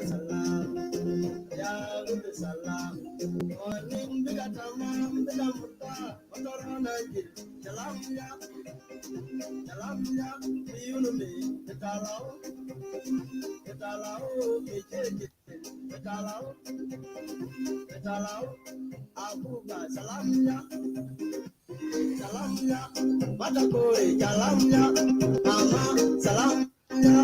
salam, ya Rabbi salam. Morning bika tamam bika mutta, motorona jil. Salam ya, yunumi betalau, kejeje, betalau. Aku ba salam ya, batakore salam ya, mama salam ya.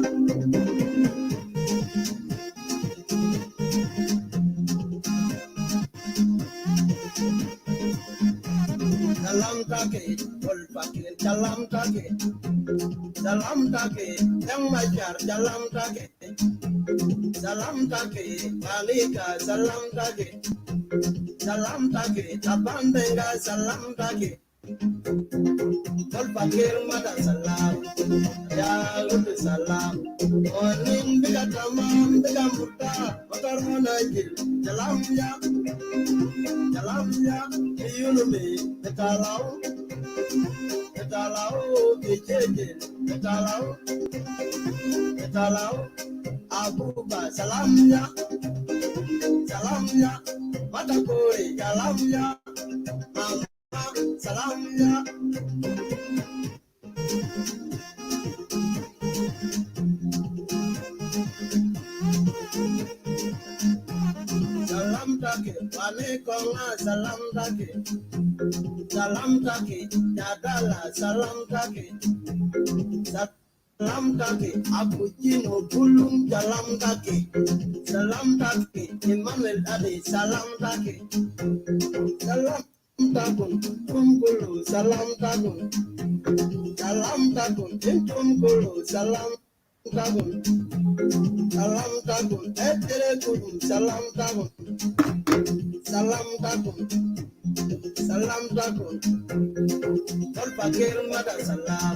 Salam take, ol fakir salam take, yang majar salam take, malika salam take, abandenga salam take, ol fakir mada salam, ya Rabbi salam, morning bika tamam bika mutta, motor monajil, salam ya, yunumi betalau, kejeje, betalau, aku ba salam ya, batakore salam ya, mama salam ya. Salam take, wane konga salam take, jadala salam take, aku jino bulung salam take, Emmanuel Ade salam take, tumbulu salam tumbulu salam etere kurum salam tol pakir mada salam,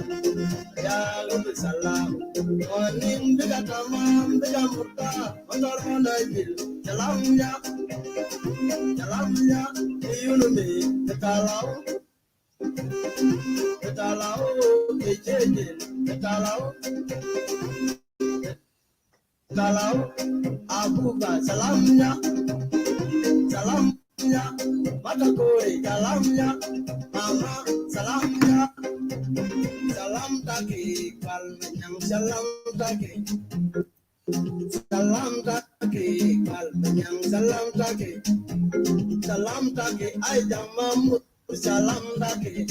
ya Rabbi salam, morning bika tamam bika mutta, motor monajil, salam ya, yunumi betalau, kejeje, betalau, aku ba salam ya, batakore salam ya, mama salam ya, salam take, kalmenyang salam take, kalmenyang salam take, ay jamamu salam take.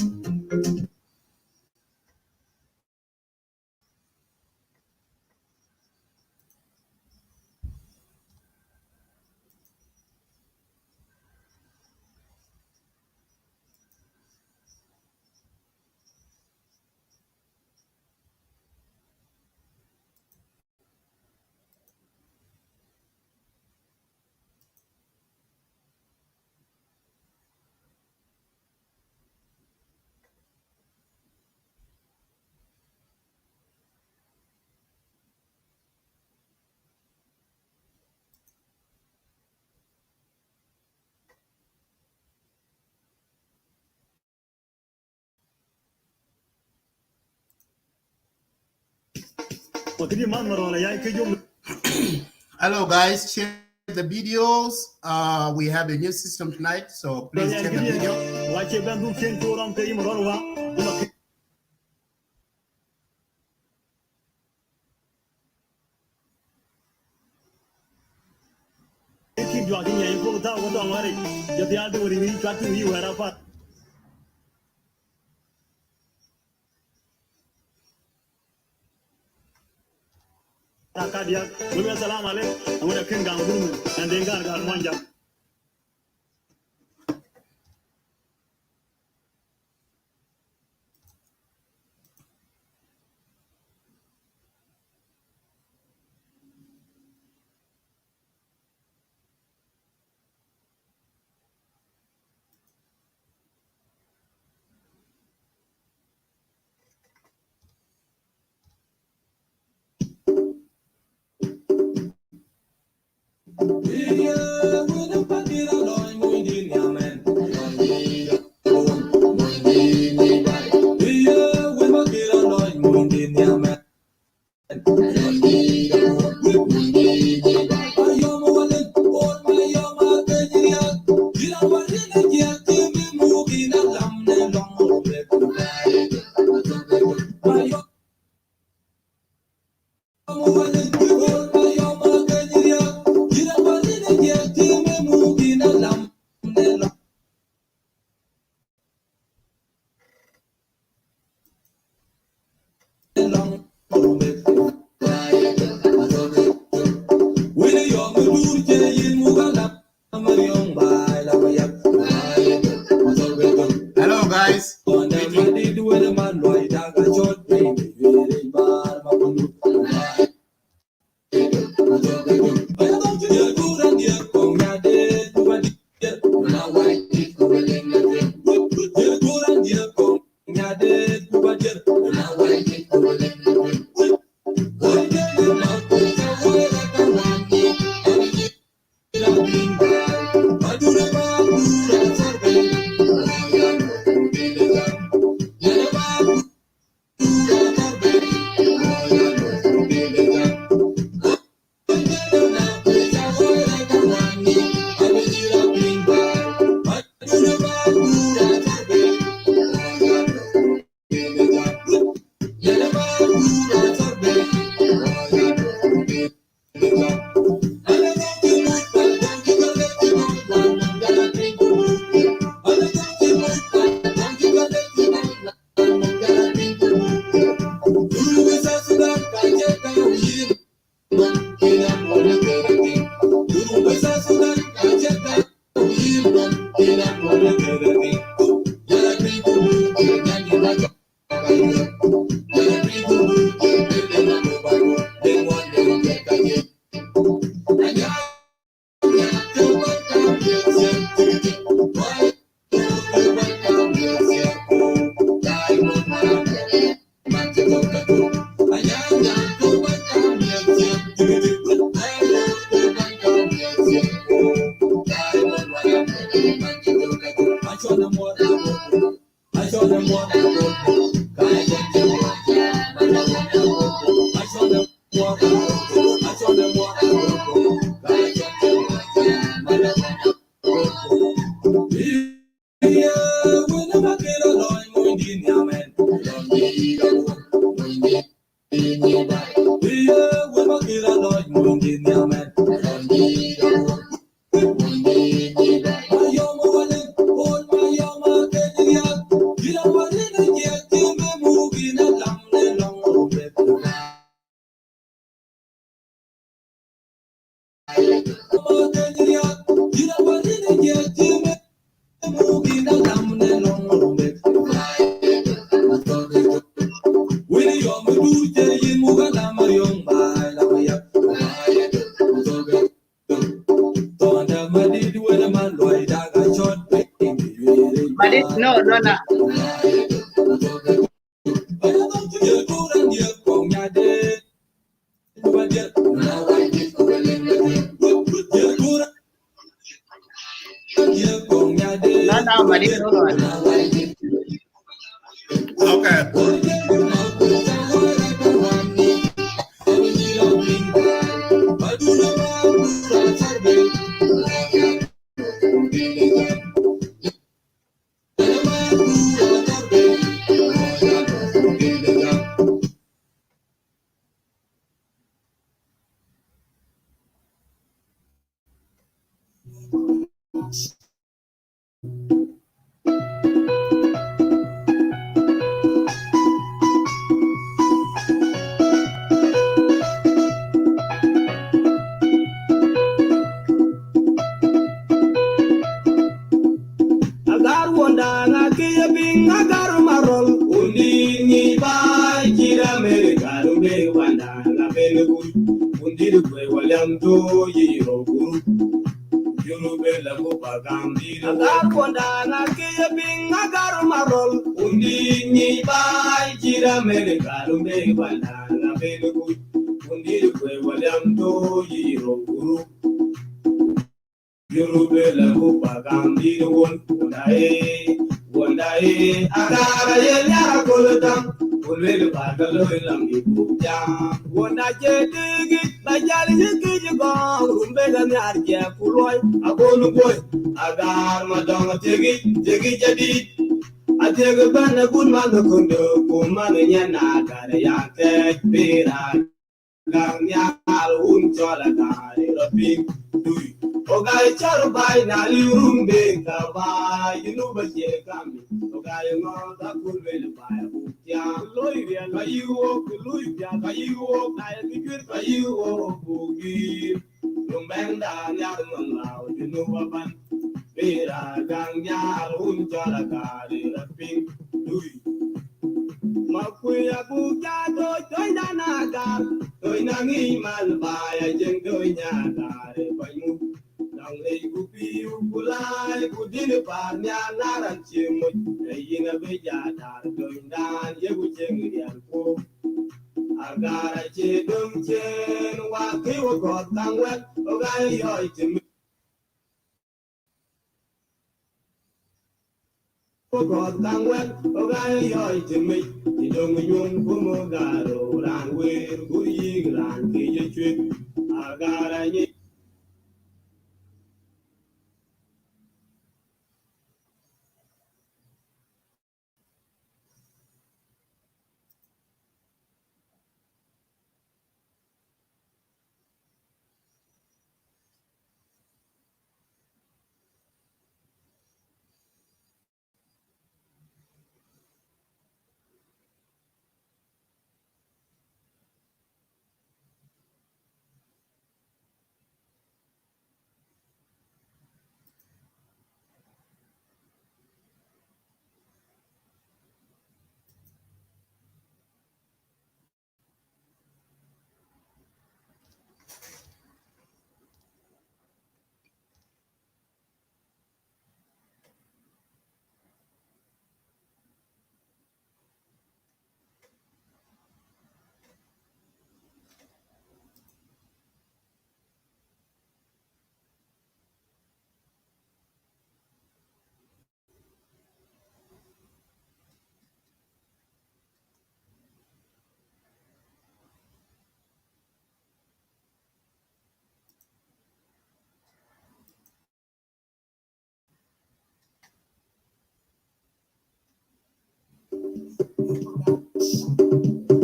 Hello guys, share the videos. We have a new system tonight, so please share the video. Hello, guys. I take a ban a good man the condo, poor man in Yanaka, the Yanke, Pira, Ganya, Unchola, Raping, Dui. Okay, Charubai, Nalium, Bekaba, you know, but ye come. Okay, no, that could be by Ya, Loya, by you walk, Luya, by you walk, I figure by you walk, Boogie, Lumbenda, Yaman, you know what. Pira, Ganya, Unchola, Raping, Dui. Makuya Bukado, Toinanagar, Toinangi Malbaya, Jendoinagar, Paimu. Langley Gupi, Ukulai, Kudin Parnia, Naran Chimu, Yina Bejata, Toinan, Yagucheng, Po. Agara Chedum Chen, Waki, got Kangwet, Ogai, God can well, Ogai, Yoy, you don't mean Pumogaro, and where Guri, and Kiji, Agara.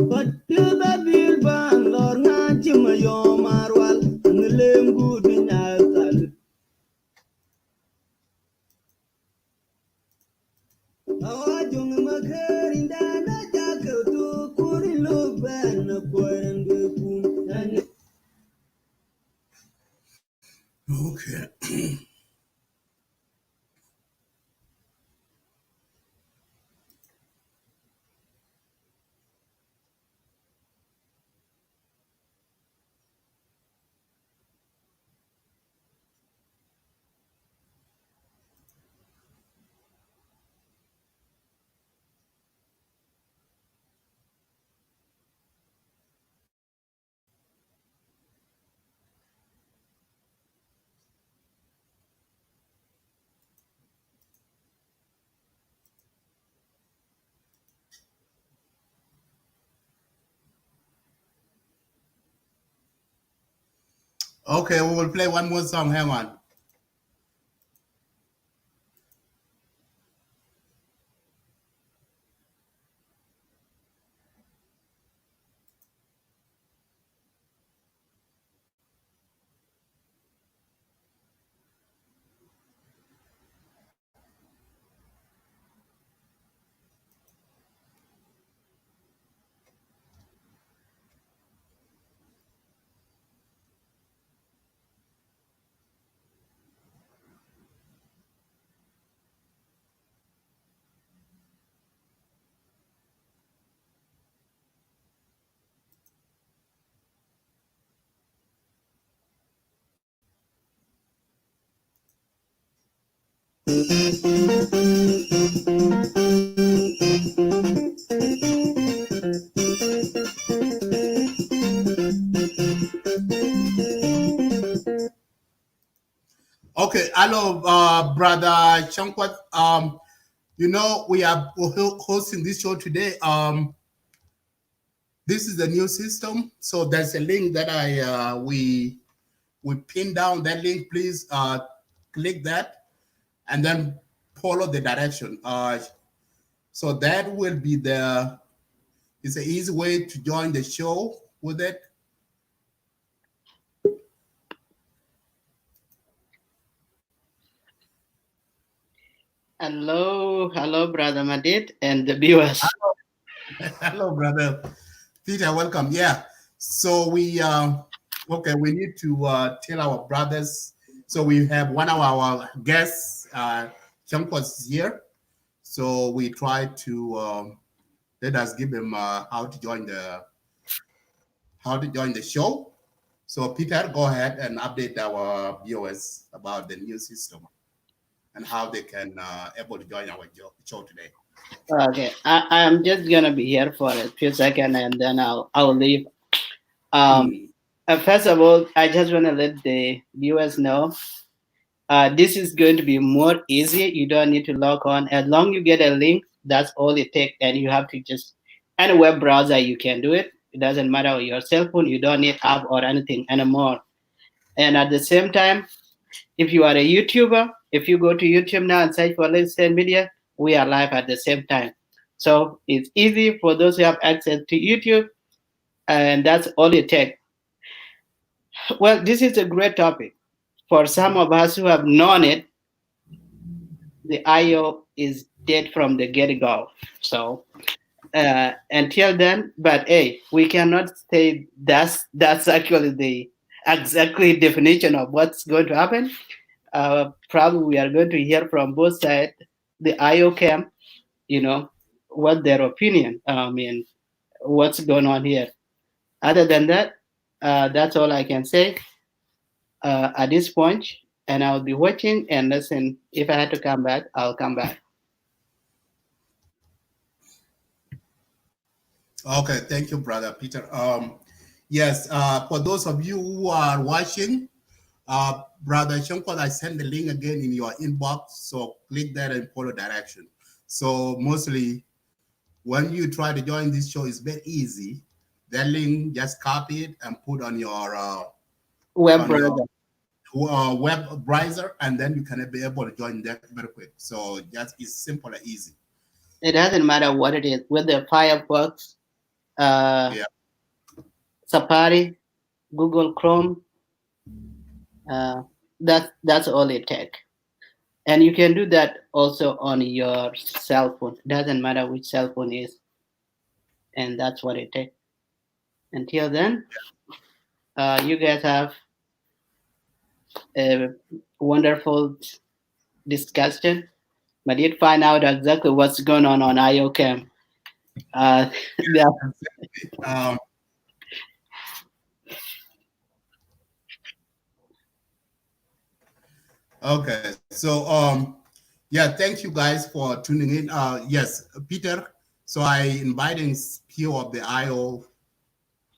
But you the bill ban or not, Jimayo Marwal, and the lame good in Altal. Awajung Makarin Dana Jackal to Kurilo Ban, a point and Okay. Okay, we will play one more song. Hang on. Okay, hello, brother Chankwat. You know, we are hosting this show today. This is the new system. So there's a link that we pin down that link. Please click that and then follow the direction. So that will be it's an easy way to join the show with it. Hello, Brother Madid and the viewers. Hello, brother Peter. Welcome. Yeah. So we we need to tell our brothers. So we have one of our guests, Chankwas here. So we try to let us give him how to join the show. So Peter, go ahead and update our viewers about the new system and how they can able to join our show today. Okay, I'm just gonna be here for a few seconds and then I'll leave. First of all, I just wanna let the viewers know. This is going to be more easy. You don't need to log on. As long you get a link, that's all it takes, and you have to just any web browser you can do it. It doesn't matter your cell phone. You don't need app or anything anymore. And at the same time, if you are a YouTuber, if you go to YouTube now and search for Let's Stand Media, we are live at the same time. So it's easy for those who have access to YouTube, and that's all it takes. Well, this is a great topic. For some of us who have known it, the IO is dead from the get-go. So until then, but hey, we cannot say that's actually the exactly definition of what's going to happen. Probably we are going to hear from both sides, the IO camp, what their opinion. I mean, what's going on here. Other than that, that's all I can say at this point. And I'll be watching and listen. If I had to come back, I'll come back. Okay, thank you, brother Peter. Yes, for those of you who are watching, brother Shankar, I send the link again in your inbox. So click that and follow direction. So mostly when you try to join this show, it's very easy. That link, just copy it and put on your web browser. Web browser, and then you can be able to join that very quick. So just it's simple and easy. It doesn't matter what it is, whether Firefox, Safari, Google Chrome. That's all it takes, and you can do that also on your cell phone. It doesn't matter which cell phone it is, and that's what it takes. Until then, you guys have a wonderful discussion. But did find out exactly what's going on IOCAM. Okay, so thank you guys for tuning in. Yes, Peter. So I inviting few of the IO,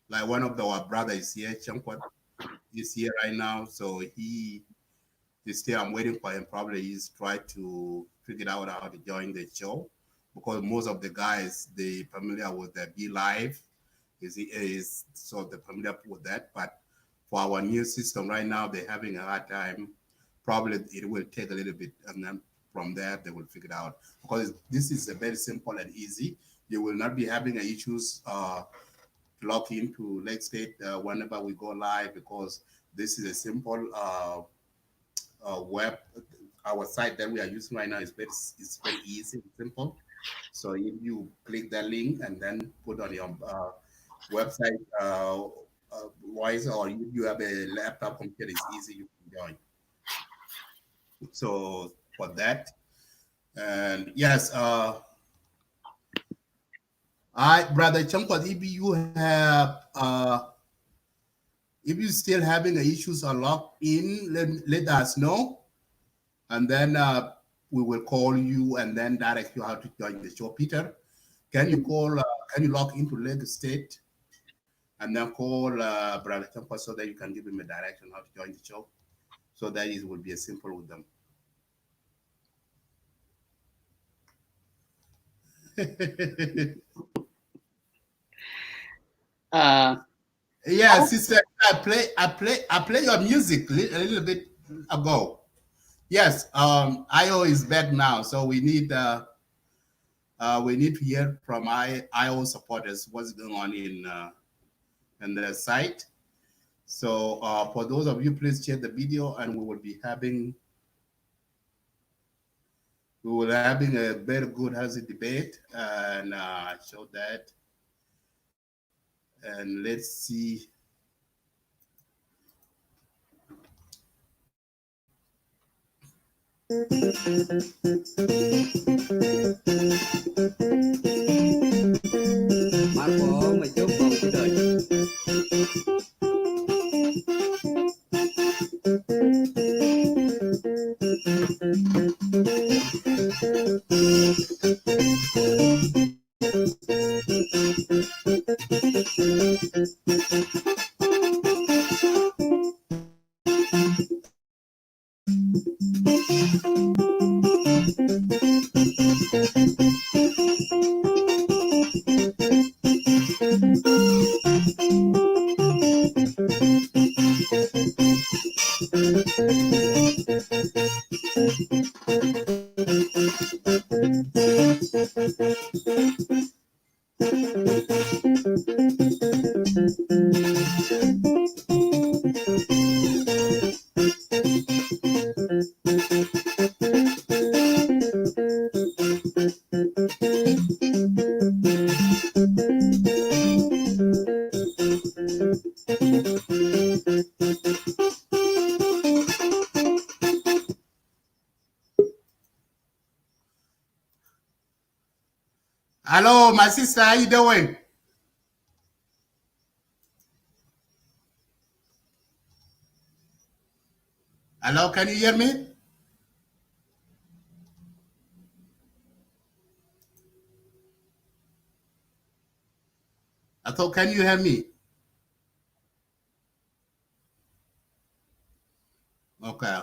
like one of our brothers here, Chankwan, is here right now. So he is here. I'm waiting for him. Probably he's trying to figure out how to join the show because most of the guys they familiar with the Be Live, so they're familiar with that. But for our new system right now, they're having a hard time. Probably it will take a little bit, and then from there they will figure it out. Because this is a very simple and easy. You will not be having issues log into Lake State whenever we go live because this is a simple web. Our site that we are using right now is very easy and simple. So if you click that link and then put on your website voice, or you have a laptop computer, it's easy, you can join. So for that, and yes, brother Chankwa, if you still having issues or logged in, let us know, and then we will call you and then direct you how to join the show. Peter, can you log into Lagos State and then call brother Chankwa so that you can give him a direction how to join the show, so that it will be as simple with them. Yeah, sister, I play your music a little bit ago. Yes, IO is back now, so we need We need to hear from IO supporters what's going on in the site. So for those of you, please share the video, and we will be having a very good, healthy debate, and show that. And let's see. Marco mà chốt một cái đời. Hello, my sister, how you doing? Hello, can you hear me? I thought, can you hear me? Okay.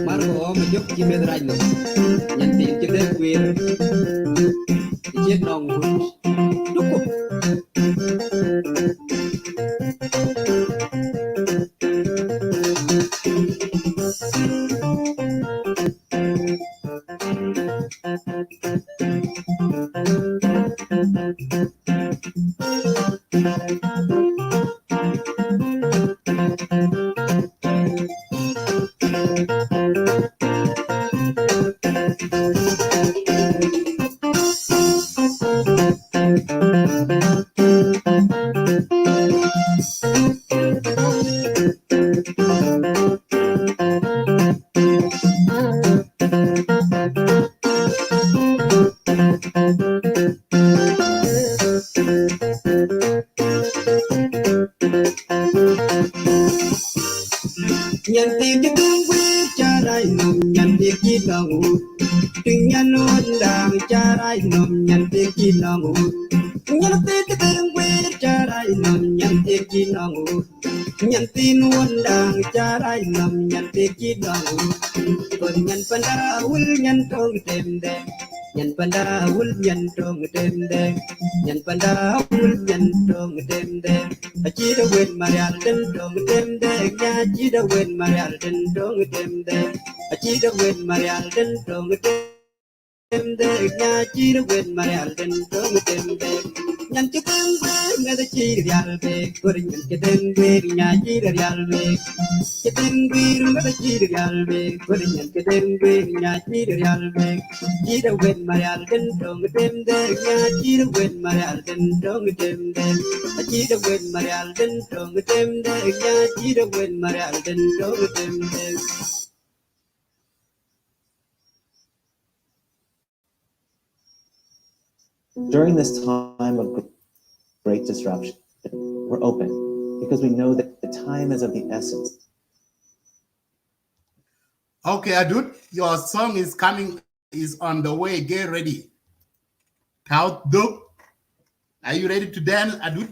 Marco mà chốt chi bên ranh luôn. Nhận tiền cho đến quyền. Chết nòng đúc cục. Nhân tin cho tương quyết cha rai nồng nhân tiếc chi lòng hụt tình nhân luôn đàng cha rai nồng nhân tiếc chi lòng hụt nhân tin cho tương quyết cha rai nồng nhân tiếc chi lòng hụt nhân tin luôn đàng cha rai nồng nhân tiếc chi lòng hụt còn nhân phân đa hul nhân trong tem đen nhân phân đa hul nhân trong tem đen nhân phân đa hul nhân trong tem đen chỉ đã quên mà ra trên trong tem đen nha chỉ đã quên mà ra trên trong tem đen chỉ đã quên mà ra trên trong tem đen nha chỉ đã quên mà ra trên trong tem đen nhân cái tem đen nghe chỉ ra về còn nhân cái tem đen nha chỉ ra về cái tem đen nghe chỉ ra về còn nhân cái tem đen nha chỉ ra về chỉ đã quên mà ra trên trong tem đen nha chỉ đã quên mà ra trên trong tem đen chỉ đã quên mà ra trên trong tem đen nha chỉ đã quên mà ra trên trong tem đen. During this time of great disruption, we're open because we know that the time is of the essence. Okay, Adut, your song is on the way. Get ready. Count Dup. Are you ready to dance, Adut?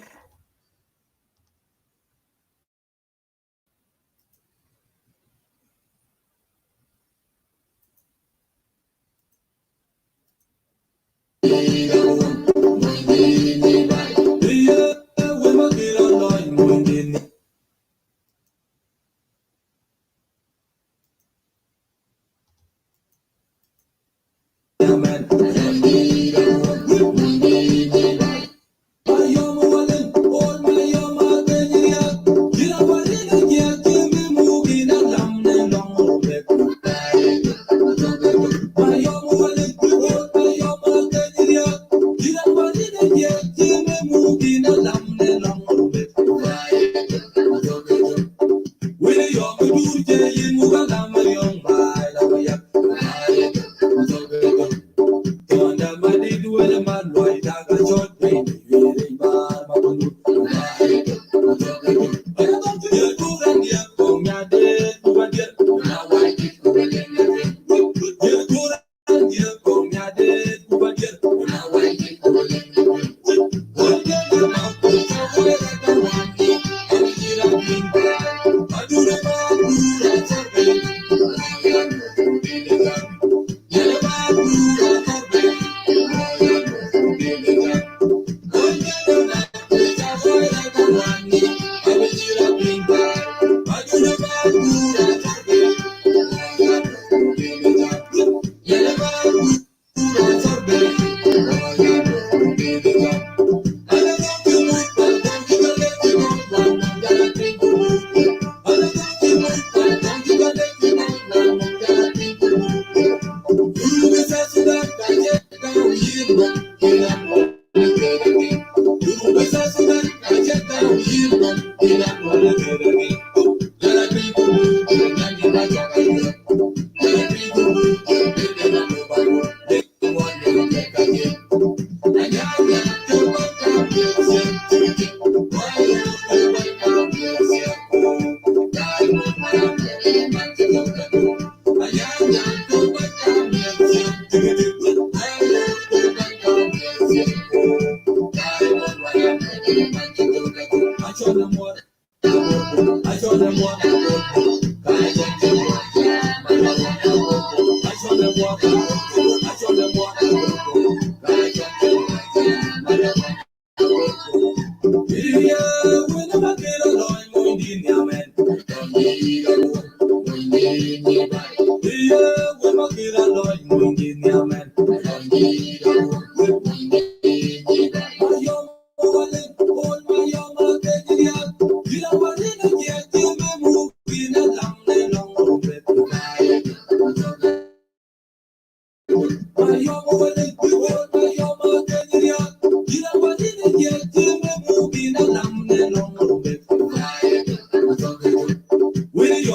With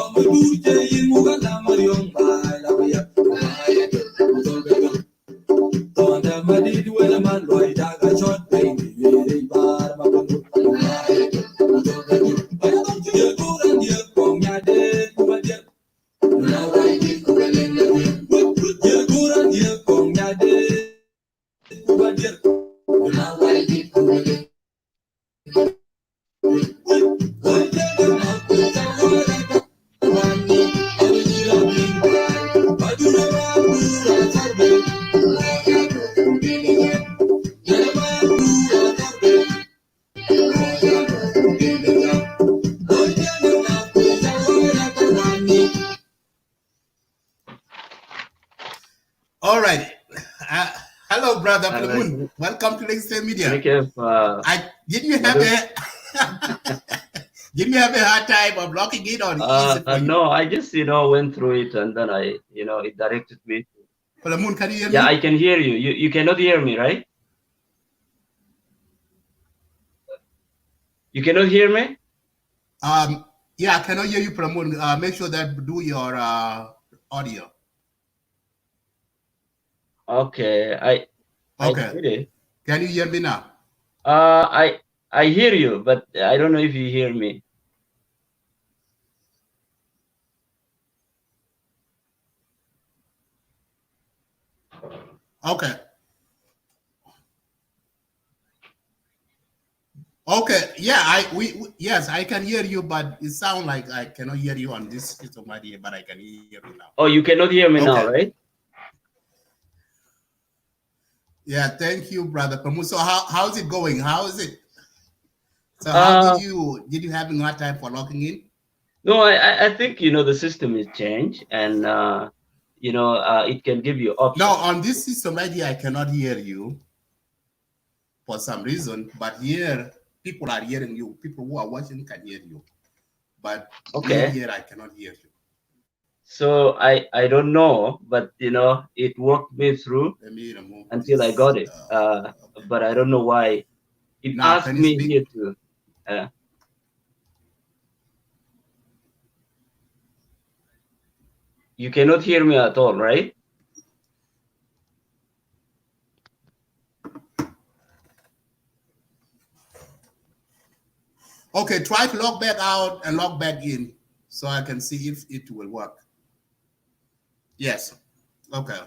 All right. Hello, brother Palamun. Welcome to Legislative Media. Did you have a hard time of logging in or easy for you? No, I just went through it and then it directed me. Palamun, can you hear me? Yeah, I can hear you. You cannot hear me, right? You cannot hear me? Yeah, I cannot hear you, Palamun. Make sure that do your audio. Okay, I did it. Can you hear me now? I hear you, but I don't know if you hear me. Okay. Okay. Yeah, yes, I can hear you, but it sounds like I cannot hear you on this system right here, but I can hear you now. Oh, you cannot hear me now, right? Yeah, thank you, brother Pamu. So how's it going? How is it? So how did you have a hard time for logging in? No, I think the system is changed, and it can give you options. No, on this system right here, I cannot hear you for some reason, but here people are hearing you. People who are watching can hear you, but here I cannot hear you. So I don't know, but it worked me through until I got it. But I don't know why it asked me here to. You cannot hear me at all, right? Okay, try to log back out and log back in so I can see if it will work. Yes. Okay.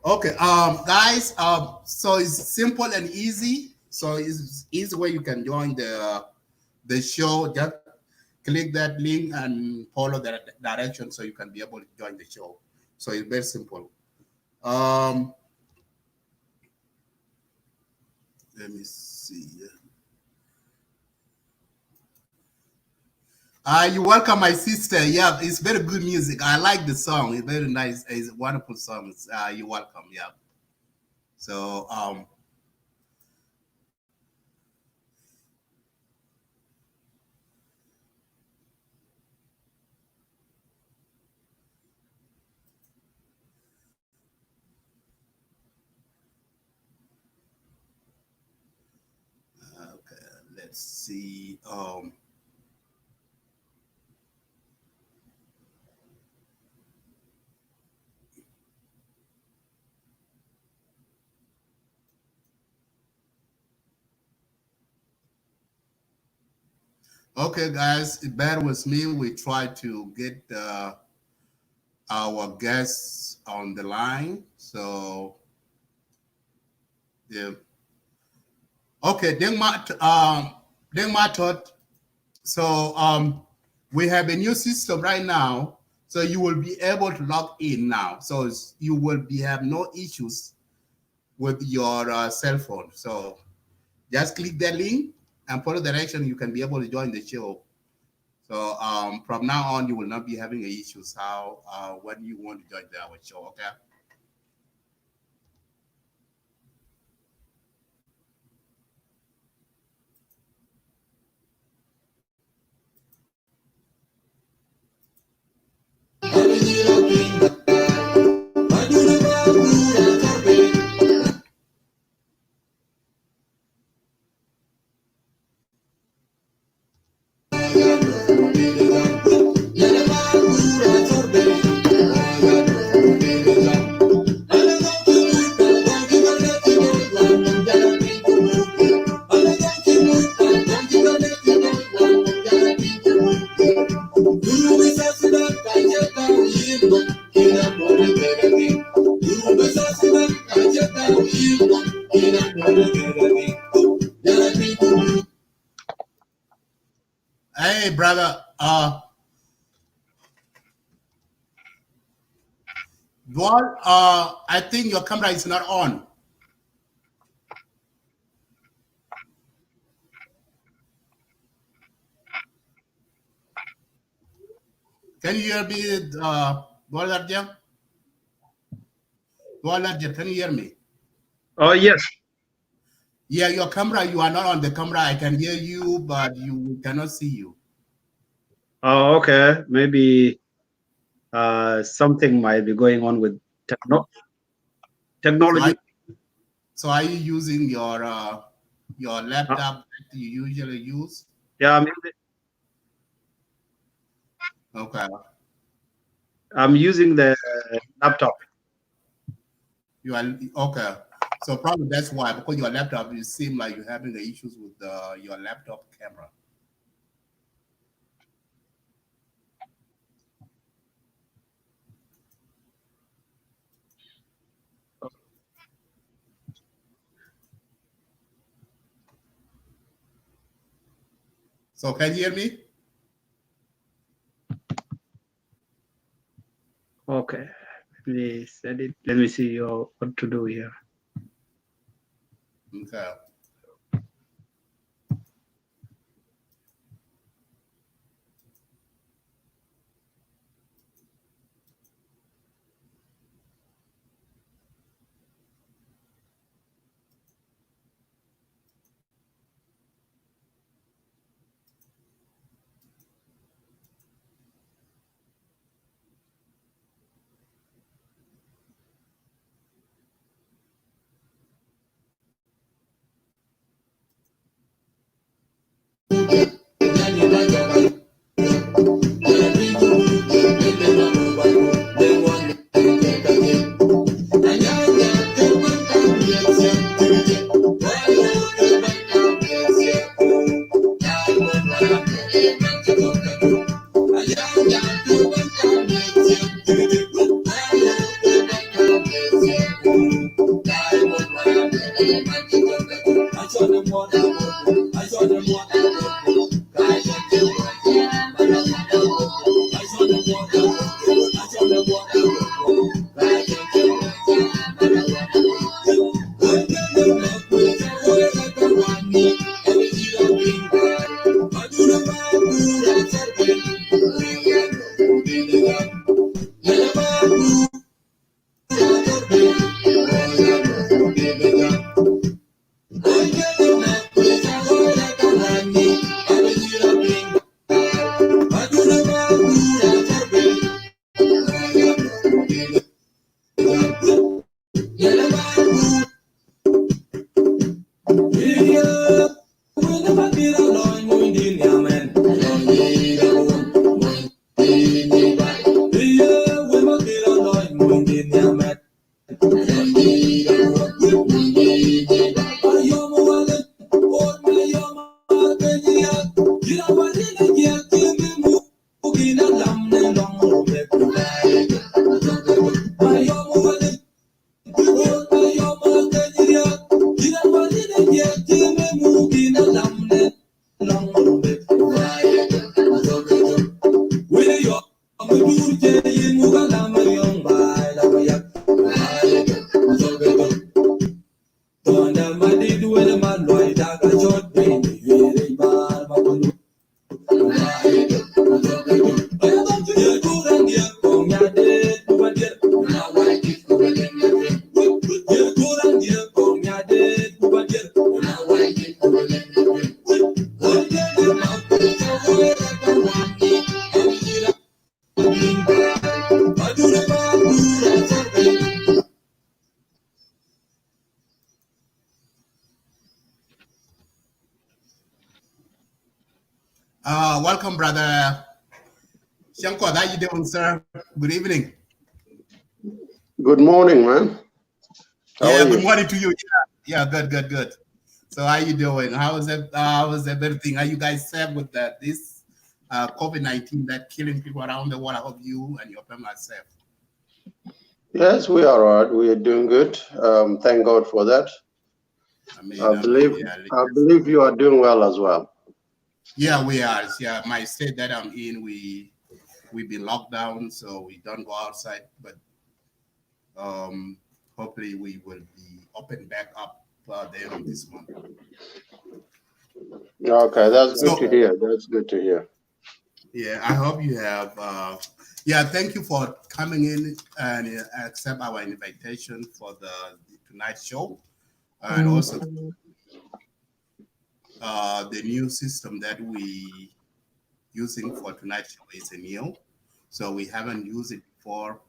Okay, guys, so it's simple and easy. So it's easy way you can join the show. Just click that link and follow that direction so you can be able to join the show. So it's very simple. Let me see. You welcome my sister. Yeah, it's very good music. I like the song. It's very nice. It's a wonderful song. You're welcome. Yeah. So okay, let's see. Okay, guys, bear with me. We try to get our guests on the line. So, yeah. Okay, so we have a new system right now. So you will be able to log in now. So you will have no issues with your cell phone. So just click that link and follow the direction. You can be able to join the show. So from now on, you will not be having issues when you want to join our show. Okay. Hey, brother. I think your camera is not on. Can you hear me, Can you hear me? Oh, yes. Yeah, your camera, you are not on the camera. I can hear you, but you cannot see you. Oh, okay. Maybe something might be going on with technology. So are you using your laptop that you usually use? Yeah, I'm using. Okay. I'm using the laptop. You are okay. So probably that's why, because your laptop, you seem like you're having the issues with your laptop camera. So can you hear me? Okay. Please edit. Let me see what to do here. Okay. Welcome, brother Shankar. How you doing, sir? Good evening. Good morning, man. How good morning to you. Yeah, good. So how you doing? How is everything? Are you guys safe with this COVID-19 that killing people around the world? I hope you and your family are safe. Yes, we are all right. We are doing good. Thank God for that. I believe you are doing well as well. Yeah, we are. Yeah, my state that I'm in, we've been locked down, so we don't go outside. But hopefully we will be open back up the end of this month. Okay, that's good to hear. That's good to hear. Yeah, I hope you have. Yeah, thank you for coming in and accept our invitation for the tonight show, and also the new system that we using for tonight's show is a new, so we haven't used it before,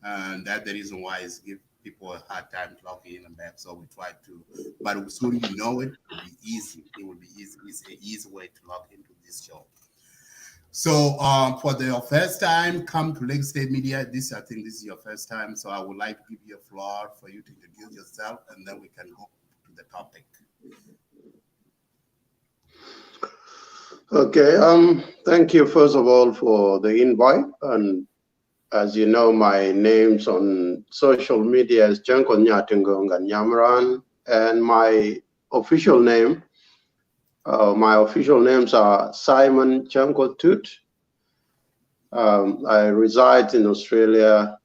and that's the reason why it's give people a hard time to log in and back. So we try to, but as soon as you know it, it will be easy. It will be easy. It's an easy way to log into this show. So for the first time, come to Lake State Media. I think this is your first time. So I would like to give you a floor for you to introduce yourself, and then we can go to the topic. Okay. Thank you first of all for the invite. And as you know, my name's on social media is Janko Nyatingonga Nyamran, and my official names are Simon Janko Tut. I reside in Australia,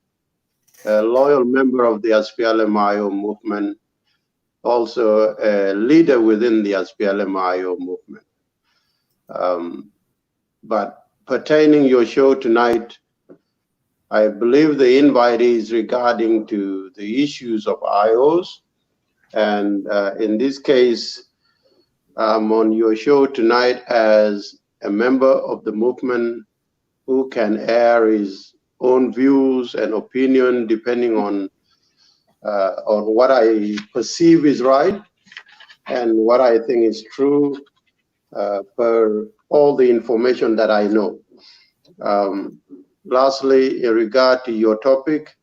a loyal member of the SPLM-IO movement, also a leader within the SPLM-IO movement. But pertaining your show tonight, I believe the invite is regarding to the issues of IOs. And in this case, I'm on your show tonight as a member of the movement who can air his own views and opinion depending on what I perceive is right and what I think is true per all the information that I know. Lastly, in regard to your topic,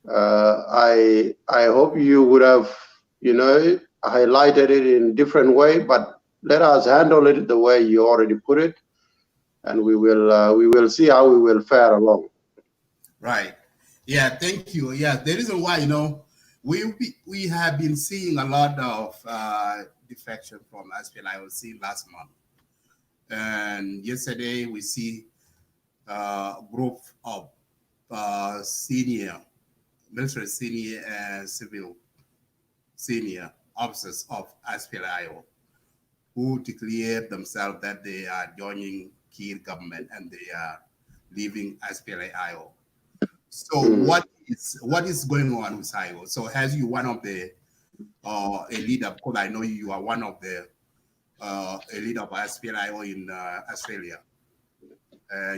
I hope you would have, highlighted it in different way, but let us handle it the way you already put it, and we will see how we will fare along. Right. Yeah. Thank you. Yeah. The reason why, we have been seeing a lot of defection from SPLM-IO last month, and yesterday we see a group of military senior and civil senior officers of SPLM-IO who declared themselves that they are joining Kiir government and they are leaving SPLM-IO. So what is going on with IO? So as you one of the a leader, because I know you are one of the a leader of SPLM-IO in Australia.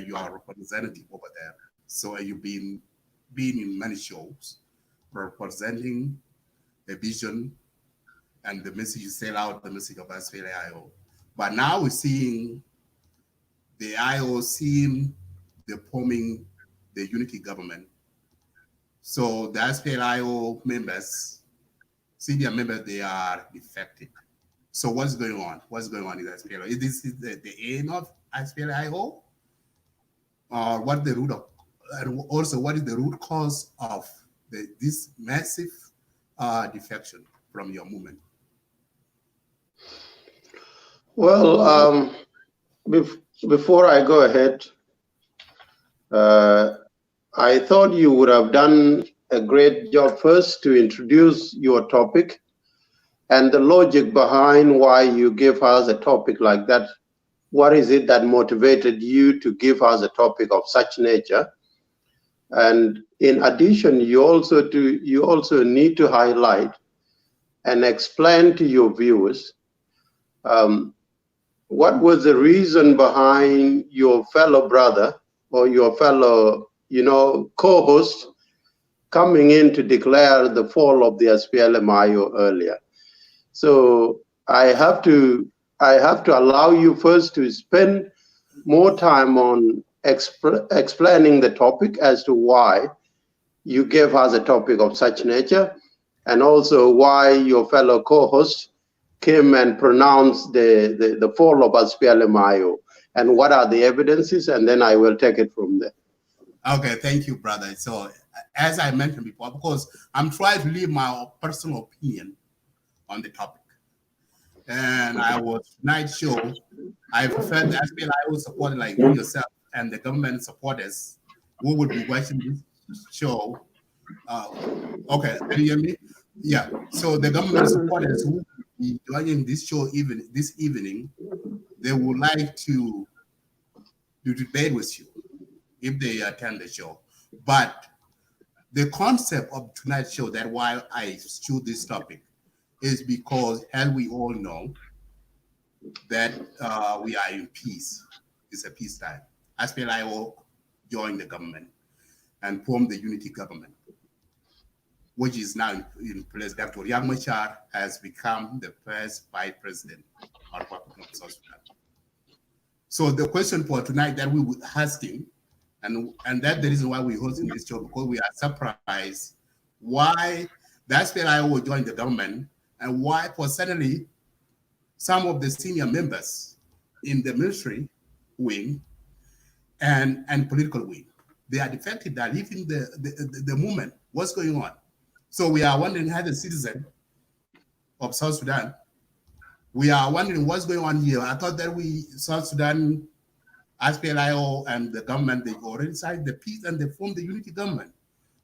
You are a representative over there. So you've been in many shows representing the vision and the message you sell out, the message of SPLM-IO. But now we're seeing the IO seeing the forming the unity government. So the SPLM-IO members, senior members, they are defected. So what's going on? What's going on in SPLM? Is this the aim of SPLM-IO? Or what the root of, and also what is the root cause of this massive defection from your movement? Well, before I go ahead, I thought you would have done a great job first to introduce your topic and the logic behind why you give us a topic like that. What is it that motivated you to give us a topic of such nature? And in addition, you also need to highlight and explain to your viewers what was the reason behind your fellow brother or your fellow, co-host coming in to declare the fall of the SPLM-IO earlier. So I have to allow you first to spend more time on explaining the topic as to why you gave us a topic of such nature, and also why your fellow co-host came and pronounced the fall of SPLM-IO, and what are the evidences, and then I will take it from there. Okay, thank you, brother. So as I mentioned before, because I'm trying to leave my personal opinion on the topic. And I was tonight show, I prefer the SPLM-IO supporter like you yourself and the government supporters who would be watching this show. Okay, can you hear me? Yeah. So the government supporters who will be joining this show this evening, they would like to to debate with you if they attend the show. But the concept of tonight's show, that why I choose this topic, is because, as we all know, that we are in peace. It's a peacetime. SPLM-IO joined the government and formed the unity government, which is now in place. Dr. Machar has become the first vice president of South Sudan. So the question for tonight that we were asking, and that's the reason why we're hosting this show, because we are surprised why the SPLM-IO joined the government, and why, for suddenly, some of the senior members in the military wing and political wing, they are defected, they are leaving the movement. What's going on? So we are wondering, as a citizen of South Sudan, we are wondering what's going on here. I thought that South Sudan, SPLM-IO and the government, they already signed the peace and they formed the unity government.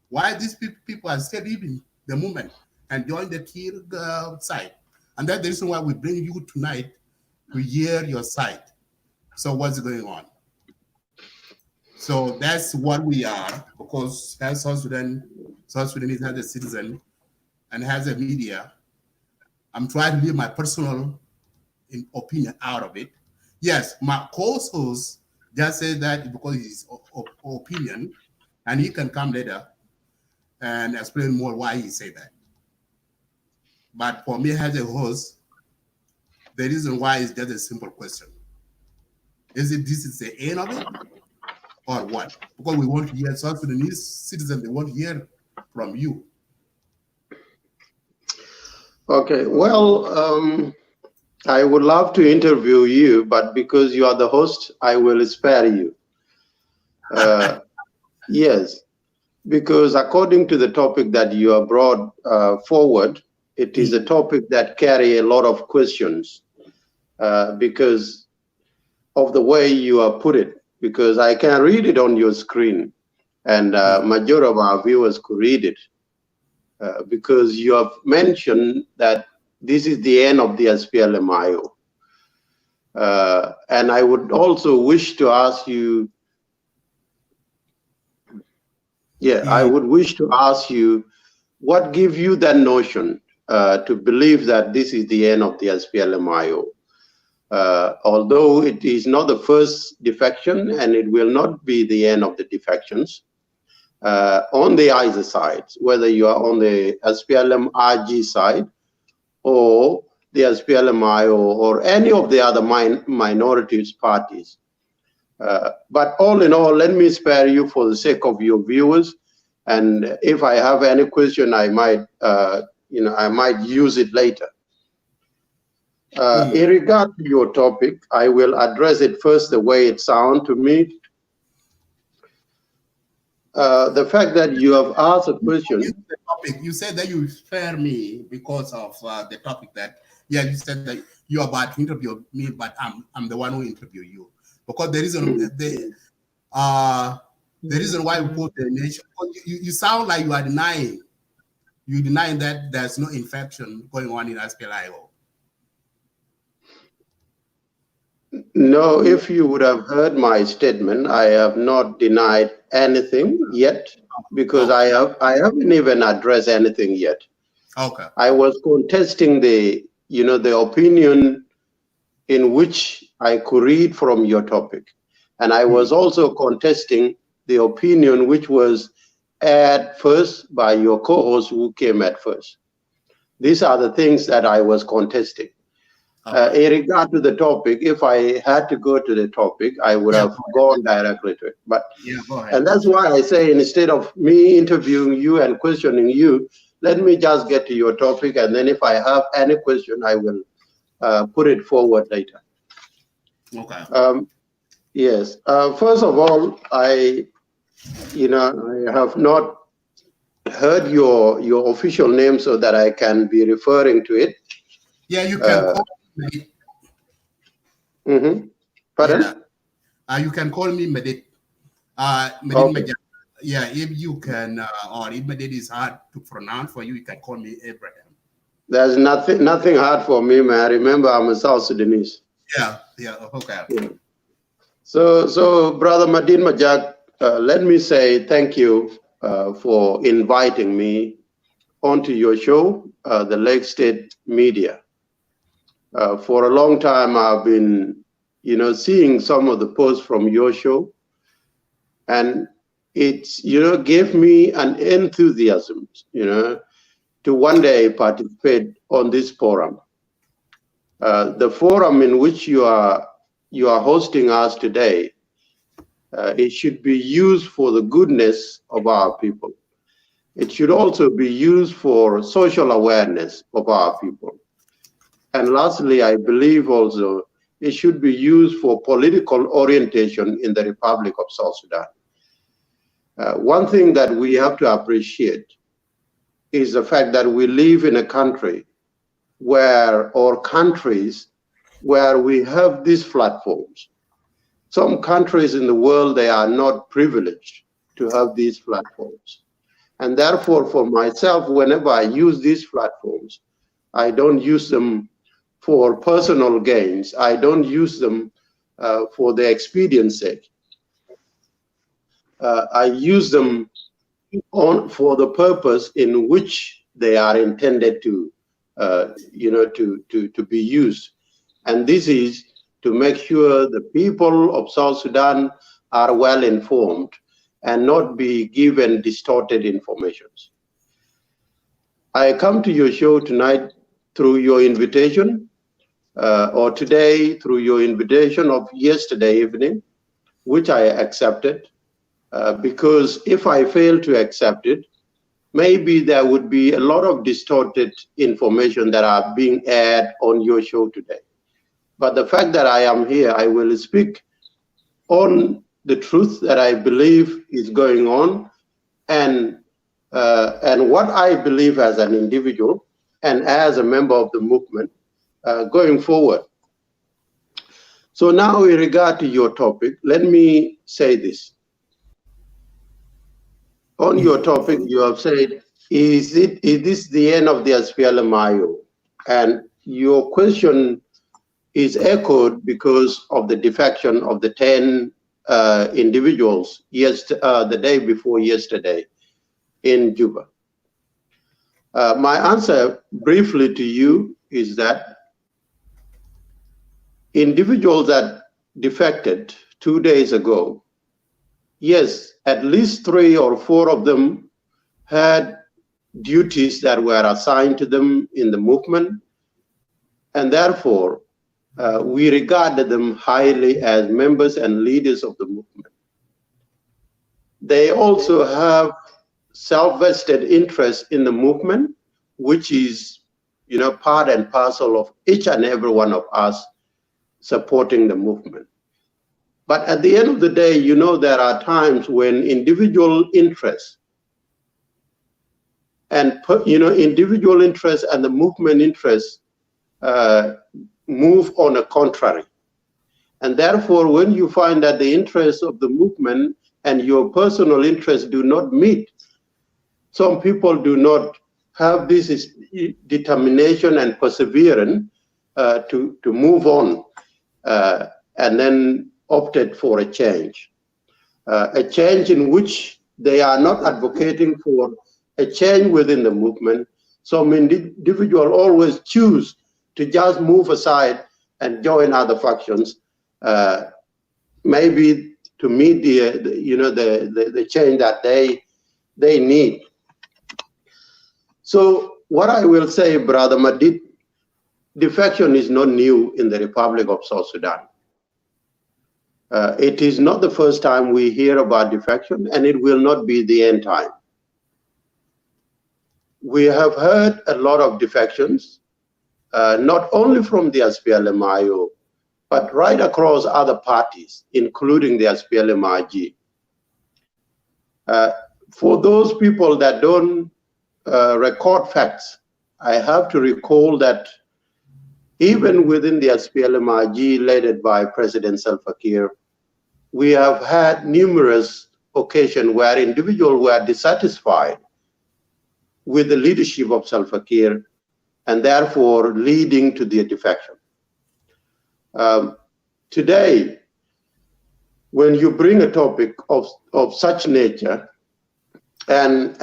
Why these people are still leaving the movement and join the Kiir side? And that's the reason why we bring you tonight to hear your side. So what's going on? So that's what we are, because as South Sudanese has a citizen and has a media, I'm trying to leave my personal opinion out of it. Yes, my co-host just said that because his opinion, and he can come later and explain more why he said that. But for me as a host, the reason why is just a simple question. Is it this is the end of it? Or what? Because we want to hear South Sudanese citizens, they want to hear from you. Okay, well, I would love to interview you, but because you are the host, I will spare you. Yes, because according to the topic that you have brought forward, it is a topic that carries a lot of questions because of the way you have put it. Because I can read it on your screen, and majority of our viewers could read it. Because you have mentioned that this is the end of the SPLM-IO. And I would also wish to ask you, I would wish to ask you, what gives you that notion to believe that this is the end of the SPLM-IO? Although it is not the first defection, and it will not be the end of the defections, on the either side, whether you are on the SPLM-RG side or the SPLM-IO or any of the other minorities parties. But all in all, let me spare you for the sake of your viewers. And if I have any question, I might, I might use it later. In regard to your topic, I will address it first the way it sounds to me. The fact that you have asked a question. You said that you spare me because of the topic that, you said that you're about to interview me, but I'm the one who interview you. Because the reason the reason why we put the nation, you sound like you are denying that there's no infection going on in SPLM-IO. No, if you would have heard my statement, I have not denied anything yet, because I haven't even addressed anything yet. Okay. I was contesting the opinion in which I could read from your topic, and I was also contesting the opinion which was aired first by your co-host who came at first. These are the things that I was contesting. In regard to the topic, if I had to go to the topic, I would have gone directly to it. But go ahead. And that's why I say, instead of me interviewing you and questioning you, let me just get to your topic, and then if I have any question, I will put it forward later. Okay. Yes. First of all, I have not heard your official name so that I can be referring to it. Yeah, you can call me. Pardon? Yeah. You can call me Medit. Okay. Yeah, if you can, or if Medit is hard to pronounce for you, you can call me Abraham. There's nothing hard for me, man. Remember, I'm a South Sudanese. Yeah, okay. Yeah. So Brother Madin Majak, let me say thank you for inviting me onto your show, the Lake State Media. For a long time, I've been, seeing some of the posts from your show, and it's, gave me an enthusiasm, to one day participate on this forum. The forum in which you are hosting us today, it should be used for the goodness of our people. It should also be used for social awareness of our people. And lastly, I believe also it should be used for political orientation in the Republic of South Sudan. One thing that we have to appreciate is the fact that we live in a country or countries where we have these platforms. Some countries in the world, they are not privileged to have these platforms. And therefore, for myself, whenever I use these platforms, I don't use them for personal gains. I don't use them for the expedience sake. I use them for the purpose in which they are intended to, to be used. And this is to make sure the people of South Sudan are well informed and not be given distorted information. I come to your show tonight through your invitation, or today through your invitation of yesterday evening, which I accepted, because if I fail to accept it, maybe there would be a lot of distorted information that are being aired on your show today. But the fact that I am here, I will speak on the truth that I believe is going on, and what I believe as an individual and as a member of the movement going forward. So now in regard to your topic, let me say this. On your topic, you have said, is this the end of the SPLM-IO? And your question is echoed because of the defection of the 10 individuals the day before yesterday in Juba. My answer briefly to you is that individuals that defected 2 days ago, yes, at least 3 or 4 of them had duties that were assigned to them in the movement, and therefore we regarded them highly as members and leaders of the movement. They also have self-vested interest in the movement, which is, part and parcel of each and every one of us supporting the movement. But at the end of the day, there are times when individual interests and, individual interests and the movement interests move on a contrary. And therefore, when you find that the interests of the movement and your personal interests do not meet, some people do not have this determination and perseverance to move on, and then opted for a change in which they are not advocating for a change within the movement. Some individuals always choose to just move aside and join other factions, maybe to meet the change that they need. So what I will say, Brother Madid, defection is not new in the Republic of South Sudan. It is not the first time we hear about defection, and it will not be the end time. We have heard a lot of defections, not only from the SPLM-IO, but right across other parties, including the SPLM-IG. For those people that don't record facts, I have to recall that even within the SPLM-IG led by President Salva Kiir, we have had numerous occasions where individuals were dissatisfied with the leadership of Salva Kiir, and therefore leading to their defection. Today, when you bring a topic of such nature and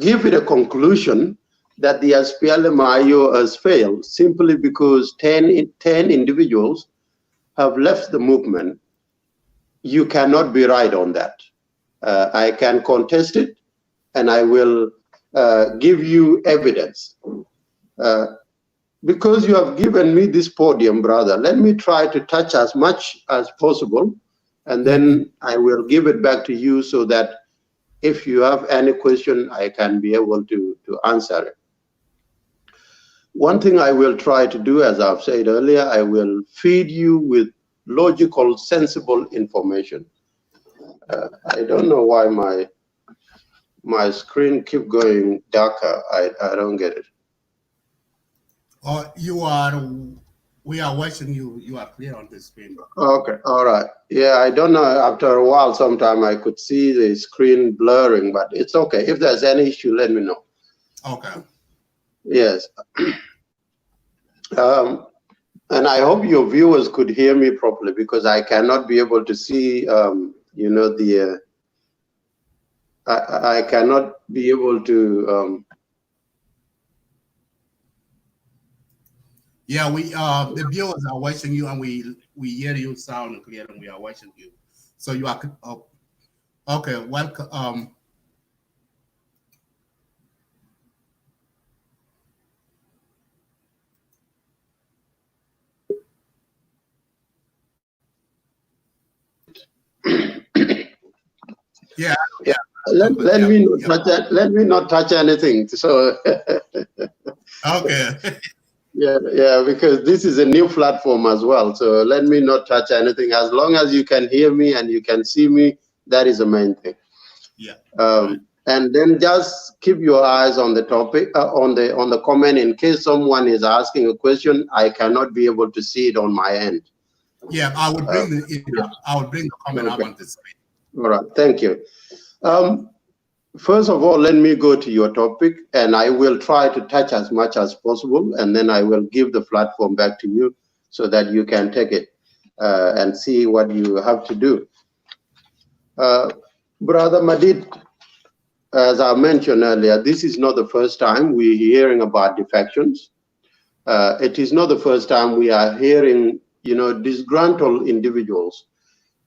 give it a conclusion that the SPLM-IO has failed simply because 10 individuals have left the movement, you cannot be right on that. I can contest it, and I will give you evidence. Because you have given me this podium, brother, let me try to touch as much as possible, and then I will give it back to you so that if you have any question, I can be able to answer it. One thing I will try to do, as I've said earlier, I will feed you with logical, sensible information. I don't know why my screen keep going darker. I don't get it. Oh, we are watching you. You are clear on the screen. Okay, all right. Yeah, I don't know. After a while, sometime I could see the screen blurring, but it's okay. If there's any issue, let me know. Okay. Yes. And I hope your viewers could hear me properly, because I cannot be able to see, you know, I cannot be able to. Yeah, the viewers are watching you, and we hear you sound clear, and we are watching you. So you are okay. Welcome. Yeah. Let me not touch anything. So. Okay. Yeah, because this is a new platform as well. So let me not touch anything. As long as you can hear me and you can see me, that is the main thing. Yeah. And then just keep your eyes on the topic, on the comment. In case someone is asking a question, I cannot be able to see it on my end. Yeah, I would bring the comment up on the screen. All right, thank you. First of all, let me go to your topic, and I will try to touch as much as possible, and then I will give the platform back to you so that you can take it and see what you have to do. Brother Madid, as I mentioned earlier, this is not the first time we're hearing about defections. It is not the first time we are hearing, you know, disgruntled individuals,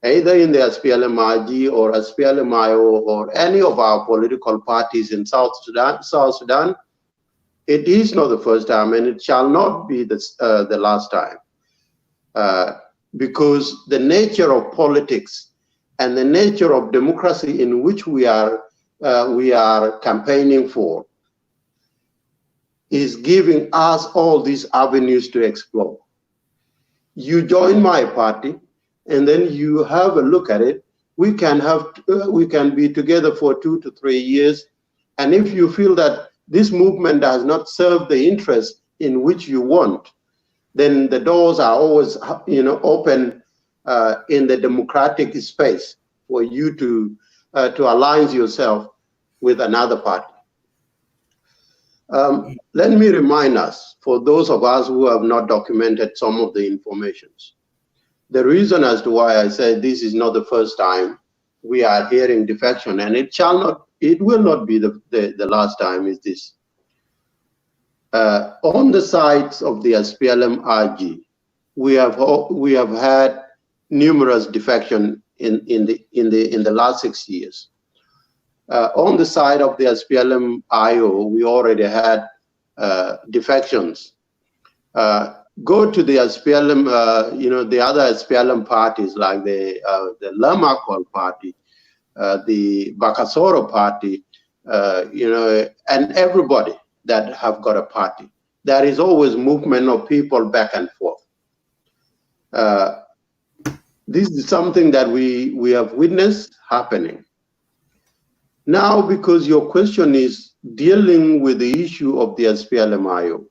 either in the SPLM-IG or SPLM-IO or any of our political parties in South Sudan. It is not the first time, and it shall not be the last time, because the nature of politics and the nature of democracy in which we are campaigning for is giving us all these avenues to explore. You join my party, and then you have a look at it. We can be together for 2 to 3 years, and if you feel that this movement does not serve the interest in which you want, then the doors are always, you know, open in the democratic space for you to align yourself with another party. Let me remind us, for those of us who have not documented some of the informations, the reason as to why I say this is not the first time we are hearing defection, and it will not be the last time, is this. On the sides of the SPLM-IG, we have had numerous defection in the last 6 years. On the side of the SPLM-IO, we already had defections. Go to the SPLM, you know, the other SPLM parties like the Lamakol party, the Bakasoro party, you know, and everybody that have got a party. There is always movement of people back and forth. This is something that we have witnessed happening. Now, because your question is dealing with the issue of the SPLM-IO,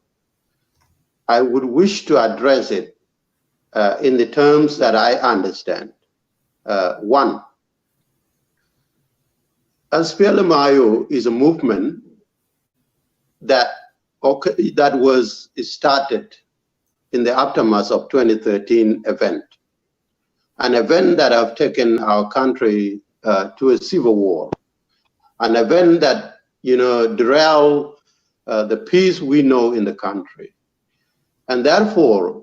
I would wish to address it in the terms that I understand. One, SPLM-IO is a movement that was started in the aftermath of 2013 event, an event that have taken our country to a civil war, an event that, derailed the peace we know in the country. And therefore,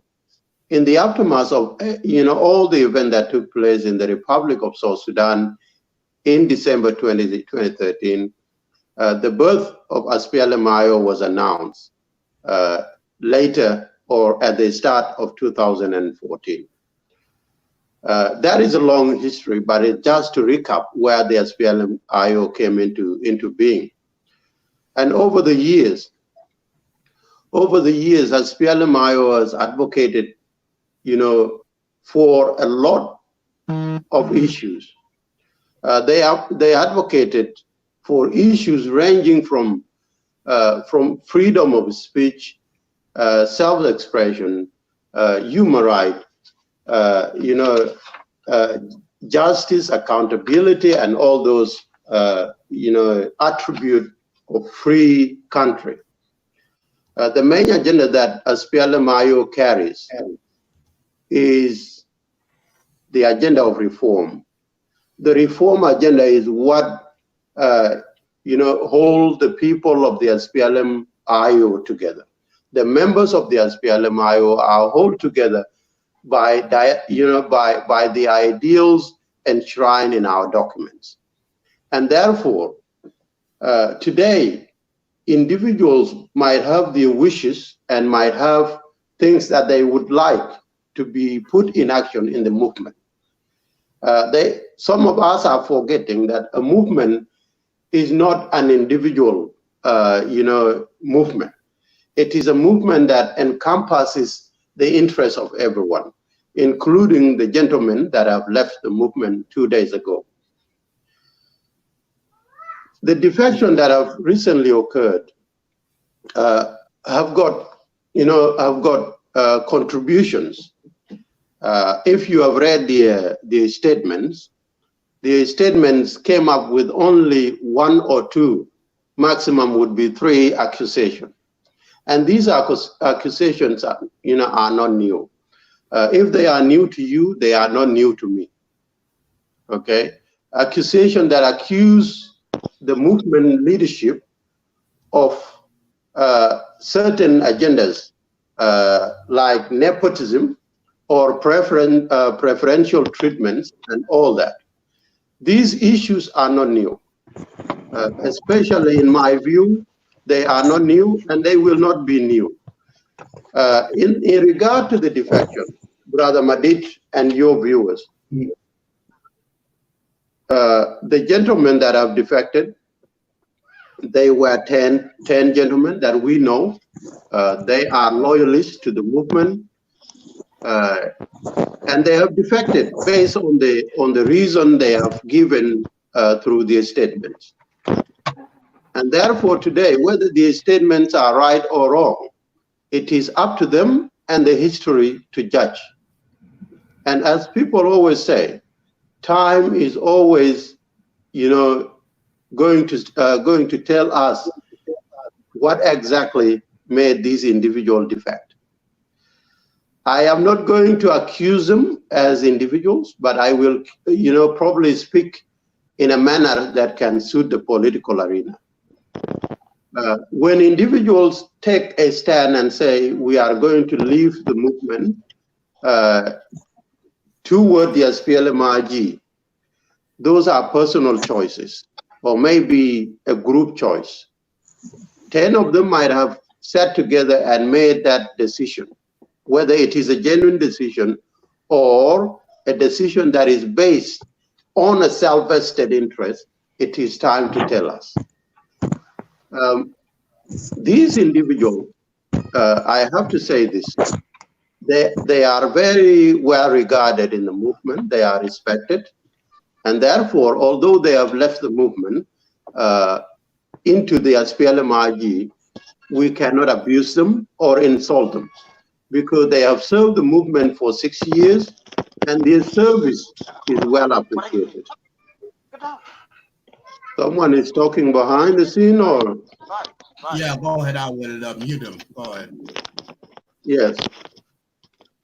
in the aftermath of, all the events that took place in the Republic of South Sudan in December 2013, the birth of SPLM-IO was announced later or at the start of 2014. That is a long history, but it's just to recap where the SPLM-IO came into being. And over the years, SPLM-IO has advocated, for a lot of issues. They advocated for issues ranging from freedom of speech, self-expression, human rights, justice, accountability, and all those, attributes of free country. The main agenda that SPLM-IO carries is the agenda of reform. The reform agenda is what, hold the people of the SPLM-IO together. The members of the SPLM-IO are held together by the ideals enshrined in our documents. And therefore, today, individuals might have their wishes and might have things that they would like to be put in action in the movement. Some of us are forgetting that a movement is not an individual, movement. It is a movement that encompasses the interests of everyone, including the gentlemen that have left the movement 2 days ago. The defection that have recently occurred have got contributions. If you have read the statements came up with only 1 or 2, maximum would be 3 accusations. And these accusations are not new. If they are new to you, they are not new to me. Okay? Accusations that accuse the movement leadership of certain agendas like nepotism or preferential treatments and all that. These issues are not new. Especially in my view, they are not new and they will not be new. In regard to the defection, Brother Madid and your viewers, the gentlemen that have defected, they were 10 gentlemen that we know. They are loyalists to the movement, and they have defected based on the reason they have given through their statements. And therefore today, whether these statements are right or wrong, it is up to them and the history to judge. And as people always say, time is always, going to tell us what exactly made these individuals defect. I am not going to accuse them as individuals, but I will, probably speak in a manner that can suit the political arena. When individuals take a stand and say we are going to leave the movement toward the SPLM-IO, those are personal choices, or maybe a group choice. 10 of them might have sat together and made that decision. Whether it is a genuine decision or a decision that is based on a self-vested interest, it is time to tell us. These individuals, I have to say this, they are very well regarded in the movement, they are respected, and therefore, although they have left the movement into the SPLM-IO, we cannot abuse them or insult them, because they have served the movement for 6 years and their service is well appreciated. Someone is talking behind the scene, or? Yeah, go ahead. I will mute them. Go ahead. Yes.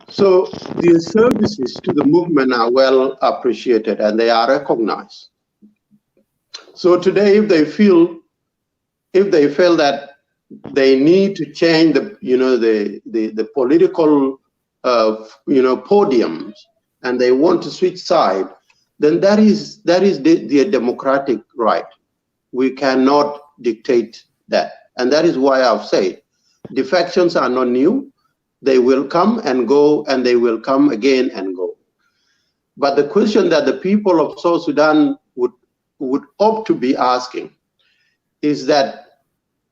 So the services to the movement are well appreciated and they are recognized. So today, if they feel that they need to change the political podiums and they want to switch side, then that is their democratic right. We cannot dictate that, and that is why I've said defections are not new. They will come and go, and they will come again and go. But the question that the people of South Sudan would opt to be asking is that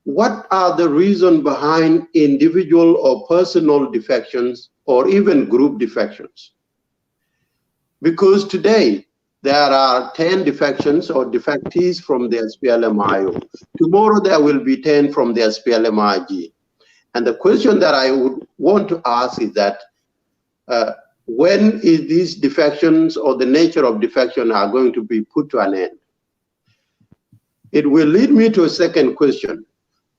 what are the reasons behind individual or personal defections or even group defections? Because today there are 10 defections or defectees from the SPLM-IO. Tomorrow there will be 10 from the SPLM-IG. And the question that I would want to ask is that when is these defections or the nature of defection are going to be put to an end? It will lead me to a second question.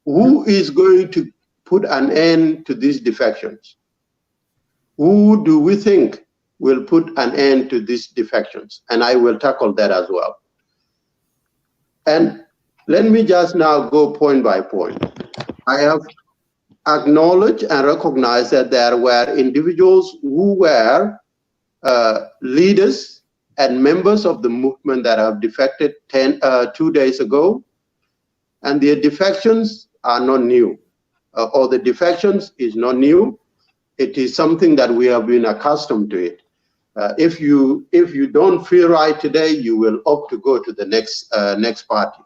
Who is going to put an end to these defections? Who do we think will put an end to these defections? And I will tackle that as well. And let me just now go point by point. I have acknowledged and recognized that there were individuals who were leaders and members of the movement that have defected 2 days ago, and their defections are not new, or the defections is not new. It is something that we have been accustomed to it. If you don't feel right today, you will opt to go to the next party.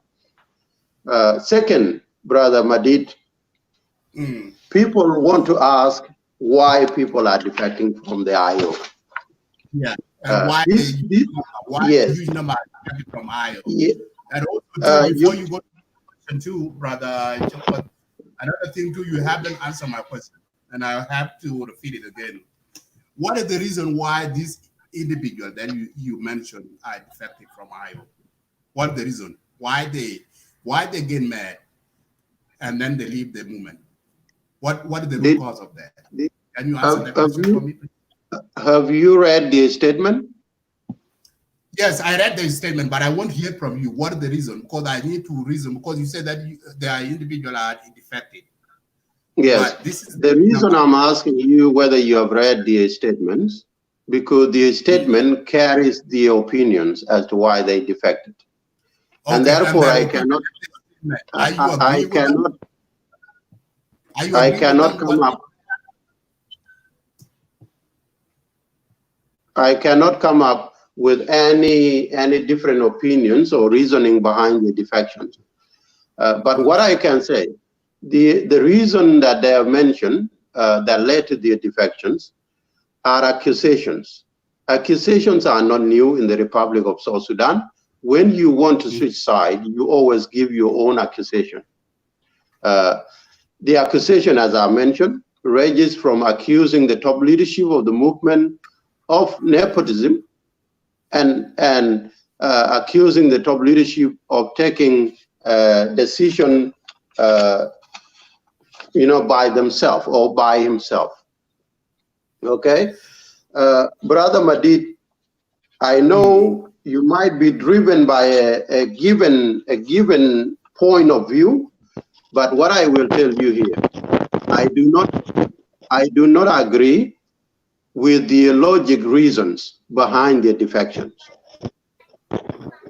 Second, Brother Madid, people want to ask why people are defecting from the IO. Yeah. And why yes. huge number from IO? Yeah. And also, before you go to question 2, Brother Chokot, another thing too, you haven't answered my question, and I have to repeat it again. What is the reason why these individuals that you mentioned are defected from IO? What is the reason? Why they get mad and then they leave the movement? What is the root cause of that? Can you answer that question for me, please? Have you read the statement? Yes, I read the statement, but I want to hear from you. What is the reason? Because I need to reason, because you said that there are individuals are defected. Yes, this is the reason I'm asking you whether you have read the statements, because the statement carries the opinions as to why they defected. Okay, and therefore I cannot come up with any different opinions or reasoning behind the defections. But what I can say, the reason that they have mentioned that led to the defections are accusations. Accusations are not new in the Republic of South Sudan. When you want to switch side, you always give your own accusation. The accusation, as I mentioned, ranges from accusing the top leadership of the movement of nepotism and accusing the top leadership of taking decision by themselves or by himself. Okay, Brother Madid, I know you might be driven by a given point of view, but what I will tell you here, I do not agree with the logic reasons behind the defections.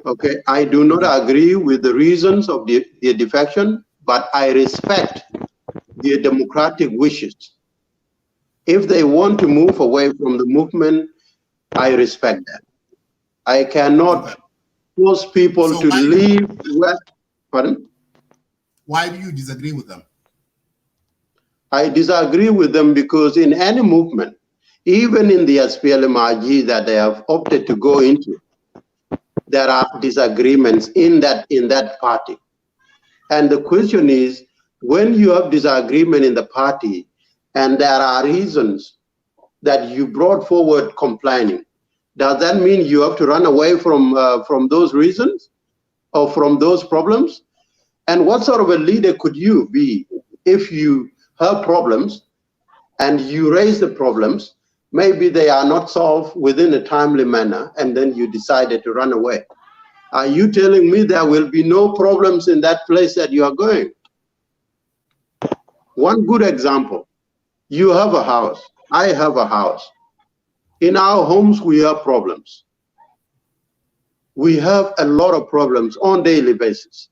Okay, I do not agree with the reasons of the defection, but I respect their democratic wishes. If they want to move away from the movement, I respect that. I cannot force people to leave. Pardon? Why do you disagree with them? I disagree with them because in any movement, even in the SPLM-IG that they have opted to go into, there are disagreements in that party. And the question is, when you have disagreement in the party and there are reasons that you brought forward complaining, does that mean you have to run away from those reasons or from those problems? And what sort of a leader could you be if you have problems and you raise the problems maybe they are not solved within a timely manner, and then you decided to run away. Are you telling me there will be no problems in that place that you are going? One good example, you have a house, I have a house. In our homes, we have problems. We have a lot of problems on a daily basis.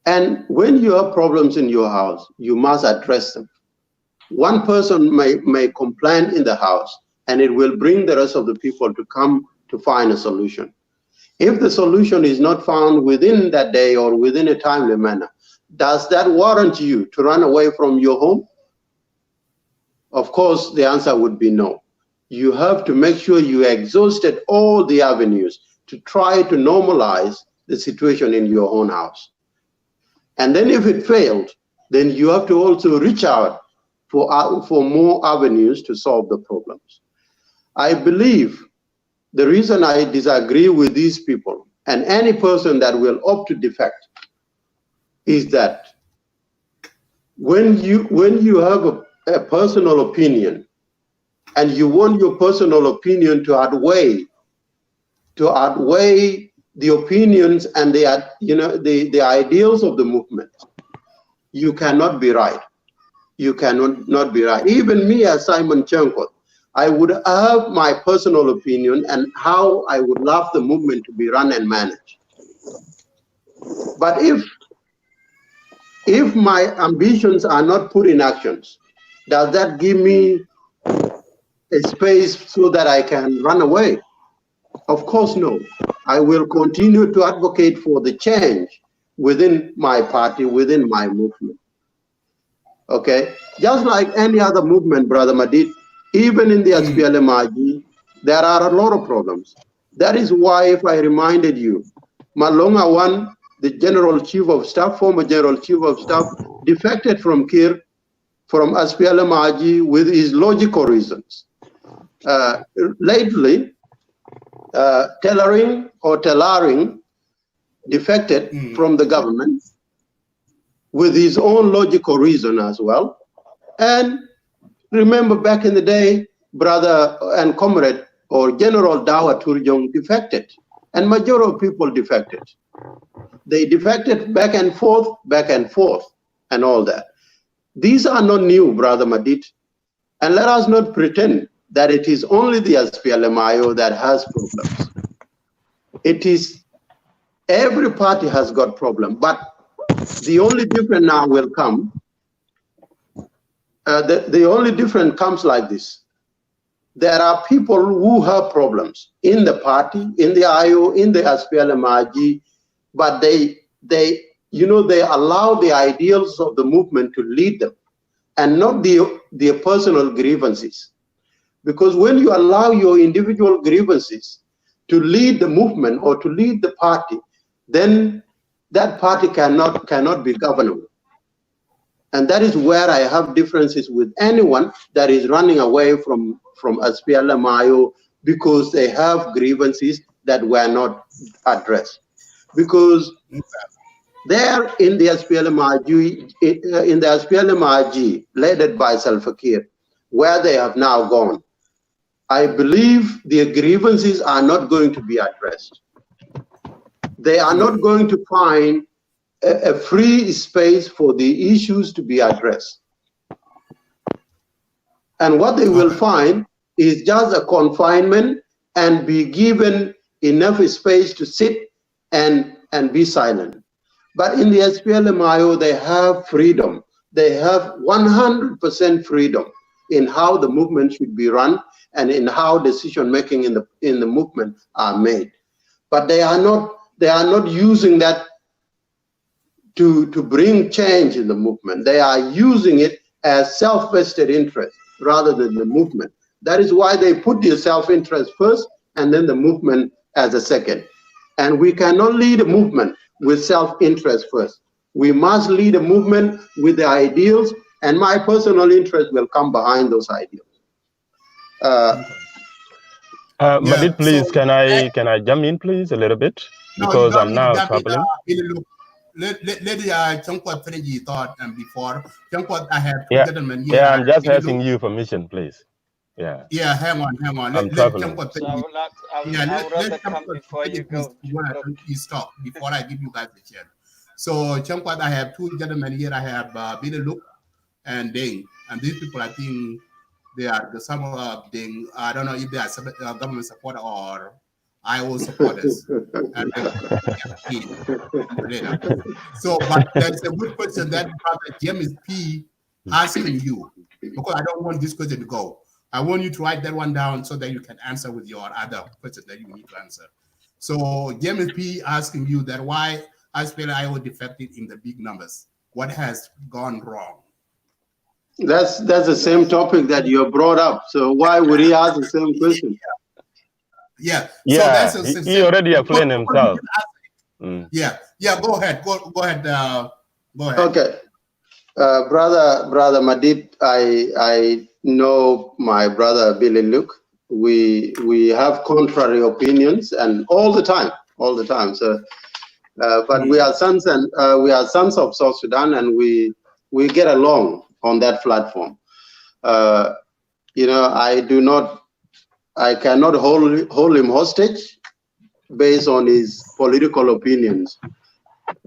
And when you have problems in your house, you must address them. One person may complain in the house, and it will bring the rest of the people to come to find a solution. If the solution is not found within that day or within a timely manner, does that warrant you to run away from your home? Of course, the answer would be no. You have to make sure you exhausted all the avenues to try to normalize the situation in your own house. And then if it failed, then you have to also reach out for more avenues to solve the problems. I believe the reason I disagree with these people and any person that will opt to defect is that when you have a personal opinion and you want your personal opinion to outweigh the opinions and the ideals of the movement, you cannot be right. You cannot not be right. Even me as Simon Chenkot, I would have my personal opinion and how I would love the movement to be run and managed. But if my ambitions are not put in actions, does that give me a space so that I can run away? Of course, no. I will continue to advocate for the change within my party, within my movement. Okay? Just like any other movement, Brother Madid, even in the SPLM-IO, there are a lot of problems. That is why, if I reminded you, Malonga One, the General Chief of Staff, former General Chief of Staff, defected from Kiir, from SPLM-IO with his logical reasons. Lately, Telaring defected from the government with his own logical reason as well. And remember back in the day, brother and comrade or General Dawa Turjong defected, and majority of people defected. They defected back and forth, and all that. These are not new, Brother Madid. And let us not pretend that it is only the SPLM-IO that has problems. It is, every party has got problem, but the only difference now will come, the only difference comes like this. There are people who have problems in the party, in the IO, in the SPLM-IO, but they allow the ideals of the movement to lead them and not their personal grievances. Because when you allow your individual grievances to lead the movement or to lead the party, then that party cannot be governable. And that is where I have differences with anyone that is running away from SPLM-IO because they have grievances that were not addressed. Because there in the SPLM-IO, led by Salva Kiir, where they have now gone, I believe their grievances are not going to be addressed. They are not going to find a free space for the issues to be addressed. And what they will find is just a confinement and be given enough space to sit and be silent. But in the SPLM-IO, they have freedom. They have 100% freedom in how the movement should be run and in how decision-making in the movement are made. But they are not using that to bring change in the movement. They are using it as self-vested interest rather than the movement. That is why they put their self-interest first and then the movement as a second. And we cannot lead a movement with self-interest first. We must lead a movement with the ideals, and my personal interest will come behind those ideals. Madid, please, can I jump in, please, a little bit? Because no, I'm now traveling. Let Chankwa finish thought and before Chankwa, I have I'm just asking you permission, please. Yeah. Yeah, hang on. I'm traveling. So I would rather come before you go. You stop before I give you guys the chance. So, Chamkwat, I have two gentlemen here. I have Billy Luke and Ding. And these people, I think they are some of Ding. I don't know if they are government supporter or IO supporters. So, but there's a good question that Brother James P. asking you, because I don't want this question to go. I want you to write that one down so that you can answer with your other questions that you need to answer. So James P. asking you that why SPLM-IO defected in the big numbers. What has gone wrong? That's the same topic that you brought up. So why would he ask the same question? Yeah. So he already explained himself. Yeah. Go ahead. Go ahead. Go ahead. Okay. Brother Madid, I know my brother Billy Luke. We have contrary opinions and all the time. So, but we are sons of South Sudan, and we get along on that platform. I cannot hold him hostage based on his political opinions.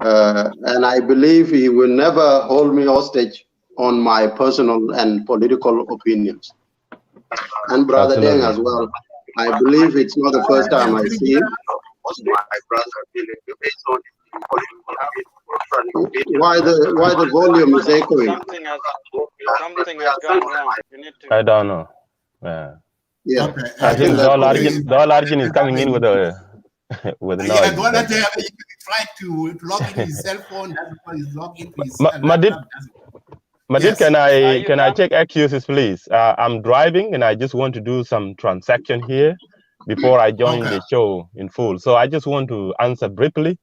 And I believe he will never hold me hostage on my personal and political opinions. And Brother Deng as well. I believe it's not the first time I see him. Why the volume is echoing? Something has gone wrong. You need to... I don't know. Yeah. Okay. I think Dolarjin is coming in with a with noise. Yeah, he tried to log into his cell phone. That's why he's logged into his cell phone. Madid, can I check excuses, please? I'm driving and I just want to do some transaction here before I join the show in full. So I just want to answer briefly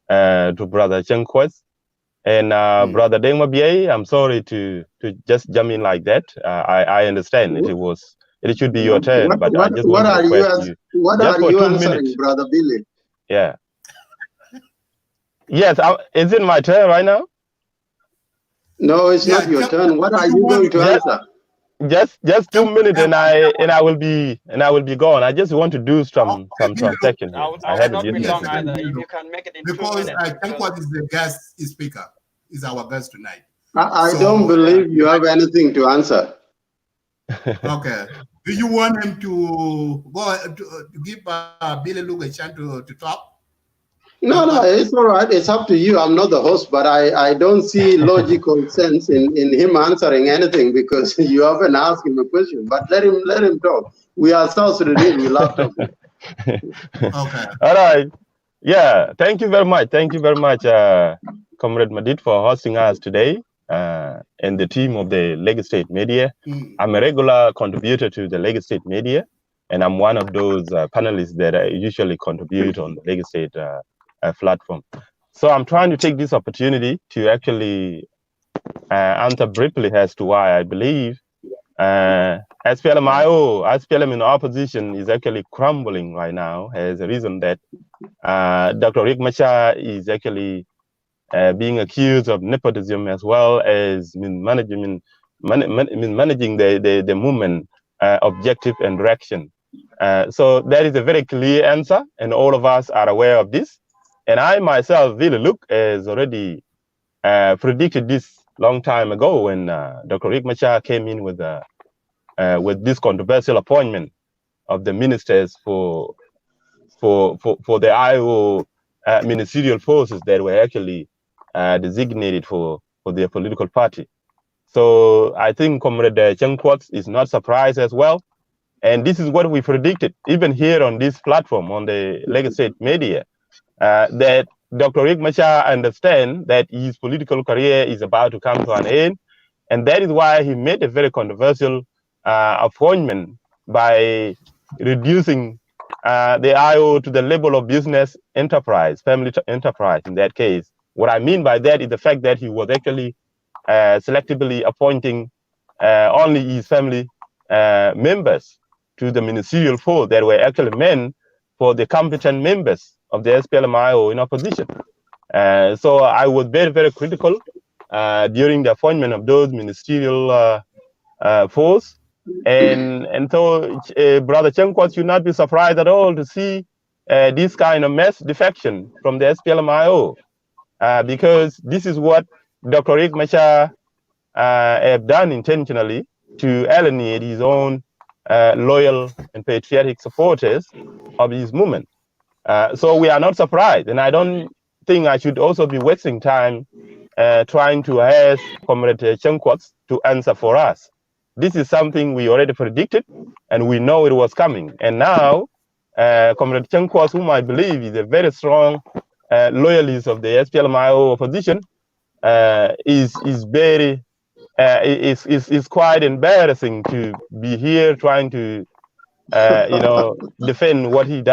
to Brother Chenkwes and Brother Deng Mabie. I'm sorry to just jump in like that. I understand it should be your turn, but I just want to request you. What just are you 2 answering, minutes. Brother Billy? Yeah. Yes, is it my turn right now? No, it's not your turn. What are you going to answer? Just 2 minutes, and I will be gone. I just want to do some transaction here. I will not be long either. If you can make it in 2 minutes. I think what is the guest speaker is our guest tonight. I don't believe you have anything to answer. Okay. Do you want him to go to give Billy Luke a chance to talk? No, it's all right. It's up to you. I'm not the host, but I don't see logical sense in him answering anything because you haven't asked him a question. But let him talk. We are South Sudanese. We love talking. Okay. All right. Yeah. Thank you very much. Thank you very much, Comrade Madid, for hosting us today and the team of the Lagos State Media. I'm a regular contributor to the Lagos State Media, and I'm one of those panelists that usually contribute on the Lagos State platform. So I'm trying to take this opportunity to actually answer briefly as to why I believe SPLM-IO, SPLM in opposition is actually crumbling right now as a reason that Dr. Riek Machar is actually being accused of nepotism as well as managing the movement objective and direction. So that is a very clear answer, and all of us are aware of this. And I myself, Billy Luke, has already predicted this long time ago when Dr. Riek Machar came in with this controversial appointment of the ministers for the IO ministerial forces that were actually designated for their political party. So I think Comrade Chenkwes is not surprised as well. And this is what we predicted, even here on this platform, on the Lagos State Media, that Dr. Riek Machar understands that his political career is about to come to an end. And that is why he made a very controversial appointment by reducing the IO to the level of business enterprise, family enterprise in that case. What I mean by that is the fact that he was actually selectively appointing only his family members to the ministerial force that were actually meant for the competent members of the SPLM-IO in opposition. So I was very, very critical during the appointment of those ministerial force And so Brother Chenkwas should not be surprised at all to see this kind of mass defection from the SPLM-IO, because this is what Dr. Riek Machar have done intentionally to alienate his own loyal and patriotic supporters of his movement. So we are not surprised, and I don't think I should also be wasting time trying to ask Comrade Chenkwas to answer for us. This is something we already predicted, and we know it was coming. And now, Comrade Chenkwas, whom I believe is a very strong loyalist of the SPLM-IO opposition, is quite embarrassing to be here trying to defend what he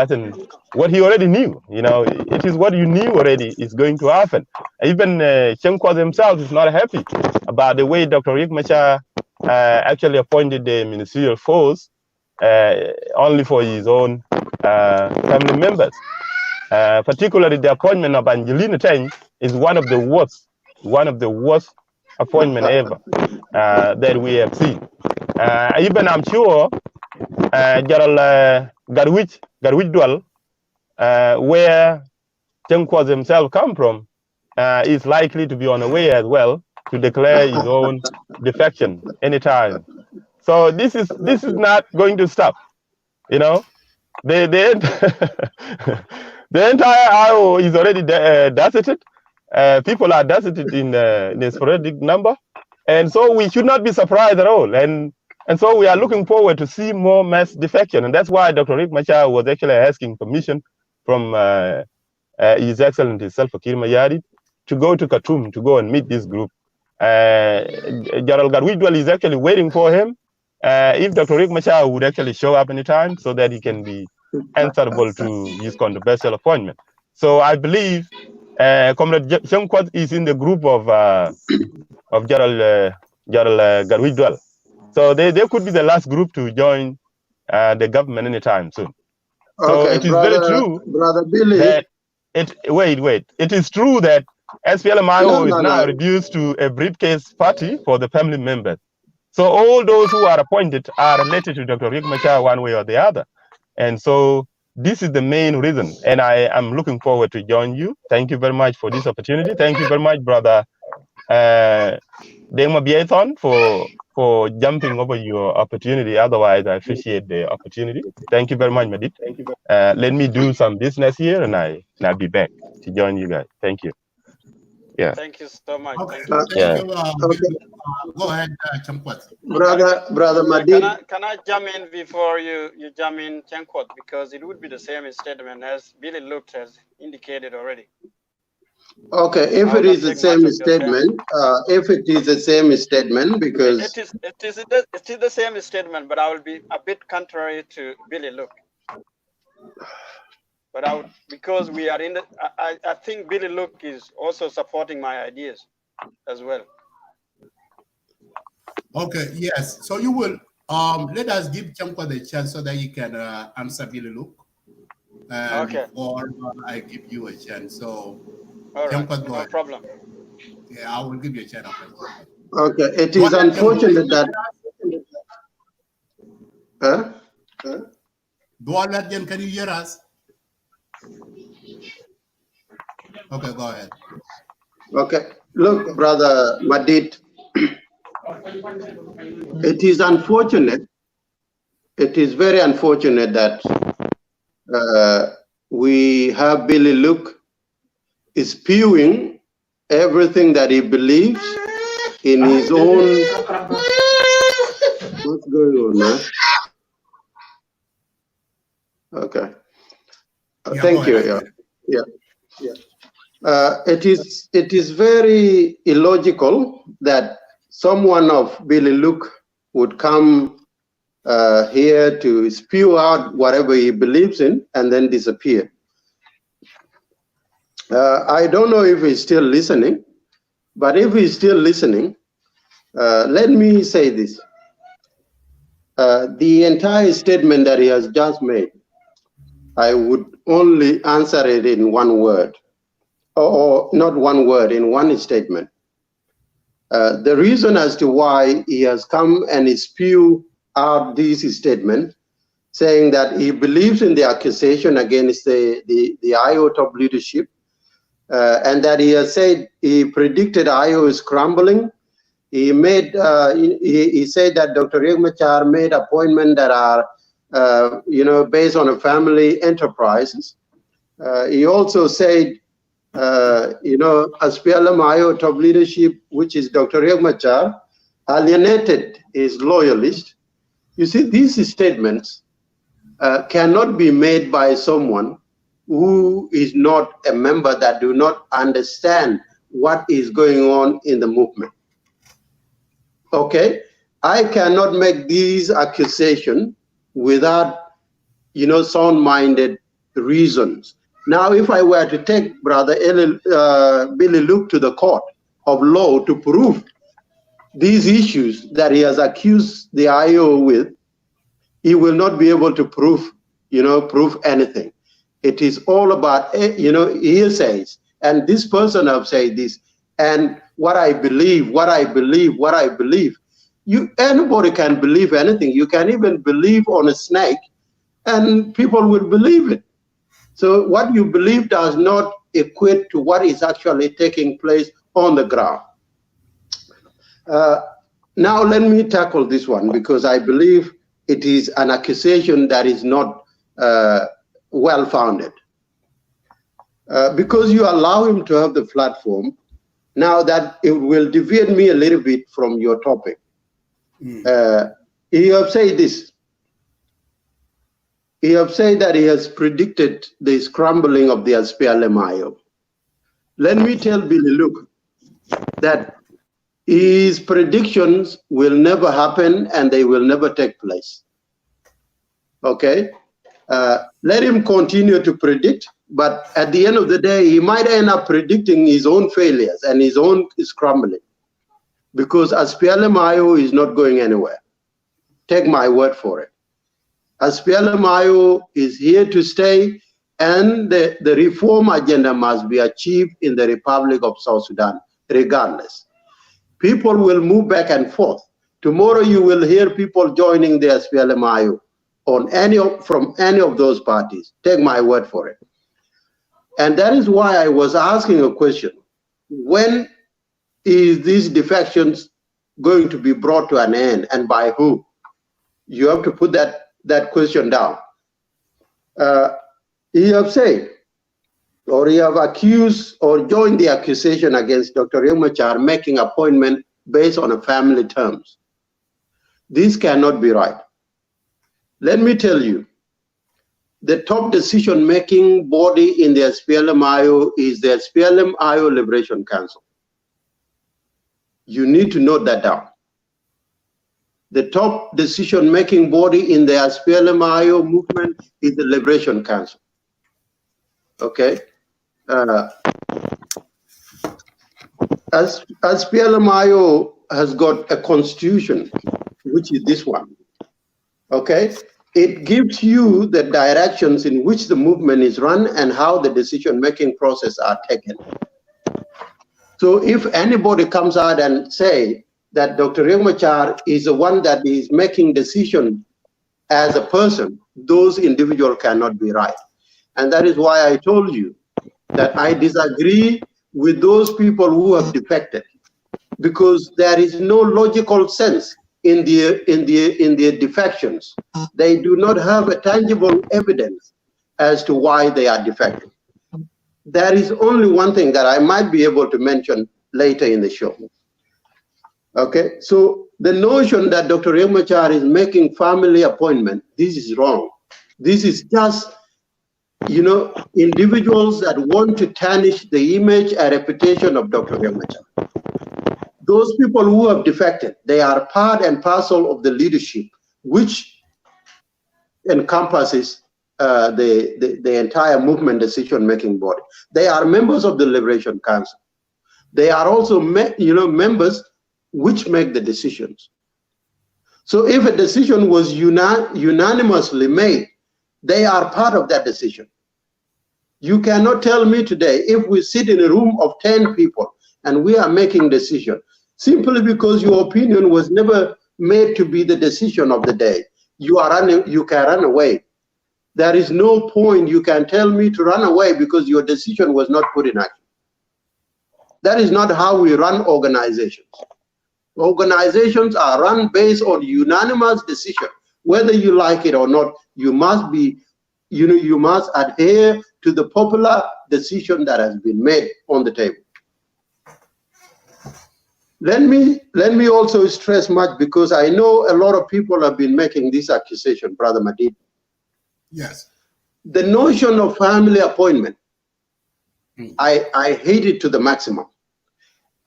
already knew. It is what you knew already is going to happen. Even Chenkwas himself is not happy about the way Dr. Riek Machar actually appointed the ministerial force only for his own family members. Particularly the appointment of Angelina Teng is one of the worst appointment ever that we have seen. Even I'm sure General Garwich Dual, where Chenkwas himself come from, is likely to be on the way as well to declare his own defection anytime. So this is not going to stop. The entire IO is already deserted. People are deserted in a sporadic number, and so we should not be surprised at all. And so we are looking forward to see more mass defection, and that's why Dr. Riek Machar was actually asking permission from His Excellency Salva Kiir to go to Khartoum to go and meet this group. General Garwidwal is actually waiting for him. If Dr. Riek Machar would actually show up anytime so that he can be answerable to his controversial appointment. So I believe Comrade Chenkwas is in the group of General Garwidwal. So they could be the last group to join the government anytime soon. So okay, it is very true, Brother Billy. That wait. It is true that SPLM-IO is now reduced to a briefcase party for the family members. So all those who are appointed are related to Dr. Riek Machar one way or the other. And so this is the main reason. And I am looking forward to join you. Thank you very much for this opportunity. Thank you very much, Brother Dema Biathon, for jumping over your opportunity. Otherwise, I appreciate the opportunity. Thank you very much, Madid. Let me do some business here, and I'll be back to join you guys. Thank you. Yeah. Thank you so much. Okay. Thank you. Thank you. Go ahead, Chenkwas. Brother Madid. Can I jump in before you jump in, Chenkwas? Because it would be the same statement as Billy Luke has indicated already. Okay, if it is the same statement, because it is the same statement, but I will be a bit contrary to Billy Luke. But because we are in the, I think Billy Luke is also supporting my ideas as well. Okay, yes. So you will let us give Chenkwas the chance so that he can answer Billy Luke. Okay. Or I give you a chance. So all right, Chenkwas, no problem. Yeah, I will give you a chance. Okay, it is unfortunate that. Dualadjan, can you hear us? Okay, go ahead. Okay, look, Brother Madid, it is unfortunate. It is very unfortunate that we have Billy Luke spewing everything that he believes in his own. What's going on, man? Okay. Thank you. Yeah. It is very illogical that someone of Billy Luke would come here to spew out whatever he believes in and then disappear. I don't know if he's still listening, but if he's still listening, let me say this. The entire statement that he has just made, I would only answer it in one word, or not one word, in one statement. The reason as to why he has come and spew out this statement saying that he believes in the accusation against the IO top leadership, and that he has said he predicted IO is crumbling. He made he said that Dr. Riek Machar made appointments that are based on a family enterprises. He also said SPLM-IO top leadership, which is Dr. Riek Machar, alienated his loyalists. You see, these statements cannot be made by someone who is not a member, that do not understand what is going on in the movement. Okay, I cannot make these accusations without, sound-minded reasons. Now, if I were to take Brother Billy Luke to the court of law to prove these issues that he has accused the IO with, he will not be able to prove anything. It is all about, hearsays. And this person have said this, and what I believe. Anybody can believe anything. You can even believe on a snake, and people will believe it. So what you believe does not equate to what is actually taking place on the ground. Now let me tackle this one, because I believe it is an accusation that is not well-founded. Because you allow him to have the platform, now that it will deviate me a little bit from your topic. He have said this. He have said that he has predicted the scrambling of the SPLM-IO. Let me tell Billy Luke that his predictions will never happen and they will never take place. Okay? Let him continue to predict, but at the end of the day, he might end up predicting his own failures and his own scrambling, because SPLM-IO is not going anywhere. Take my word for it. SPLM-IO is here to stay, and the reform agenda must be achieved in the Republic of South Sudan, regardless. People will move back and forth. Tomorrow you will hear people joining the SPLM-IO from any of those parties. Take my word for it. And that is why I was asking a question. When is these defections going to be brought to an end, and by who? You have to put that question down. He have said, or he have accused or joined the accusation against Dr. Riek Machar making appointment based on a family terms. This cannot be right. Let me tell you, the top decision-making body in the SPLM-IO is the SPLM-IO Liberation Council. You need to note that down. The top decision-making body in the SPLM-IO movement is the Liberation Council. Okay? As SPLM-IO has got a constitution, which is this one. Okay? It gives you the directions in which the movement is run and how the decision-making process are taken. So if anybody comes out and say that Dr. Riek Machar is the one that is making decisions as a person, those individuals cannot be right. And that is why I told you that I disagree with those people who have defected, because there is no logical sense in the defections. They do not have a tangible evidence as to why they are defective. There is only one thing that I might be able to mention later in the show. Okay, so the notion that Dr. Riek Machar is making family appointment, this is wrong. This is just, individuals that want to tarnish the image and reputation of Dr. Riek Machar. Those people who have defected, they are part and parcel of the leadership, which encompasses the entire movement decision-making body. They are members of the Liberation Council. They are also, members which make the decisions. So if a decision was unanimously made, they are part of that decision. You cannot tell me today, if we sit in a room of 10 people and we are making decisions, simply because your opinion was never made to be the decision of the day. You are running, you can run away. There is no point you can tell me to run away because your decision was not put in action. That is not how we run organizations. Organizations are run based on unanimous decision. Whether you like it or not, you must be, you must adhere to the popular decision that has been made on the table. Let me also stress much, because I know a lot of people have been making this accusation, Brother Madid. Yes. The notion of family appointment, I hate it to the maximum.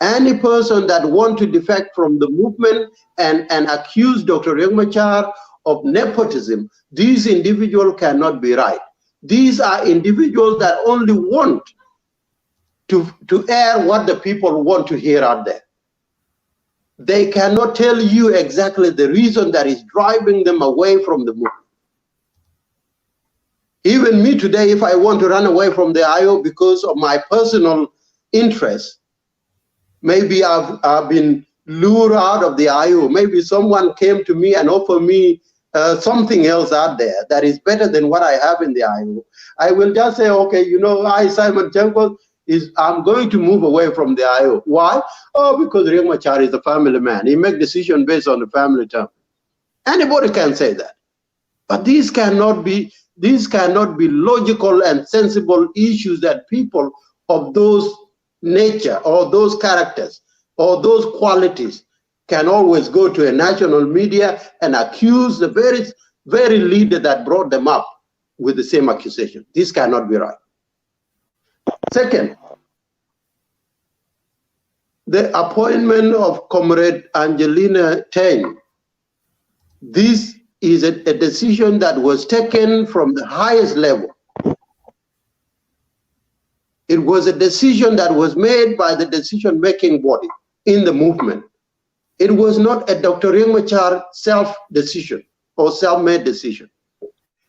Any person that wants to defect from the movement and accuse Dr. Riek Machar of nepotism, these individuals cannot be right. These are individuals that only want to air what the people want to hear out there. They cannot tell you exactly the reason that is driving them away from the movement. Even me today, if I want to run away from the IO because of my personal interest, maybe I've been lured out of the IO. Maybe someone came to me and offered me something else out there that is better than what I have in the IO. I will just say, okay, you know, Simon Chenko, I'm going to move away from the IO. Why? Oh, because Riek Machar is a family man. He makes decisions based on the family term. Anybody can say that. But these cannot be logical and sensible issues that people of those nature or those characters or those qualities can always go to a national media and accuse the very leader that brought them up with the same accusation. This cannot be right. Second, the appointment of Comrade Angelina Teng. This is a decision that was taken from the highest level. It was a decision that was made by the decision-making body in the movement. It was not a Dr. Riek Machar self-decision or self-made decision.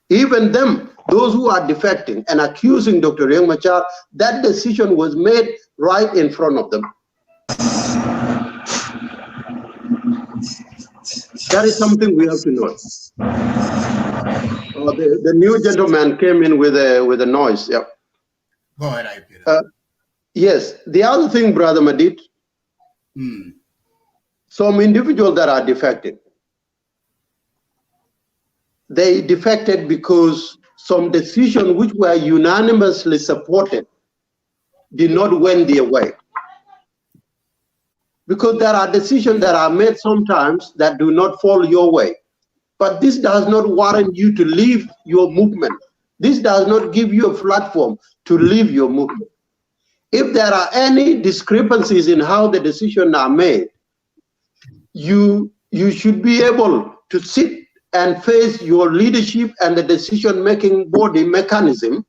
Even them, those who are defecting and accusing Dr. Riek Machar, that decision was made right in front of them. That is something we have to know. The new gentleman came in with a noise. Yeah. Go ahead, Peter. Yes. The other thing, Brother Madid, some individuals that are defected, they defected because some decisions which were unanimously supported did not went their way. Because there are decisions that are made sometimes that do not fall your way. But this does not warrant you to leave your movement. This does not give you a platform to leave your movement. If there are any discrepancies in how the decisions are made, you should be able to sit and face your leadership and the decision-making body mechanism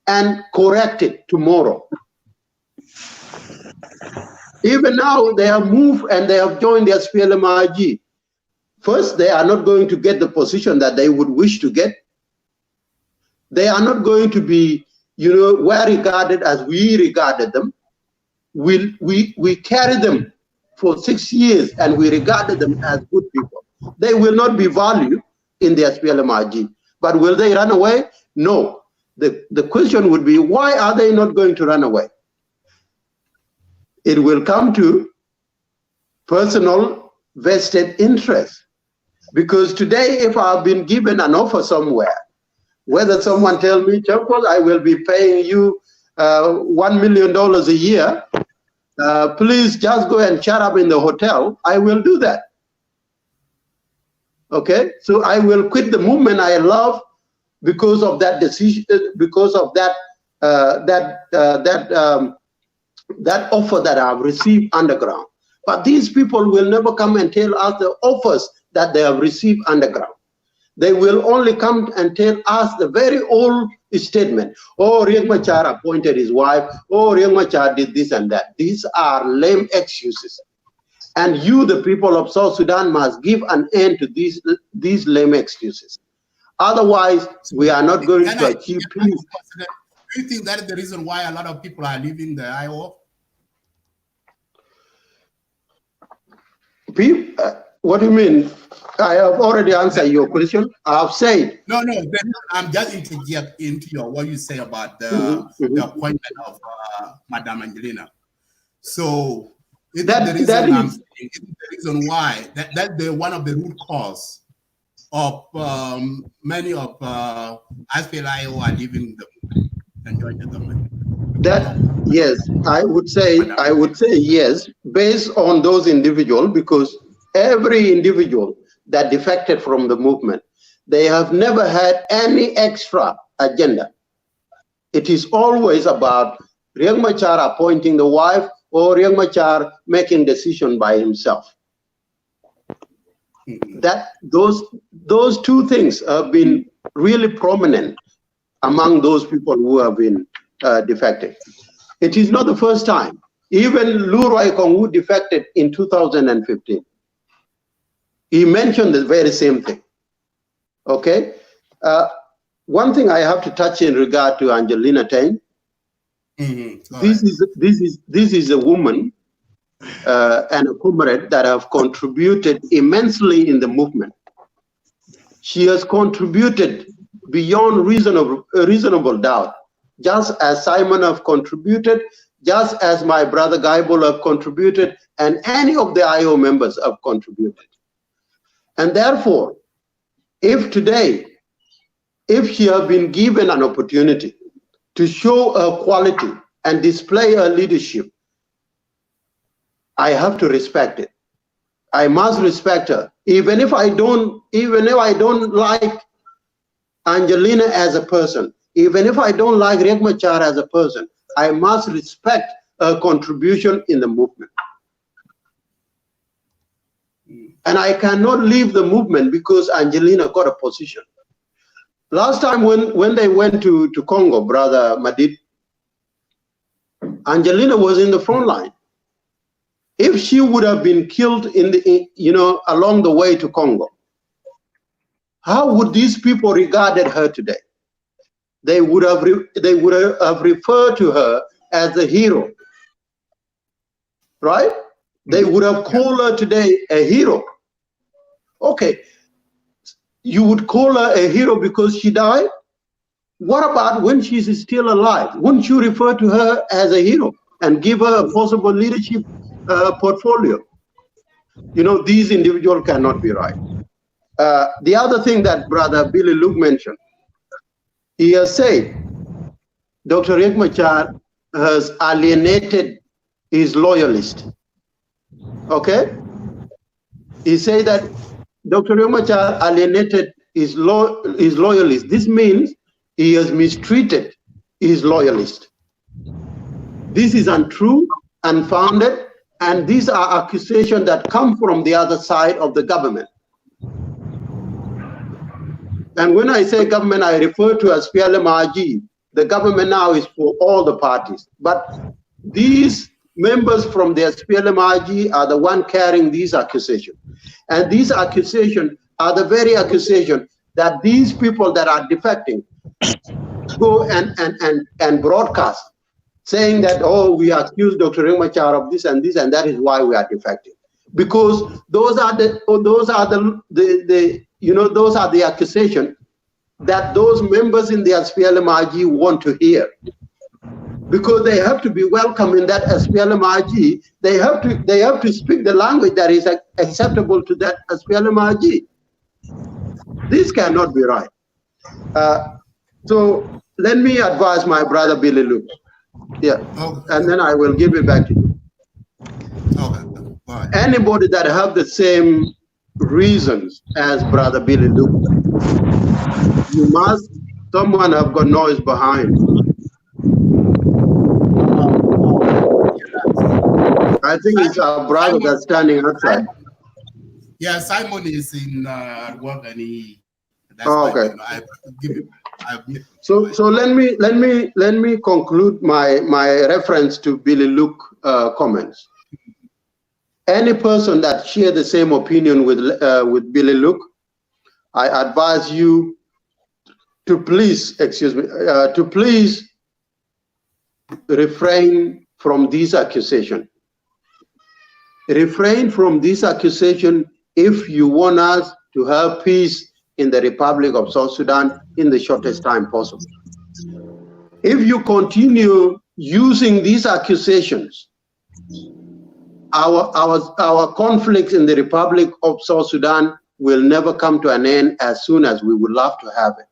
and correct it tomorrow. Even now, they have moved and they have joined the SPLM-IO. First, they are not going to get the position that they would wish to get. They are not going to be, well regarded as we regarded them. We carried them for 6 years and we regarded them as good people. They will not be valued in the SPLM-IO. But will they run away? No. The question would be, why are they not going to run away? It will come to personal vested interest. Because today, if I've been given an offer somewhere, whether someone tells me, Champos, I will be paying you $1 million a year, please just go and shut up in the hotel, I will do that. Okay, so I will quit the movement I love because of that decision, because of that offer that I've received underground. But these people will never come and tell us the offers that they have received underground. They will only come and tell us the very old statement. Oh, Riek Machar appointed his wife. Oh, Riek Machar did this and that. These are lame excuses. And you, the people of South Sudan, must give an end to these lame excuses. Otherwise, we are not going to achieve peace. Do you think that is the reason why a lot of people are leaving the IO? What do you mean? I have already answered your question. I have said. No, I'm just interject into what you say about the appointment of Madame Angelina. So that's the reason why that's one of the root cause of many of SPLM-IO are leaving and joining the government. That yes, I would say yes, based on those individuals, because every individual that defected from the movement, they have never had any extra agenda. It is always about Riek Machar appointing the wife or Riek Machar making decision by himself. That those two things have been really prominent among those people who have been defected. It is not the first time. Even Leroy Kong defected in 2015. He mentioned the very same thing. Okay. One thing I have to touch in regard to Angelina Teng. This is a woman and a comrade that have contributed immensely in the movement. She has contributed beyond reasonable doubt, just as Simon have contributed, just as my brother Gaibol have contributed, and any of the IO members have contributed. And therefore, if today, if she had been given an opportunity to show her quality and display her leadership, I have to respect it. I must respect her, even if I don't like Angelina as a person, even if I don't like Riek Machar as a person, I must respect her contribution in the movement. And I cannot leave the movement because Angelina got a position. Last time when they went to Congo, Brother Madid, Angelina was in the front line. If she would have been killed along the way to Congo, how would these people regarded her today? They would have referred to her as a hero, right? They would have called her today a hero. Okay, you would call her a hero because she died? What about when she's still alive? Wouldn't you refer to her as a hero and give her a possible leadership portfolio? You know, these individuals cannot be right. The other thing that Brother Billy Luke mentioned, he has said Dr. Riek Machar has alienated his loyalist. Okay? He said that Dr. Riek Machar alienated his loyalist. This means he has mistreated his loyalist. This is untrue, unfounded, and these are accusations that come from the other side of the government. And when I say government, I refer to as SPLM-IO. The government now is for all the parties. But these members from the SPLM-IO are the one carrying these accusations. And these accusations are the very accusations that these people that are defecting go and broadcast, saying that, oh, we accuse Dr. Riek Machar of this, and that is why we are defecting. Because those are the accusations that those members in the SPLM-IO want to hear. Because they have to be welcome in that SPLM-IO, they have to speak the language that is acceptable to that SPLM-IO. This cannot be right. So let me advise my brother Billy Luke. Yeah, and then I will give it back to you. Okay. Right. Anybody that have the same reasons as brother Billy Luke, someone have got noise behind. I think it's our brother that's standing outside. Yeah, Simon is in work and he. That's okay. So let me conclude my reference to Billy Luke comments. Any person that share the same opinion with Billy Luke, I advise you to please, refrain from this accusation. Refrain from this accusation if you want us to have peace in the Republic of South Sudan in the shortest time possible. If you continue using these accusations, our conflicts in the Republic of South Sudan will never come to an end as soon as we would love to have it.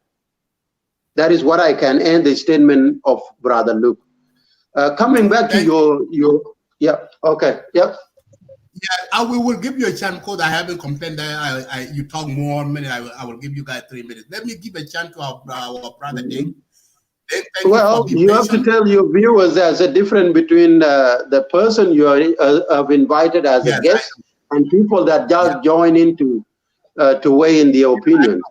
That is what I can end the statement of Brother Luke. Coming back to your yeah, okay, yeah. Yeah, we will give you a chance because I haven't complained that you talk more minute. I will give you guys 3 minutes. Let me give a chance to our brother Ding. Well, you have to tell your viewers there's a difference between the person you have invited as a guest and people that just join in to weigh in their opinions.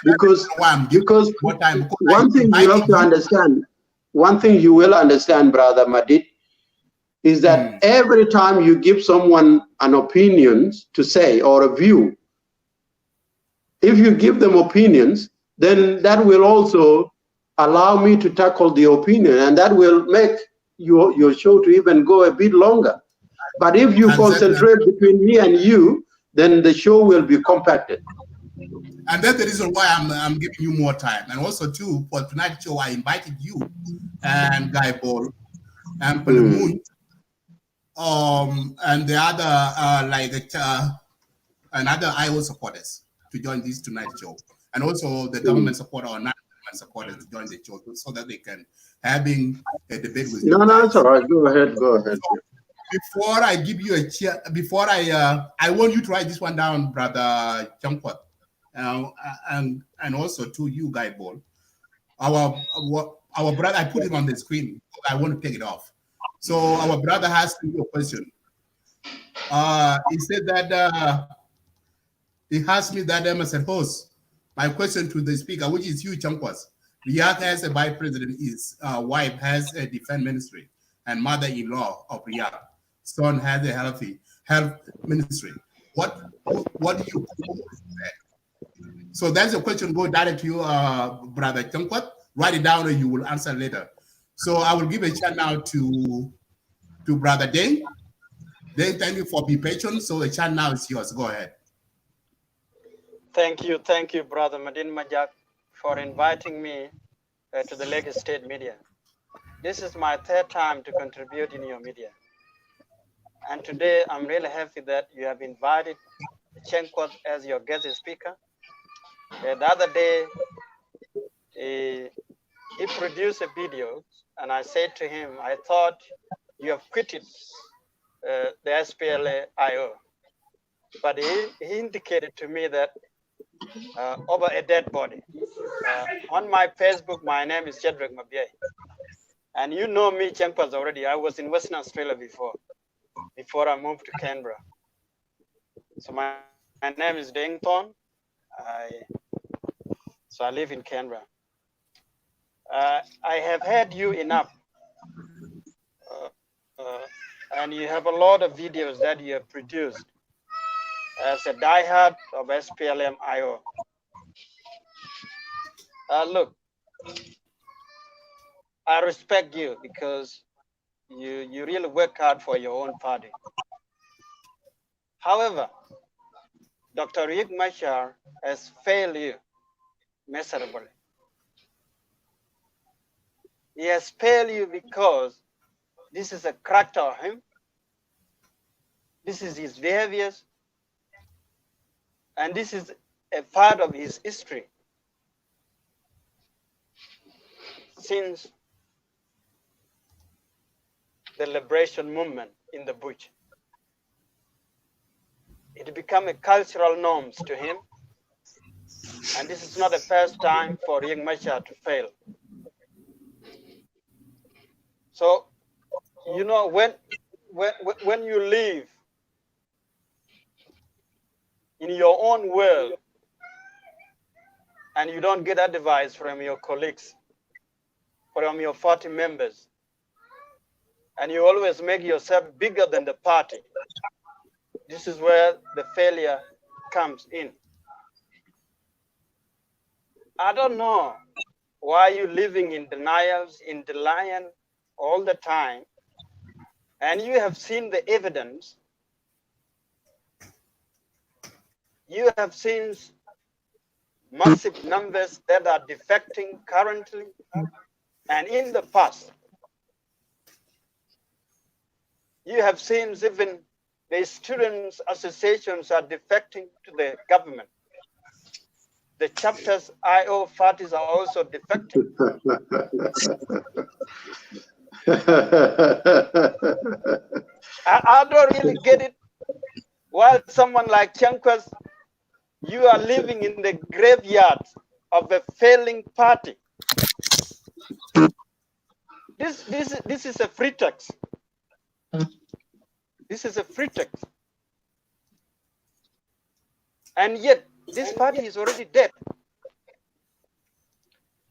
Because one thing you have to understand, one thing you will understand, Brother Madid, is that every time you give someone an opinion to say or a view, if you give them opinions, then that will also allow me to tackle the opinion, and that will make your show to even go a bit longer. But if you concentrate between me and you, then the show will be compacted. And that's the reason why I'm giving you more time. And also too, for tonight's show, I invited you and Guy Ball and Palamoon, and the other another IO supporters to join this tonight's show, and also the government supporter or non-government supporters to join the show so that they can having a debate with you. No, it's all right. Go ahead. So before I give you a chair, before I want you to write this one down, Brother Champot, and also to you, Guy Ball. Our brother, I put him on the screen. I want to take it off. So our brother has a question. He said that he asked me that I said, host, my question to the speaker, which is you, Chankwas. Riyadh has a vice president, his wife has a defense ministry, and mother-in-law of Riyadh. Son has a health ministry. What do you call that? So that's a question. Go direct to you, Brother Chankwas. Write it down, and you will answer later. So I will give a chance now to Brother Deng. Deng, thank you for being patient. So the chance now is yours. Go ahead. Thank you, Brother Madin Majak, for inviting me to the Lagos State media. This is my third time to contribute in your media. And today I'm really happy that you have invited Chenkwas as your guest speaker. The other day, he produced a video, and I said to him, I thought you have quitted the SPLM-IO. But he indicated to me that over a dead body. On my Facebook, my name is Jedrick Mabiay. And you know me, Chenkwas, already. I was in Western Australia before I moved to Canberra. So my name is Deng Thon. So I live in Canberra. I have heard you enough. And you have a lot of videos that you have produced as a diehard of SPLM-IO. Look, I respect you because you really work hard for your own party. However, Dr. Riek Machar has failed you miserably. He has failed you because this is a character of him. This is his behaviors. And this is a part of his history. Since the liberation movement in the bush, it became a cultural norms to him. And this is not the first time for Riek Machar to fail. So, you know, when you live in your own world and you don't get advice from your colleagues, from your party members, and you always make yourself bigger than the party, this is where the failure comes in. I don't know why you're living in denials, in denial all the time, and you have seen the evidence You have seen massive numbers that are defecting currently and in the past. You have seen even the students' associations are defecting to the government. The chapters IO parties are also defecting. I don't really get it. While someone like Chankwas, you are living in the graveyard of a failing party. This is a pretext. This is a pretext. And yet, this party is already dead.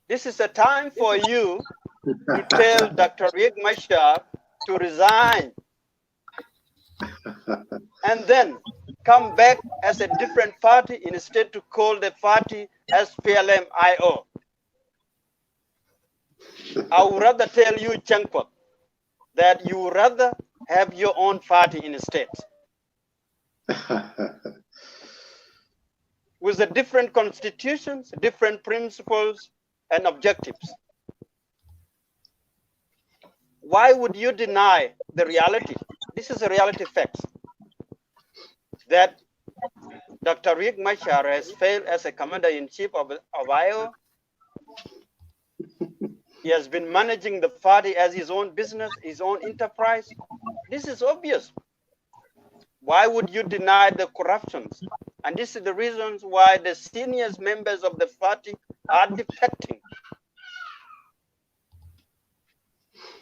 This is a time for you to tell Dr. Riek Machar to resign and then come back as a different party instead to call the party SPLM-IO. I would rather tell you, Chankwa, that you would rather have your own party instead. With the different constitutions, different principles, and objectives. Why would you deny the reality? This is a reality fact that Dr. Riek Machar has failed as a commander-in-chief of IO. He has been managing the party as his own business, his own enterprise. This is obvious. Why would you deny the corruptions? And this is the reasons why the senior members of the party are defecting.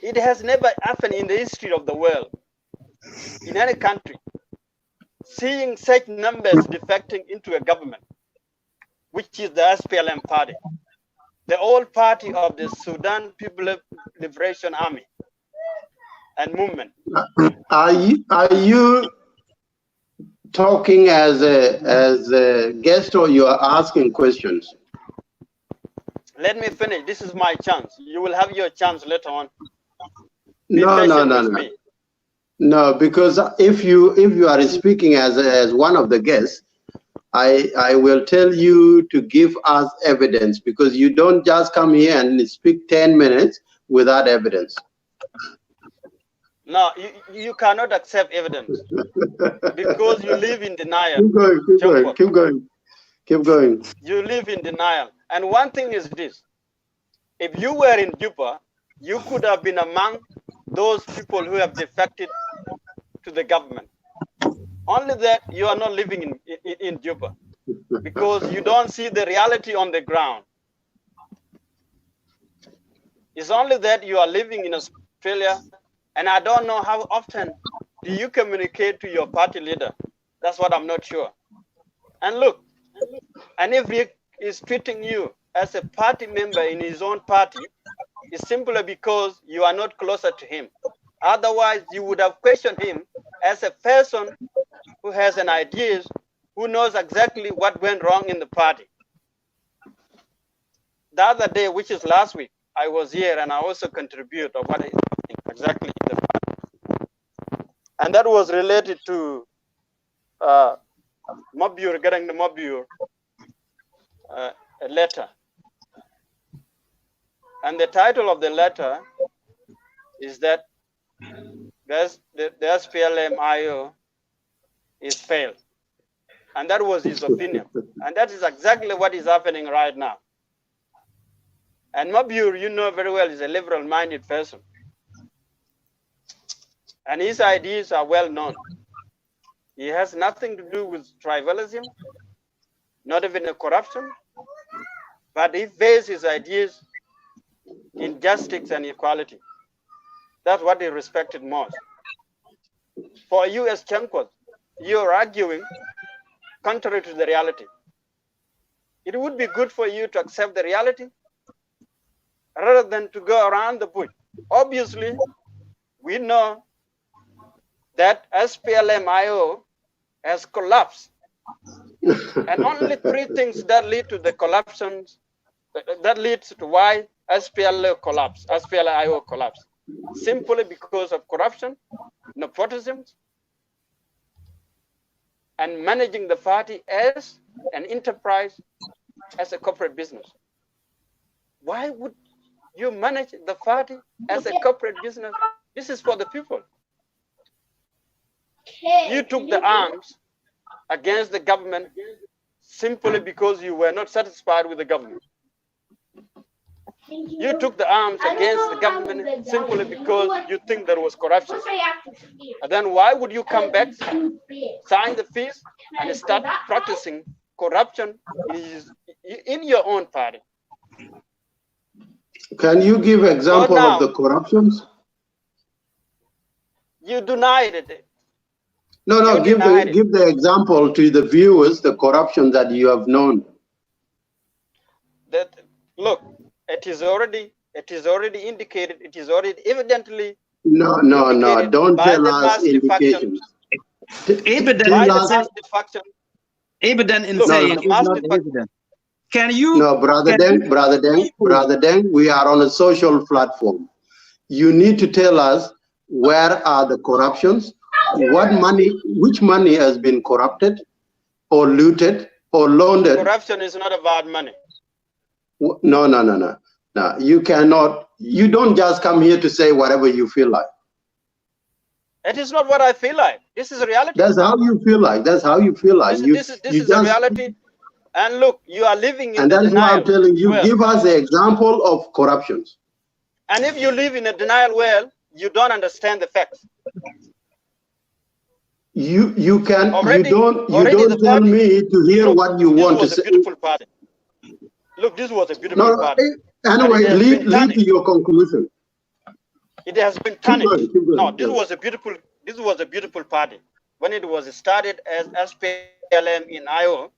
It has never happened in the history of the world, in any country, seeing such numbers defecting into a government, which is the SPLM party, the old party of the Sudan People Liberation Army and movement. Are you talking as a guest, or you are asking questions? Let me finish. This is my chance. You will have your chance later on. No, because if you are speaking as one of the guests, I will tell you to give us evidence, because you don't just come here and speak 10 minutes without evidence. No, you cannot accept evidence because you live in denial. Keep going. You live in denial. And one thing is this: if you were in Juba, you could have been among those people who have defected to the government. Only that you are not living in Juba because you don't see the reality on the ground. It's only that you are living in Australia, and I don't know how often do you communicate to your party leader. That's what I'm not sure. And look, and if he is treating you as a party member in his own party, it's simply because you are not closer to him. Otherwise, you would have questioned him as a person who has an idea, who knows exactly what went wrong in the party. The other day, which is last week, I was here and I also contributed of what is exactly in the party. And that was related to Mabur, getting the Mabur a letter. And the title of the letter is that the SPLM-IO is failed. And that was his opinion. And that is exactly what is happening right now. And Mabur, you know very well, is a liberal-minded person. And his ideas are well known. He has nothing to do with tribalism, not even a corruption, but he bases his ideas in justice and equality. That's what he respected most. For you as Chankwas, you're arguing contrary to the reality. It would be good for you to accept the reality rather than to go around the bush. Obviously, we know that SPLM-IO has collapsed. And only three things that lead to the collapse, that leads to why SPLM-IO collapsed. Simply because of corruption, nepotism, and managing the party as an enterprise, as a corporate business. Why would you manage the party as a corporate business? This is for the people. You took the arms against the government simply because you were not satisfied with the government. You took the arms against the government simply because you think there was corruption. And then why would you come back, sign the peace, and start practicing corruption in your own party? Can you give example of the corruptions? You denied it. No, give the example to the viewers, the corruption that you have known. That, look, it is already indicated, it is already evidently. No, don't tell us indications. Evident in saying it's not evident. Can you? No, brother Deng, we are on a social platform. You need to tell us where are the corruptions, what money, which money has been corrupted or looted or laundered. Corruption is not about money. No. You cannot, you don't just come here to say whatever you feel like. It is not what I feel like. This is reality. That's how you feel like. This is a reality. And look, you are living in and the denial. And that's why I'm telling you, give us the example of corruptions. And if you live in a denial world, you don't understand the facts. You don't tell me to hear what you want to say. This was a beautiful party. Look, this was a beautiful party. Anyway, lead to your conclusion. It has been tarnished. No, this was a beautiful party. When it was started as SPLM-IO,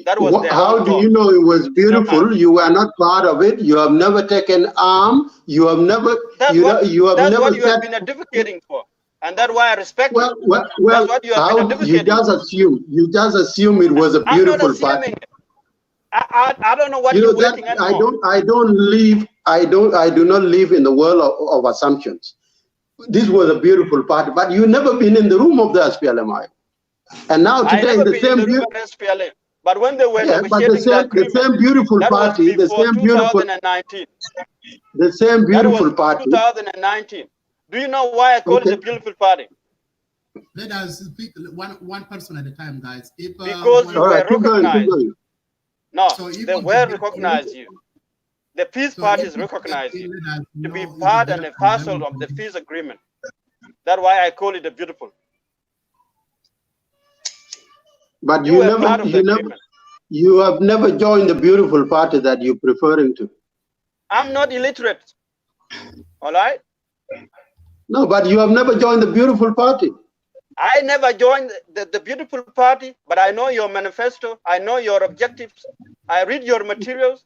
that was how do you know it was beautiful? You were not part of it. You have never taken arm. You have never. That's what you have been advocating for, and that's why I respect you. Well, that's what you have been advocating. You just assume it was a beautiful party. I don't know what you're waiting at. I do not live in the world of assumptions. This was a beautiful party, but you never been in the room of the SPLM-IO. And now today the same SPLM. But when they were the same beautiful party, the same beautiful 2019. The same beautiful party. 2019. Do you know why I call it a beautiful party? Let us speak one person at a time, guys. Because you were recognized. No, they will recognize you. The peace parties recognize you to be part and a parcel of the peace agreement. That's why I call it a beautiful. But you have never joined the beautiful party that you're preferring to. I'm not illiterate. All right? No, but you have never joined the beautiful party. I never joined the beautiful party, but I know your manifesto. I know your objectives. I read your materials.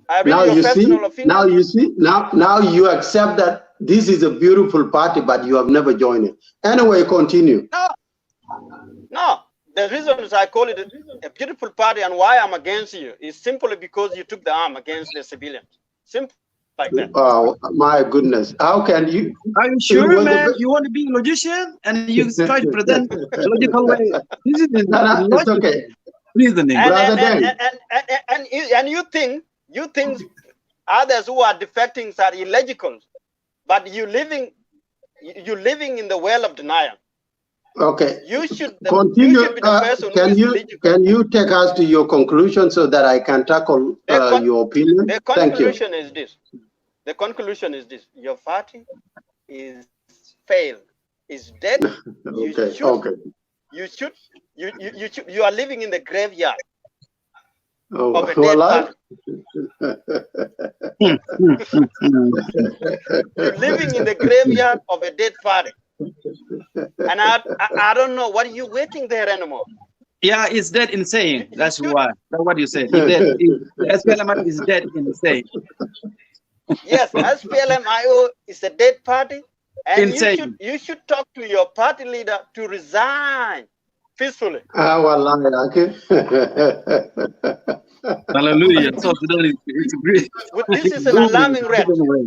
I read your personal opinions. Now you accept that this is a beautiful party, but you have never joined it. Anyway, continue. No. The reason I call it a beautiful party and why I'm against you is simply because you took the arm against the civilians. Simple like that. Oh, my goodness. How can you? Are you sure, man? You want to be a logician and you try to present a logical way? This is it's okay. Reasoning. And you think others who are defecting are illogical, but you living in the well of denial. Okay. You should continue. You should be the person can you take us to your conclusion so that I can tackle your opinion? The conclusion is this. The conclusion is this. Your party is failed. Is dead. You are living in the graveyard of a dead party. You're living in the graveyard of a dead party. And I don't know what are you waiting there anymore. Yeah, it's dead insane. That's why. That's what you said. The SPLM is dead insane. Yes, SPLM-IO is a dead party, and insane. you should talk to your party leader to resign peacefully. Okay. Hallelujah. So it's great. This is an alarming red.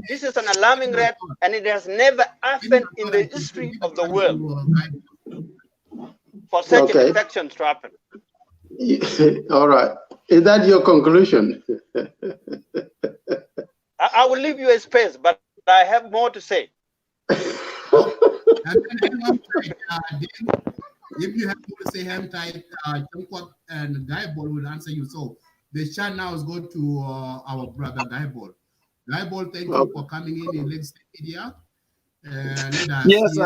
This is an alarming red, and it has never happened in the history of the world. for such a defection to happen. All right. Is that your conclusion? I will leave you a space, but I have more to say. If you have to say hang tight, Chungkwat and Guyball will answer you. So the chat now is going to our brother Guyball. Guyball, thank you for coming in Legs Media. Let us Yes,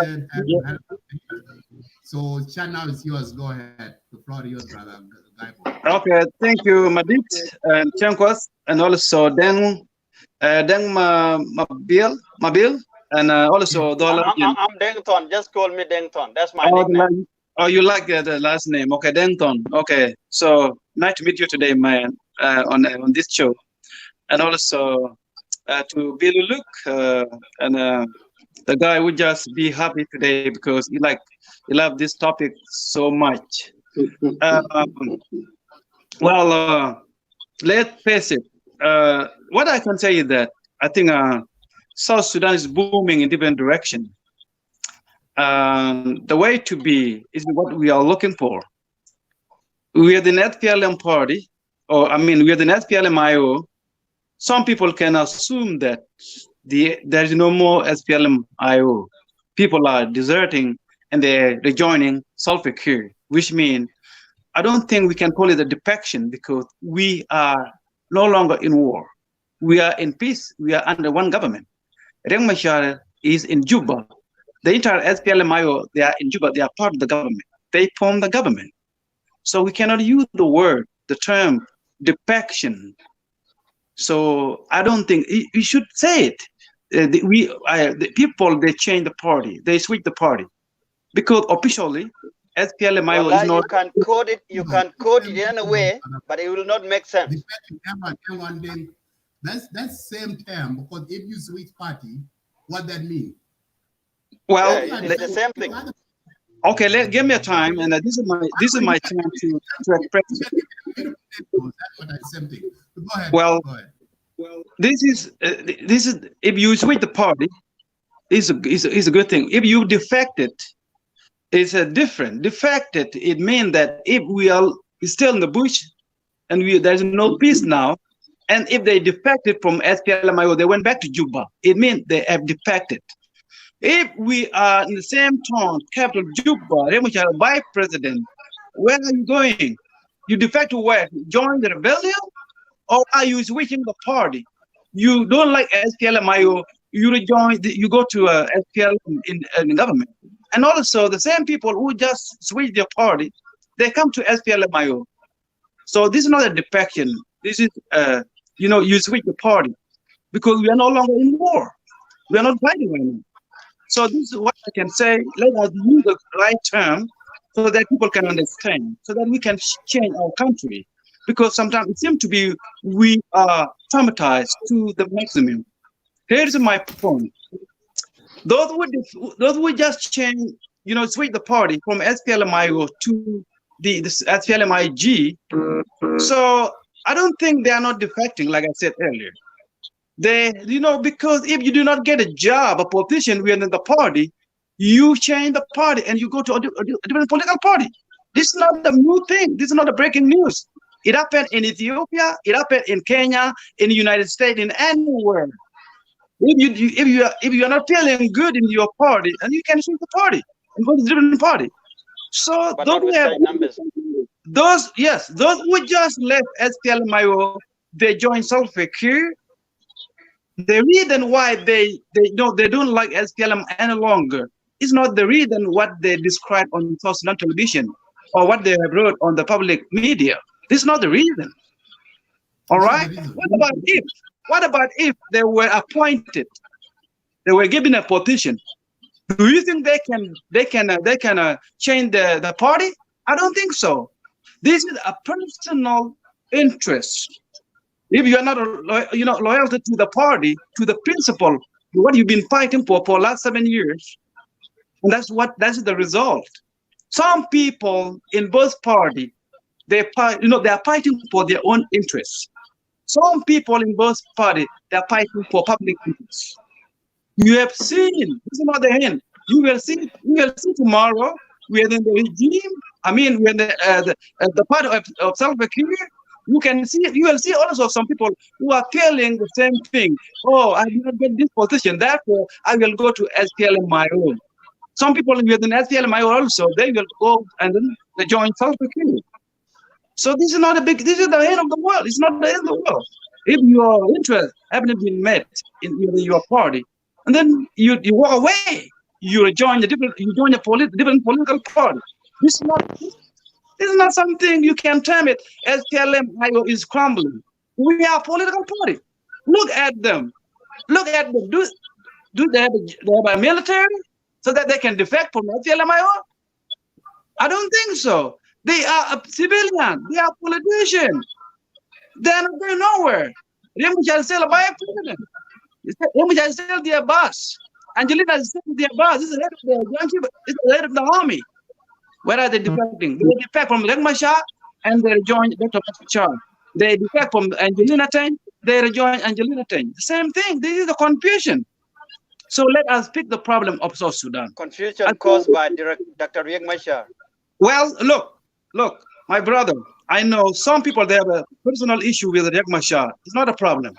so chat now is yours. Go ahead. The floor is yours, brother Guyball. Okay, thank you, Madit and Chungkwat, and also Deng Mabil, and also Dollar. I'm Dengton. Just call me Dengton. That's my nickname. Oh, you like the last name? Okay, Denton. Okay, so nice to meet you today, man, on this show, and also to Billy Luke and the guy would just be happy today because you love this topic so much. Well, let's face it. What I can say is that I think South Sudan is booming in different direction. The way to be is what we are looking for. We are the SPLM party, or I mean, we are the SPLM-IO. Some people can assume that there is no more SPLM-IO. People are deserting and they're rejoining Salva Kiir, which means I don't think we can call it a defection because we are no longer in war. We are in peace. We are under one government. Riek Machar is in Juba. The entire SPLM-IO, they are in Juba, they are part of the government. They form the government. So we cannot use the term defection. So I don't think, you should say it. The people, they change the party, they switch the party. Because officially, SPLM-IO is not... You can code it in a way, but it will not make sense. That's same term, because if you switch party, what that mean? Well, it's the same thing. Okay, give me a time, and this is my time to express. Go ahead. Well, this is if you switch the party, is a good thing. If you defected, it's a different. Defected, it means that if we are still in the bush, and there's no peace now, and if they defected from SPLM-IO, they went back to Juba. It means they have defected. If we are in the same town, capital Juba, Riek Machar, vice president, where are you going? You defect to where? Join the rebellion? Or are you switching the party? You don't like SPLM-IO, you go to SPLM in government. And also the same people who just switch their party, they come to SPLM-IO. So this is not a defection. This is, you switch the party because we are no longer in war. We are not fighting anymore. So this is what I can say. Let us use the right term so that people can understand, so that we can change our country. Because sometimes it seems to be we are traumatized to the maximum. Here's my point. Those who just change, switch the party from SPLM-IO to the SPLM-IG. So I don't think they are not defecting, like I said earlier. Because if you do not get a job, a position within the party, you change the party and you go to a different political party. This is not the new thing. This is not a breaking news. It happened in Ethiopia. It happened in Kenya, in the United States, in anywhere. If you are not feeling good in your party, and you can switch the party and go to a different party. So those who just left SPLM-IO, they joined Salva Kiir. The reason why they don't like SPLM any longer is not the reason what they describe on South Sudan television or what they have wrote on the public media. This is not the reason. All right. What about if they were appointed? They were given a position. Do you think they can change the party? I don't think so. This is a personal interest. If you are not loyalty to the party, to the principle, what you've been fighting for last 7 years, and that's the result. Some people in both parties, they are fighting for their own interests. Some people in both parties, they are fighting for public interests. You have seen, this is not the end. You will see tomorrow whether the regime I mean, when the part of Salva Kiir, you will see also some people who are telling the same thing. Oh, I did not get this position, therefore I will go to SPLM-IO. Some people within SPLM-IO also, they will go and then they join Salva Kiir. So this is not this is the end of the world. It's not the end of the world. If your interests haven't been met in your party, and then you walk away, you join a different political party. This is not something you can term it. SPLM-IO is crumbling. We are a political party. Look at them. Look at them. Do they have a military so that they can defect from SPLM-IO? I don't think so. They are a civilian. They are politicians. They are not going nowhere. Remucha is still a vice president. Remucha is still their boss. Angelina is still their boss. This is the head of the army. Where are they defecting? They defect from Regmasha and they rejoin Dr. Bichiok. They defect from Angelina Tang, they rejoin Angelina Tang. The same thing. This is the confusion. So let us pick the problem of South Sudan. Confusion caused by Dr. Regmasha. Well, look, my brother, I know some people, they have a personal issue with Riek Machar. It's not a problem.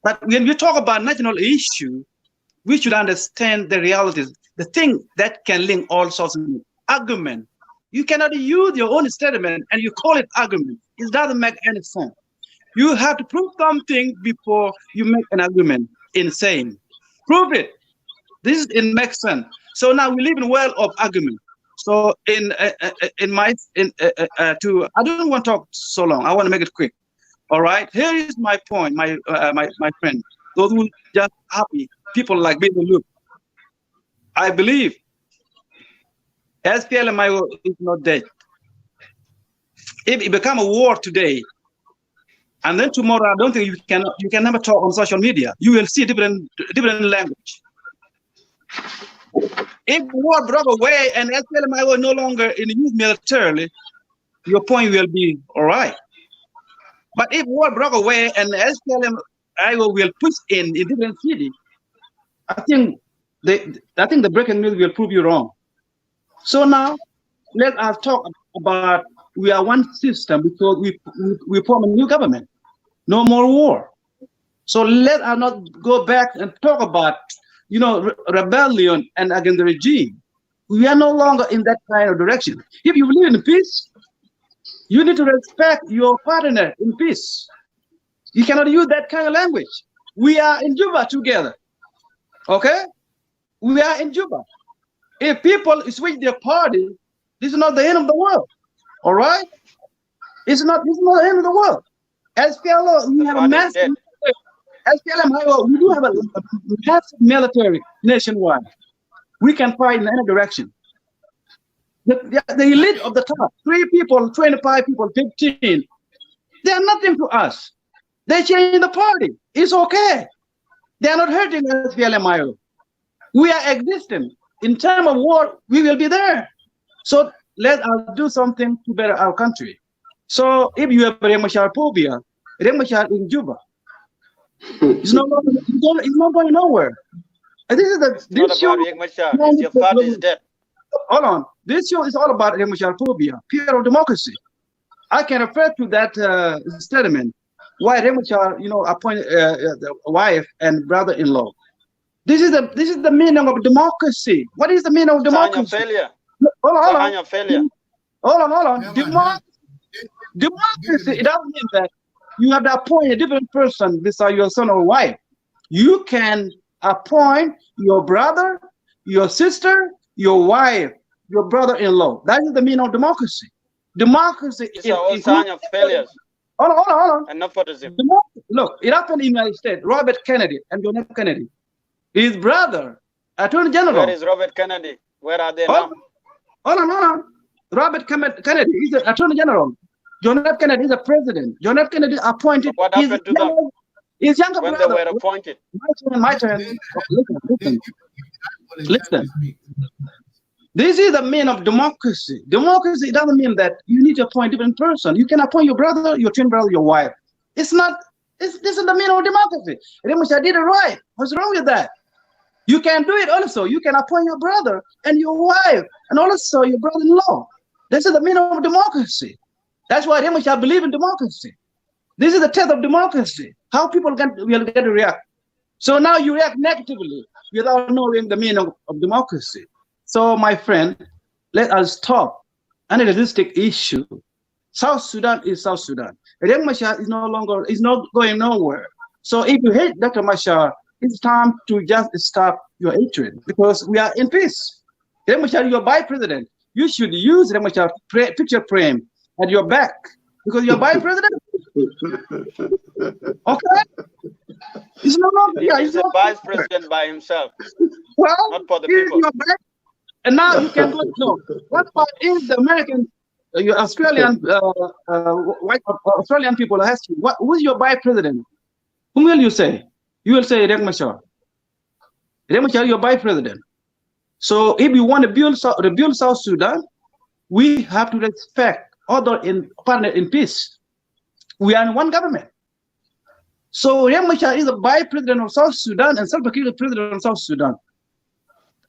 But when we talk about national issue, we should understand the realities, the thing that can link all sorts of argument. You cannot use your own statement and you call it argument. It doesn't make any sense. You have to prove something before you make an argument. Insane. Prove it. It makes sense. So now we live in a world of argument. So I don't want to talk so long. I want to make it quick. All right. Here is my point, my friend. Those who just happy, people like me, look. I believe SPLM-IO is not dead. If it become a war today, and then tomorrow, I don't think you can never talk on social media. You will see different language. If war broke away and SPLM-IO no longer in use militarily, your point will be all right. But if war broke away and SPLM-IO will push in different cities, I think the breaking news will prove you wrong. So now let us talk about we are one system because we form a new government. No more war. So let us not go back and talk about rebellion and against the regime. We are no longer in that kind of direction. If you believe in peace, you need to respect your partner in peace. You cannot use that kind of language. We are in Juba together. Okay? We are in Juba. If people switch their party, this is not the end of the world. All right? This is not the end of the world. SPLM, we have a massive SPLM-IO, we do have a massive military nationwide. We can fight in any direction. The elite of the top, 3 people, 25 people, 15, they are nothing to us. They change the party. It's okay. They are not hurting SPLM-IO. We are existing. In time of war, we will be there. So let us do something to better our country. So if you have Riek Machar phobia, Riek Machar in Juba, it's not going nowhere. And this is this show. Riek Machar. Your father is dead. Hold on. This show is all about Riek Machar phobia, fear of democracy. I can refer to that statement why Riek Machar, appointed the wife and brother-in-law. This is the meaning of democracy. What is the meaning of democracy? Failure. Hold on. Hold on. Yeah, Democracy, it doesn't mean that you have to appoint a different person beside your son or wife. You can appoint your brother, your sister, your wife, your brother-in-law. That is the meaning of democracy. Democracy is a sign of failures. Hold on. And nepotism. Look, it happened in the United States. Robert Kennedy and John F. Kennedy. His brother, Attorney General. Where is Robert Kennedy? Where are they now? Hold on. Robert Kennedy is the Attorney General. John F. Kennedy is the president. John F. Kennedy appointed. What happened to them? His younger when brother. They were appointed. My turn. Listen. This is the meaning of democracy. Democracy doesn't mean that you need to appoint a different person. You can appoint your brother, your twin brother, your wife. It's not. This is the meaning of democracy. Riek Machar did it right. What's wrong with that? You can do it also. You can appoint your brother and your wife and also your brother-in-law. This is the meaning of democracy. That's why Riek Machar believe in democracy. This is the test of democracy. How people will get to react. So now you react negatively without knowing the meaning of democracy. So my friend, let us stop unrealistic issue. South Sudan is South Sudan. Riek Machar is not going nowhere. So if you hate Dr. Machar, it's time to just stop your hatred because we are in peace. Riek Machar, you're vice president. You should use Riek Machar picture frame at your back because you're vice president. Okay? It's He's a vice president by himself. Well, not for the people. And now you can go. No, what about if the American, your Australian, white Australian people ask you, who's your vice president? Whom will you say? You will say Riek Machar. Riek Machar, your vice president. So if you want to rebuild South Sudan, we have to respect other partner in peace. We are in one government. So Riek Machar is the vice president of South Sudan and Salva Kiir is the president of South Sudan.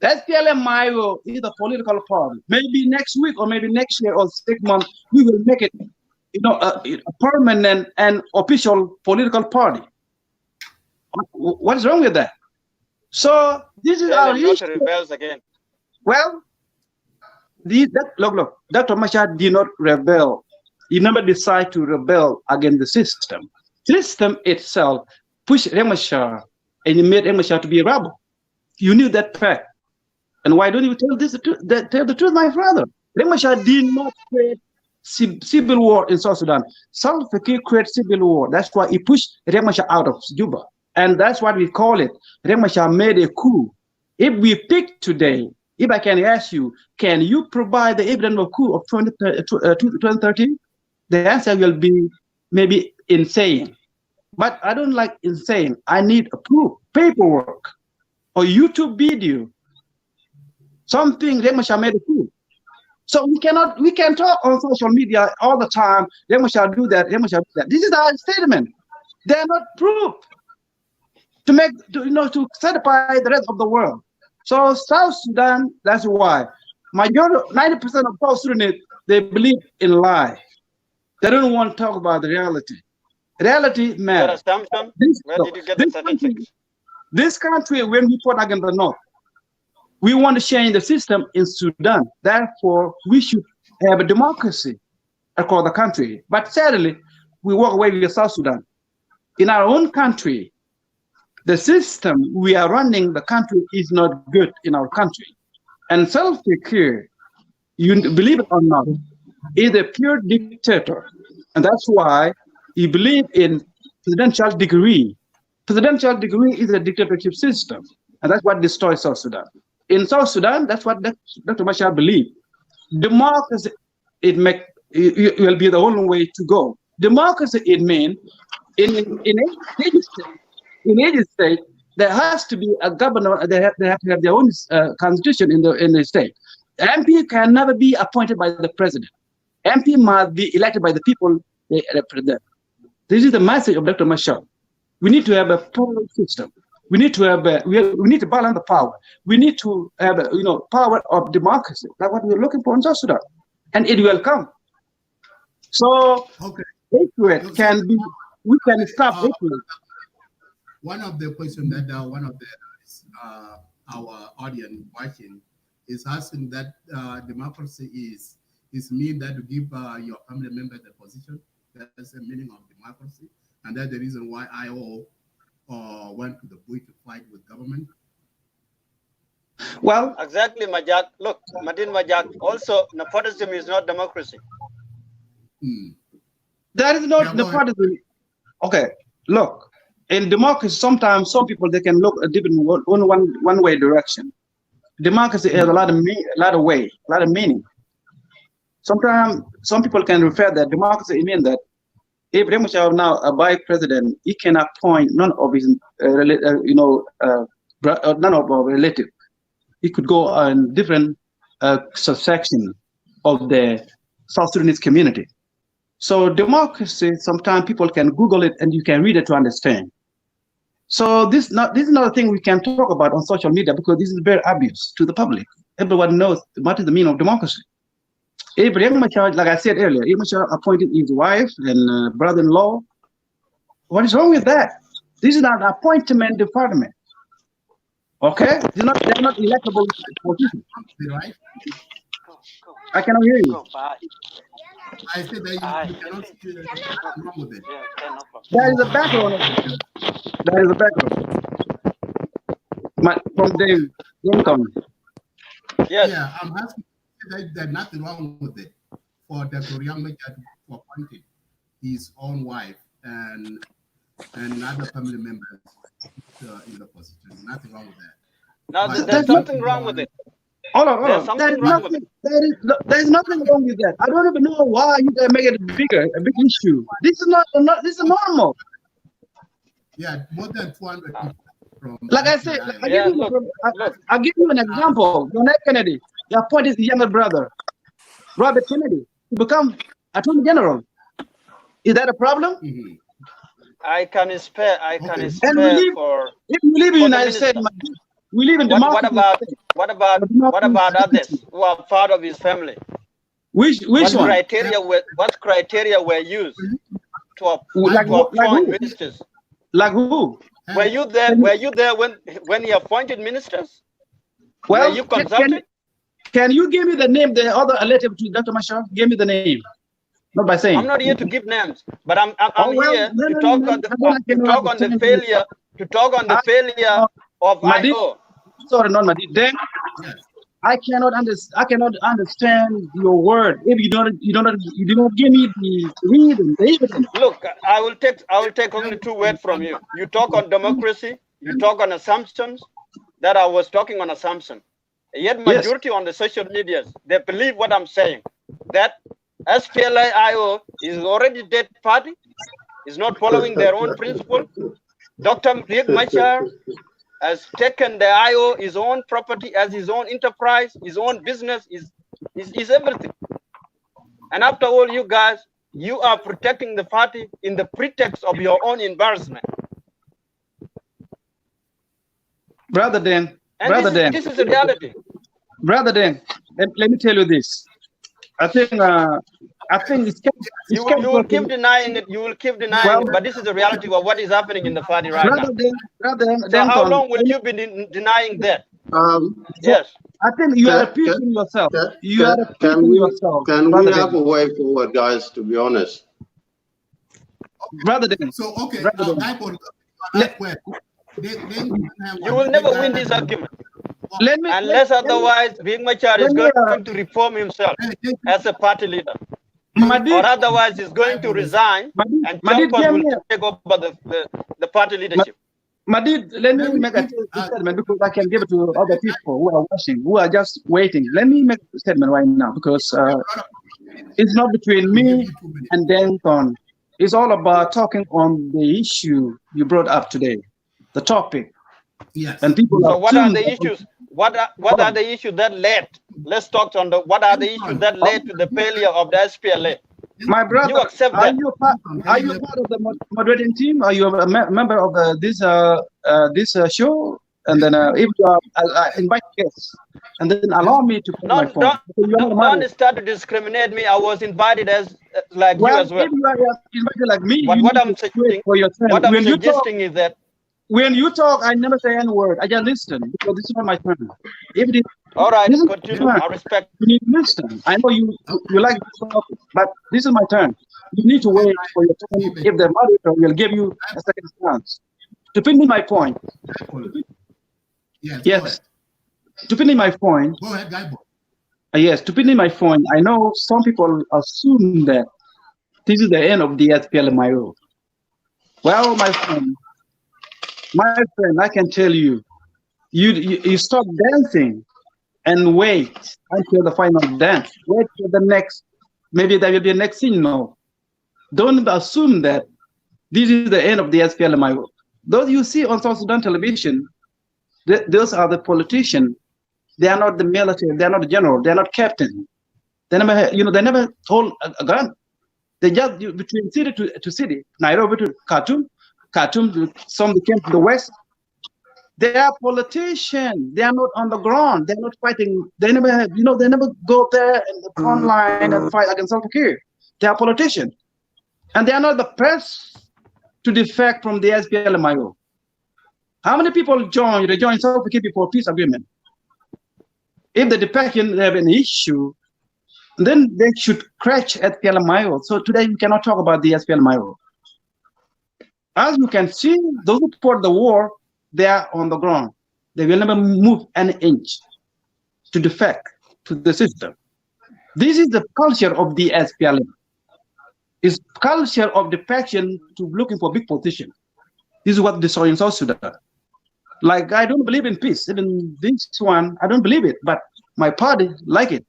SPLM-IO is a political party. Maybe next week or maybe next year or 6 months, we will make it, a permanent and official political party. What is wrong with that? So this is our issue. Rebels again. Well, look, Dr. Machar did not rebel. He never decided to rebel against the system. System itself pushed Riek Machar and it made Riek Machar to be a rebel. You knew that fact. And why don't you tell the truth, my brother? Riek Machar did not create civil war in South Sudan. Salva Kiir created civil war. That's why he pushed Riek Machar out of Juba. And that's what we call it. Riek Machar made a coup. If we pick today, if I can ask you, can you provide the evidence of coup of 2013? The answer will be maybe insane. But I don't like insane. I need a proof, paperwork, or YouTube video. Something Riek Machar made a coup. So we can talk on social media all the time. Riek Machar do that, Riek Machar do that. This is our statement. They are not proof to satisfy the rest of the world. So South Sudan, that's why 90% of South Sudanese, they believe in lie. They don't want to talk about the reality. Reality matters. Where did you get the statistics? This country, when we fought against the North, we want to change the system in Sudan. Therefore, we should have a democracy across the country. But sadly, we walk away with South Sudan. In our own country, the system we are running the country is not good in our country. And Salva Kiir, you believe it or not, is a pure dictator. And that's why he believes in presidential degree. Presidential degree is a dictatorship system. And that's what destroys South Sudan. In South Sudan, that's what Dr. Machar believes. Democracy, it will be the only way to go. Democracy, it means in each state, there has to be a governor. They have to have their own constitution in the state. MP can never be appointed by the president. MP must be elected by the people they represent. This is the message of Dr. Machar. We need to have a power system. We need to have we need to balance the power. We need to have power of democracy. That's what we're looking for in South Sudan, and it will come. So hatred can be. We can stop hatred. One of the questions that one of the our audience watching is asking that democracy is mean that to give your family member the position. That's the meaning of democracy, and that's the reason why IO went to the bush to fight with government. Well, exactly, Majak. Look, Madin Majak. Also, nepotism is not democracy. That is not nepotism. Okay, look. In democracy, sometimes some people they can look a different one way direction. Democracy has a lot of way, a lot of meaning. Sometimes some people can refer that democracy means that if Riek Machar now a vice president, he can appoint none of his none of our relative. He could go on different subsection of the South Sudanese community. So democracy, sometimes people can Google it and you can read it to understand. So this is not a thing we can talk about on social media because this is very obvious to the public. Everyone knows what is the meaning of democracy. If Riek Machar, like I said earlier, Riek Machar appointed his wife and brother-in-law, what is wrong with that? This is not an appointment department. Okay? They're not electable positions. Right? I cannot hear you. I said that you cannot see nothing wrong with it. That is the background. That is the background. From Dave Lincoln. Yes. Yeah, I'm asking that there's nothing wrong with it for Dr. Riek Machar to appoint his own wife and other family members in the position. Nothing wrong with that. Now, there's something wrong with it. Hold on. There's nothing wrong with that. I don't even know why you guys make it a big issue. This is this is normal. Yeah, more than 200 people from. Like I said, I'll give you an example. John F. Kennedy, he appointed his younger brother, Robert Kennedy, to become Attorney General. Is that a problem? Mm-hmm. I can spare for. If you live in the United States, we live in democracy. What about others who are part of his family? Which one? What criteria were used to appoint ministers? Like who? Were you there? Were you there when he appointed ministers? Well, were you consulted? Can you give me the name? The other relative to Dr. Machar, give me the name. Not by saying. I'm not here to give names, but I'm here to talk on the failure of IO. Sorry, not my then. I cannot understand your word if you don't give me the reason, the evidence. Look, I will take only 2 words from you. You talk on democracy, you talk on assumptions. That I was talking on assumption. Yet majority on the social medias, they believe what I'm saying. That SPLM-IO is already dead party, is not following their own principle. Dr. Riek Machar has taken the IO, his own property, as his own enterprise, his own business, is everything. And after all, you guys, you are protecting the party in the pretext of your own embarrassment. Brother Dan, this is the reality. Brother Dan, let me tell you this. I think you will keep denying it. You will keep denying it. But this is the reality of what is happening in the party right now. So how long will you be denying that? Yes. I think you are repeating yourself. Can we have a way forward, guys? To be honest. Brother Dan. So okay. You will never win this argument. Unless otherwise, Riek Machar is going to reform himself as a party leader. Or otherwise, he's going to resign and Champion will take over the party leadership. Madid, let me make a statement because I can give it to other people who are watching, who are just waiting. Let me make a statement right now because it's not between me and Denton. It's all about talking on the issue you brought up today, the topic. Yes. And people. So what are the issues? What are the issues that led? Let's talk on what are the issues that led to the failure of the SPLA? My brother, you accept that? Are you part of the moderating team? Are you a member of this show? And then if you are, invite guests, and then allow me to put my phone. Don't start to discriminate me. I was invited as like you as well. If you are invited like me, what I'm suggesting is that. When you talk, I never say any word. I just listen because this is not my turn. All right, continue. I respect. You need to listen. I know you like to talk, but this is my turn. You need to wait for your turn. If the moderator will give you a second chance. To finish my point. Yes. To finish my point. Go ahead, Guy. Yes, to finish my point. I know some people assume that this is the end of the SPLM-IO. Well, my friend, I can tell you, you stop dancing and wait until the final dance. Wait for the next, maybe there will be a next scene. No, don't assume that this is the end of the SPLM-IO. Those you see on South Sudan television, those are the politicians. They are not the military. They are not the general. They are not captain. They never, they never hold a gun. They just between city to city, Nairobi to Khartoum. Some came to the west, They are politicians. They are not on the ground. They're not fighting. They never have, they never go there in the front line and fight against Salva Kiir. They are politicians. And they are not the press to defect from the SPLM-IO. How many people joined Salva Kiir before peace agreement? If the defection have an issue, then they should crash SPLM-IO. So today we cannot talk about the SPLM-IO. As you can see, those who support the war, they are on the ground. They will never move an inch to defect to the system. This is the culture of the SPLM. It's culture of defection to looking for big position. This is what destroying South Sudan. Like, I don't believe in peace. Even this one, I don't believe it, but my party like it.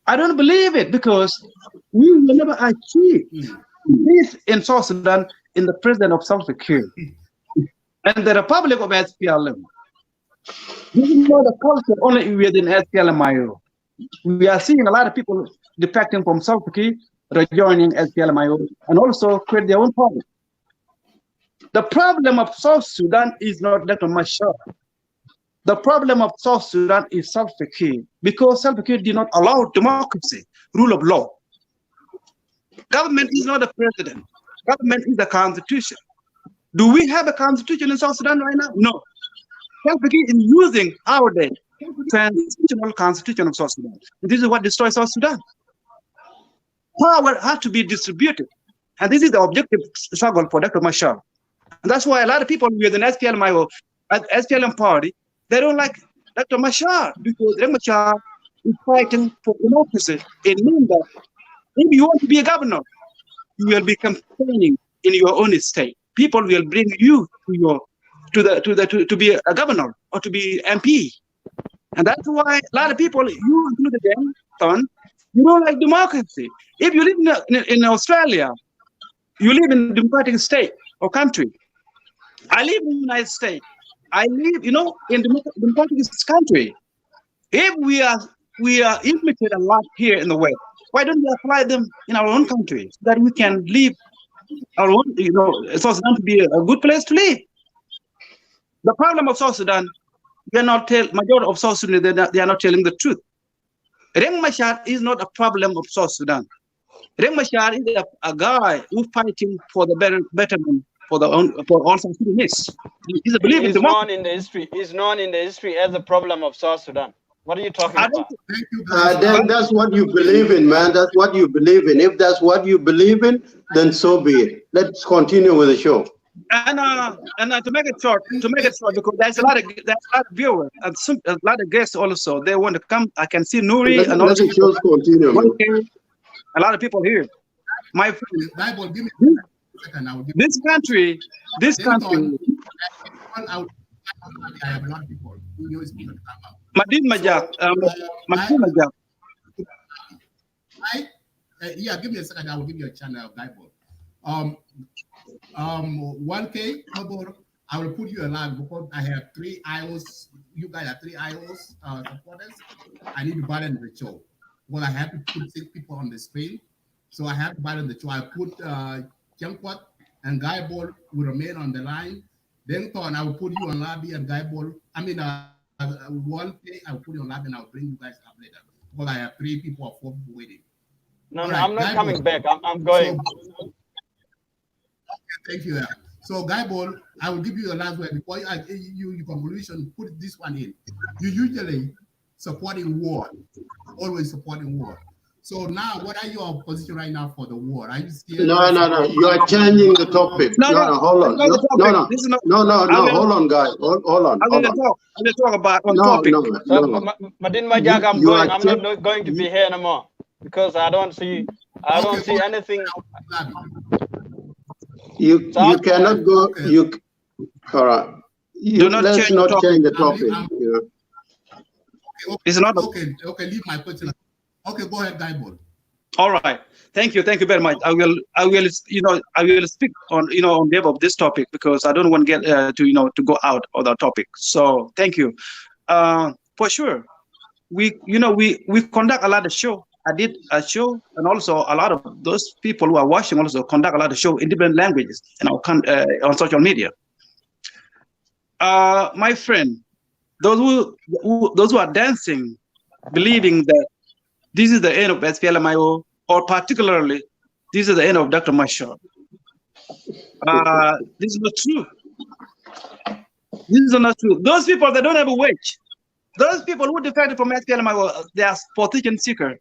I don't believe it because we will never achieve peace in South Sudan in the president of Salva Kiir and the Republic of SPLM. This is not a culture only within SPLM-IO. We are seeing a lot of people defecting from Salva Kiir, rejoining SPLM-IO, and also create their own party. The problem of South Sudan is not Dr. Mashar. The problem of South Sudan is Salva Kiir, because Salva Kiir did not allow democracy, rule of law. Government is not a president. Government is the constitution. Do we have a constitution in South Sudan right now? No. Salva Kiir is using our day transitional constitution of South Sudan. This is what destroys South Sudan. Power has to be distributed. And this is the objective struggle for Dr. Mashar. And that's why a lot of people within SPLM-IO, SPLM party, they don't like Dr. Mashar, because Dr. Mashar is fighting for democracy. It means that if you want to be a governor, you will be campaigning in your own state. People will bring you to be a governor or to be MP. And that's why a lot of people, you included them, you don't like democracy. If you live in Australia, you live in a democratic state or country. I live in the United States. I live, in a democratic country. If we are implemented a lot here in the West, why don't we apply them in our own country so that we can live our own, South Sudan to be a good place to live? The problem of South Sudan, majority of South Sudan, they are not telling the truth. Riek Machar is not a problem of South Sudan. Riek Machar is a guy who's fighting for the betterment for all South Sudanese. He's a believer in democracy. He's known in the history as a problem of South Sudan. What are you talking about? Then that's what you believe in, man. That's what you believe in. If that's what you believe in, then so be it. Let's continue with the show. And to make it short, because there's a lot of viewers and a lot of guests also. They want to come. I can see Nuri and also continue. A lot of people here. My friend, this country. I have a lot of people who know speak to come up. Madin Majak. Yeah, give me a second. I will give you a channel, Guyball. 1K, I will put you alive because I have 3 IOs. You guys are 3 IOs supporters. I need to balance the show. Well, I have to put 6 people on the screen, so I have to balance the show. I put Jankwat and Guyball will remain on the line. Then I will put you on lobby and Guyball. I mean, 1K, I will put you on lobby and I will bring you guys up later. Because I have 3 people or 4 people waiting. No, I'm not coming back. I'm going. Okay, thank you. So, Guyball, I will give you the last word before you conclusion. Put this one in. You usually supporting war, always supporting war. So now, what are your position right now for the war? Are you still? No. You are changing the topic. No, hold on. No. Hold on, guys. Hold on. I'm going to talk about one topic. Madin Majak, I'm going. I'm not going to be here anymore because I don't see anything. You cannot go. All right. Let's not change the topic. It's not okay. Leave my question. Okay, go ahead, Guyball. All right. Thank you very much. I will speak on on behalf of this topic because I don't want to get to go out of the topic. So thank you. For sure, we conduct a lot of show. I did a show, and also a lot of those people who are watching also conduct a lot of show in different languages on social media. my friend, those who are dancing, believing that this is the end of SPLM-IO, or particularly this is the end of Dr. Mashar. This is not true. This is not true. Those people, they don't have a wage. Those people who defected from SPLM-IO, they are position seeker.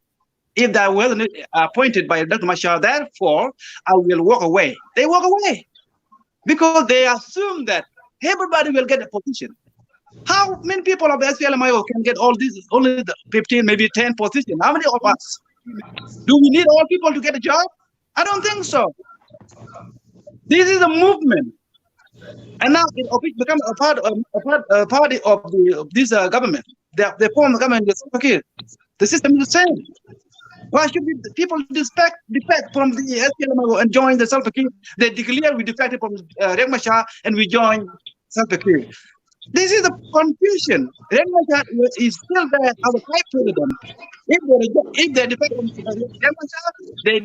If they were appointed by Dr. Mashar, therefore, I will walk away. They walk away because they assume that everybody will get a position. How many people of the SPLM-IO can get all these, only the 15, maybe 10 positions? How many of us? Do we need all people to get a job? I don't think so. This is a movement. And now it becomes a party of this government. They form the government. The system is the same. Why should people defect from the SPLM and join the Salva Kiir? They declare we defected from Riek Machar and we join Salva Kiir. This is the confusion. Riek Machar is still there as a vice president. If they defect from Riek Machar, they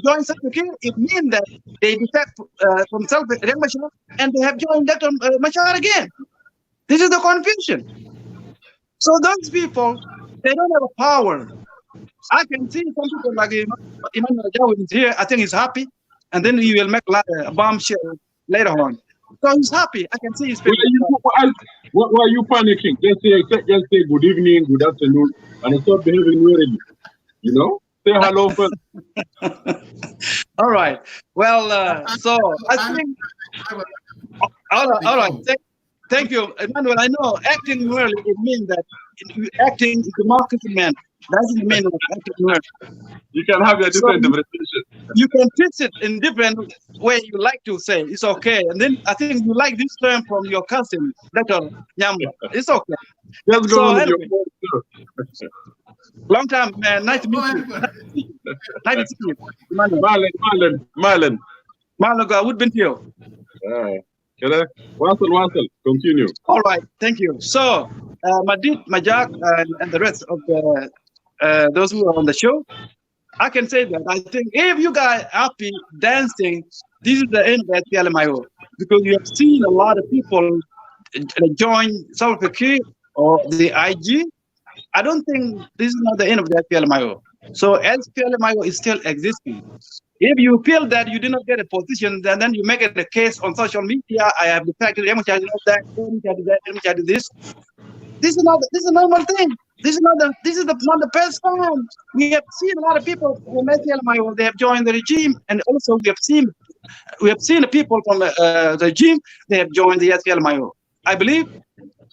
join Salva Kiir. It means that they defect from Riek Machar and they have joined Dr. Machar again. This is the confusion. So those people, they don't have a power. I can see some people like Emmanuel Jawin is here. I think he's happy, and then he will make a bombshell later on. So he's happy. I can see his face. Why are you panicking? Just say good evening, good afternoon, and stop behaving weirdly. You know, say hello first. All right. Well, so I think. All right. Thank you, Emmanuel. I know acting well, it means that acting is the marketing man. Doesn't mean acting well. You can have your different interpretation. You can twist it in different way you like to say. It's okay. And then I think you like this term from your cousin, Dr. Nyamba. It's okay. Let's go on with your anyway. Long time, man. Nice to meet you. Nice to see you. Marlon. Marlon, I would been here. Wassel, continue. All right, thank you. So, Madid, Majak, and the rest of those who are on the show, I can say that I think if you guys are happy dancing, this is the end of SPLM-IO, because you have seen a lot of people join Salva Kiir or the IG. I don't think this is not the end of the SPLM-IO. So SPLM-IO is still existing. If you feel that you did not get a position, then you make it a case on social media. I have defected. Let me tell you that. Let me tell you this. This is a normal thing. This is not the first time. We have seen a lot of people from SPLM-IO. They have joined the regime, and also we have seen the people from the regime. They have joined the SPLM-IO. I believe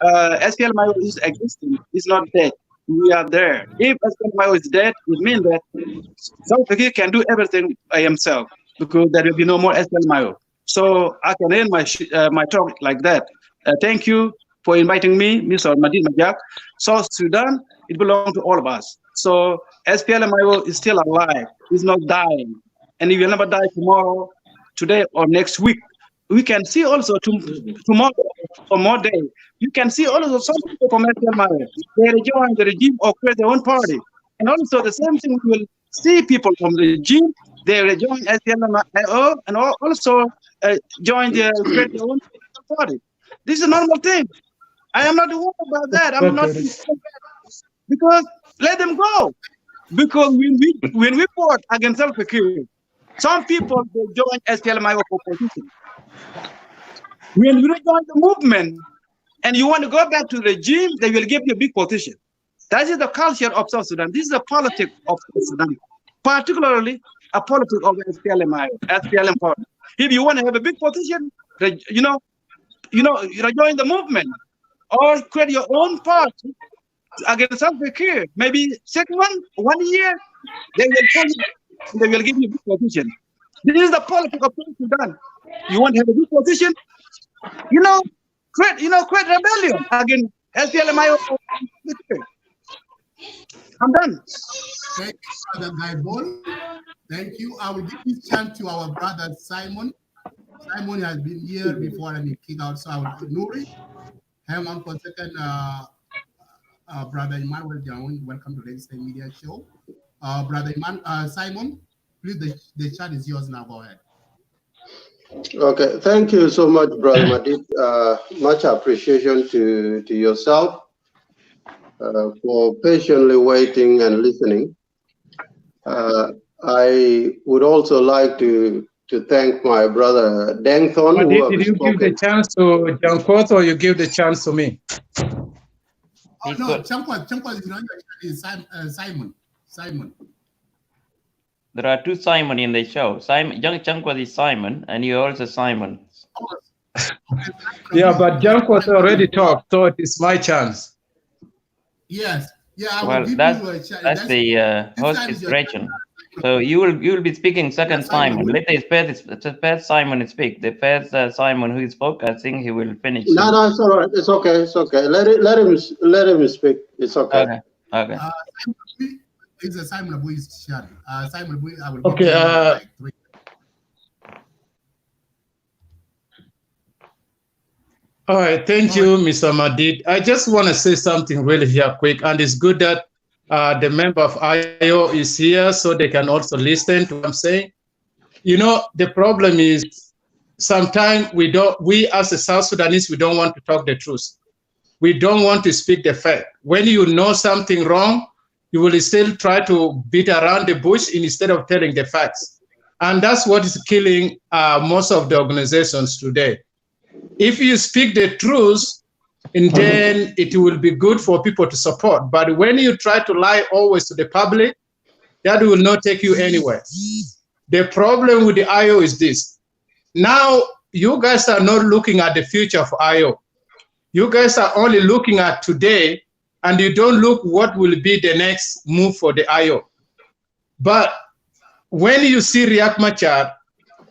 SPLM-IO is existing. It's not dead. We are there. If SPLM-IO is dead, it means that Salva Kiir can do everything by himself, because there will be no more SPLM-IO. So I can end my talk like that. Thank you for inviting me, Mr. Madid Majak. South Sudan, it belongs to all of us. So SPLM-IO is still alive. It's not dying. And it will never die tomorrow, today, or next week. We can see also tomorrow or more day. You can see also some people from SPLM-IO. They join the regime or create their own party. And also the same thing, we will see people from the regime, they join SPLM-IO and also create their own party. This is a normal thing. I am not worried about that. I'm not, because let them go. Because when we fought against Salva Kiir, some people they join SPLM-IO for position. When you join the movement and you want to go back to the regime, they will give you a big position. That is the culture of South Sudan. This is the politics of South Sudan, particularly a politics of SPLM-IO, SPLM party. If you want to have a big position, you join the movement or create your own party against Salva Kiir. Maybe 6 months, 1 year, they will give you a big position. This is the politics of South Sudan. You want to have a big position, create rebellion against SPLM-IO. I'm done. Thank you, Brother Gaibol. Thank you. I will give this chance to our brother Simon. Simon has been here before and he kicked out, so I will Nuri. Hang on for a second. Brother Emmanuel Jawin, welcome to the State Media Show. Brother Simon, please, the chat is yours now. Go ahead. Okay, thank you so much, Brother Madid. Much appreciation to yourself for patiently waiting and listening. I would also like to thank my brother Dengthon, who have Did you spoken. give the chance to John Koth or you give the chance to me? Oh, no, Chankwa is Simon. Simon. There are two Simon in the show. Simon, Young Chankwa is Simon, and you also Simon. Yeah, but John Koth already talked, so it is my chance. Yes. Yeah. Well, that's the host discretion. So you will be speaking second Simon. Let the first Simon speak. The first Simon who spoke, I think he will finish. No, it's all right. It's okay. It's okay. Let him speak. It's okay. Okay. It's a Simon Abu is sharing. Simon Abu, I will. Okay. All right. Thank you, Mr. Madid. I just want to say something really here quick, and it's good that the member of IO is here so they can also listen to what I'm saying. You know, the problem is sometimes we as a South Sudanese, we don't want to talk the truth. We don't want to speak the fact. When you know something wrong, you will still try to beat around the bush instead of telling the facts. And that's what is killing most of the organizations today. If you speak the truth, and then it will be good for people to support. But when you try to lie always to the public, that will not take you anywhere. The problem with the IO is this. Now, you guys are not looking at the future of IO. You guys are only looking at today, and you don't look what will be the next move for the IO. But when you see Riek Machar,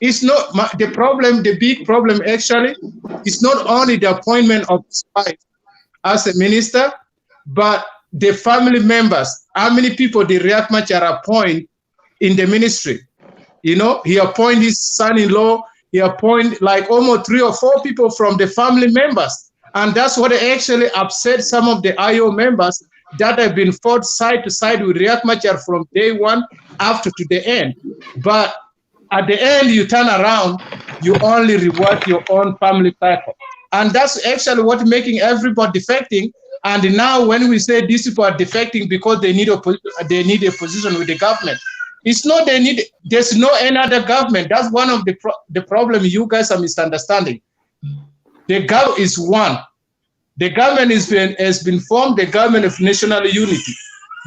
it's not the problem. The big problem actually is not only the appointment of Spice as a minister, but the family members. How many people did Riek Machar appoint in the ministry? You know, he appointed his son-in-law. He appointed like almost 3 or 4 people from the family members. And that's what actually upset some of the IO members that have been fought side to side with Riek Machar from day one after to the end. But at the end, you turn around, you only reward your own family cycle. And that's actually what making everybody defecting. And now when we say these people are defecting because they need a position with the government, it's not they need, there's no another government. That's one of the problem you guys are misunderstanding. The government is one. The government has been formed, the government of national unity.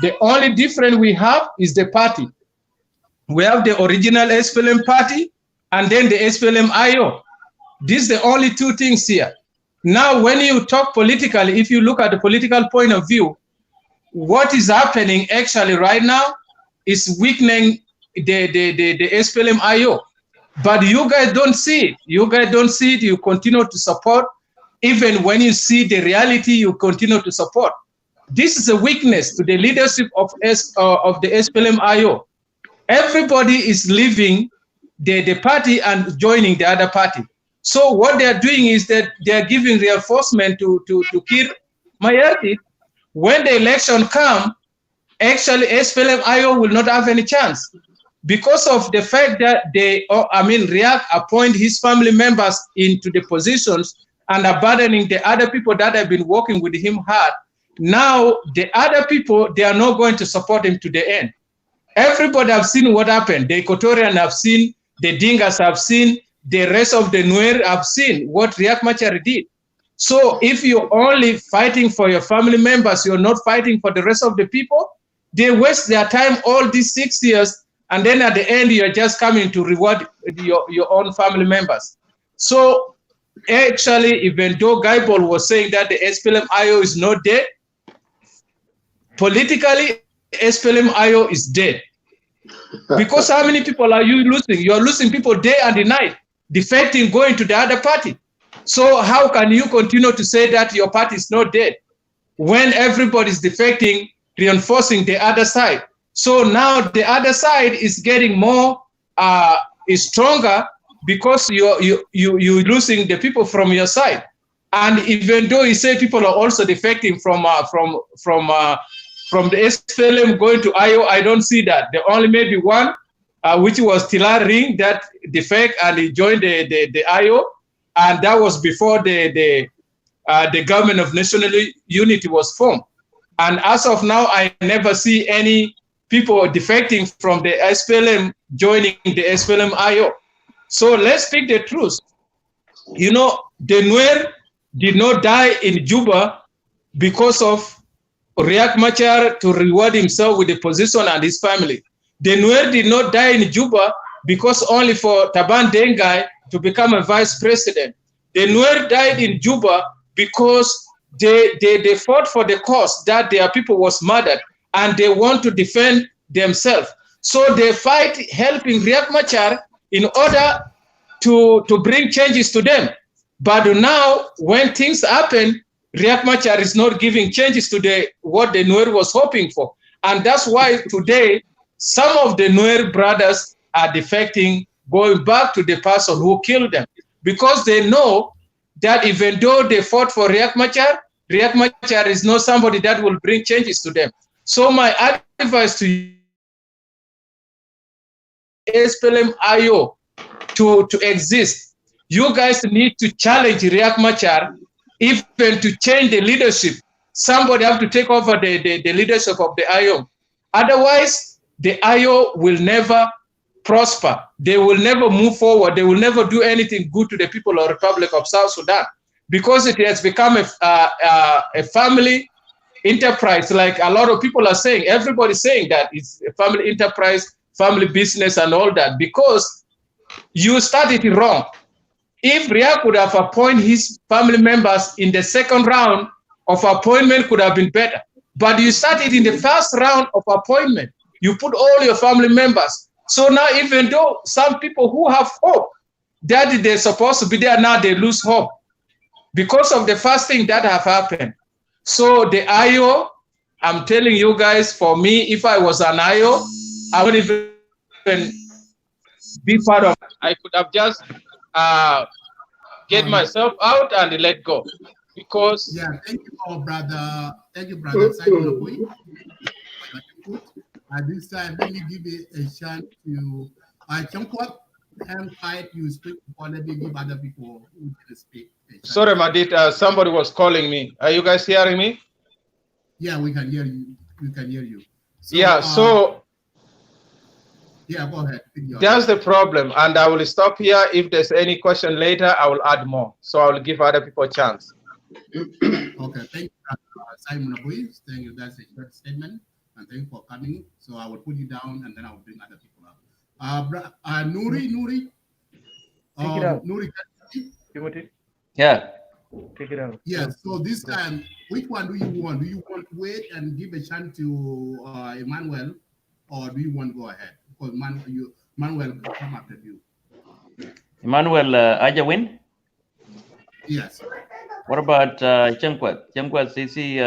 The only difference we have is the party. We have the original SPLM party and then the SPLM-IO. These are the only 2 things here. Now, when you talk politically, if you look at the political point of view, what is happening actually right now is weakening the SPLM-IO. But you guys don't see it. You guys don't see it. You continue to support. Even when you see the reality, you continue to support. This is a weakness to the leadership of the SPLM-IO. Everybody is leaving the party and joining the other party. So what they are doing is that they are giving reinforcement to Kiir Mayardit. When the election comes, actually SPLM-IO will not have any chance because of the fact that Riek appoint his family members into the positions and abandoning the other people that have been working with him hard. Now the other people, they are not going to support him to the end. Everybody have seen what happened. The Equatorian have seen, the Dingas have seen, the rest of the Nuer have seen what Riek Machar did. So if you're only fighting for your family members, you're not fighting for the rest of the people, they waste their time all these 6 years, and then at the end, you're just coming to reward your own family members. So actually, even though Guyball was saying that the SPLM-IO is not dead, politically, SPLM-IO is dead. Because how many people are you losing? You're losing people day and night, defecting, going to the other party. So how can you continue to say that your party is not dead when everybody is defecting, reinforcing the other side? So now the other side is getting more, is stronger because you're losing the people from your side. And even though you say people are also defecting from the SPLM going to IO, I don't see that. There only maybe 1 which was Tilar Ring that defect and he joined the IO, and that was before the government of national unity was formed. And as of now, I never see any people defecting from the SPLM joining the SPLM-IO. So let's speak the truth. You know, the Nuer did not die in Juba because of Riek Machar to reward himself with the position and his family. The Nuer did not die in Juba because only for Taban Dengai to become a vice president. The Nuer died in Juba because they fought for the cause that their people was murdered and they want to defend themselves. So they fight helping Riek Machar in order to bring changes to them. But now when things happen, Riek Machar is not giving changes to what the Nuer was hoping for. And that's why today some of the Nuer brothers are defecting, going back to the person who killed them, because they know that even though they fought for Riek Machar is not somebody that will bring changes to them. So my advice to you, SPLM-IO to exist, you guys need to challenge Riek Machar, even to change the leadership. Somebody have to take over the leadership of the IO. Otherwise, the IO will never prosper. They will never move forward. They will never do anything good to the people of the Republic of South Sudan, because it has become a family enterprise, like a lot of people are saying. Everybody's saying that it's a family enterprise, family business and all that, because you started it wrong. If Riek could have appointed his family members in the second round of appointment, could have been better. But you started in the first round of appointment. You put all your family members. So now, even though some people who have hope that they're supposed to be there, now they lose hope because of the first thing that have happened. So the IO, I'm telling you guys, for me, if I was an IO, I wouldn't even be part of it. I could have just get myself out and let go. Because thank you, brother. Thank you, brother Simon. At this time, let me give you a chance to Chankwa and quiet you speak before let me give other people who can speak. Sorry, Madit, somebody was calling me. Are you guys hearing me? Yeah, we can hear you. We can hear you. So, go ahead. That's the problem, and I will stop here. If there's any question later, I will add more. So I will give other people a chance. Okay, thank you, Simon Aboy. Thank you. That's a short statement, and thank you for coming. So I will put you down, and then I will bring other people up. Nuri. Take it out. Nuri, yeah. Take it out. Yeah. So this time, which one do you want? Do you want to wait and give a chance to Emmanuel, or do you want to go ahead? Because Emmanuel will come after you. Emmanuel Ajawin? Yes. What about Changkwat? Changkwat, is he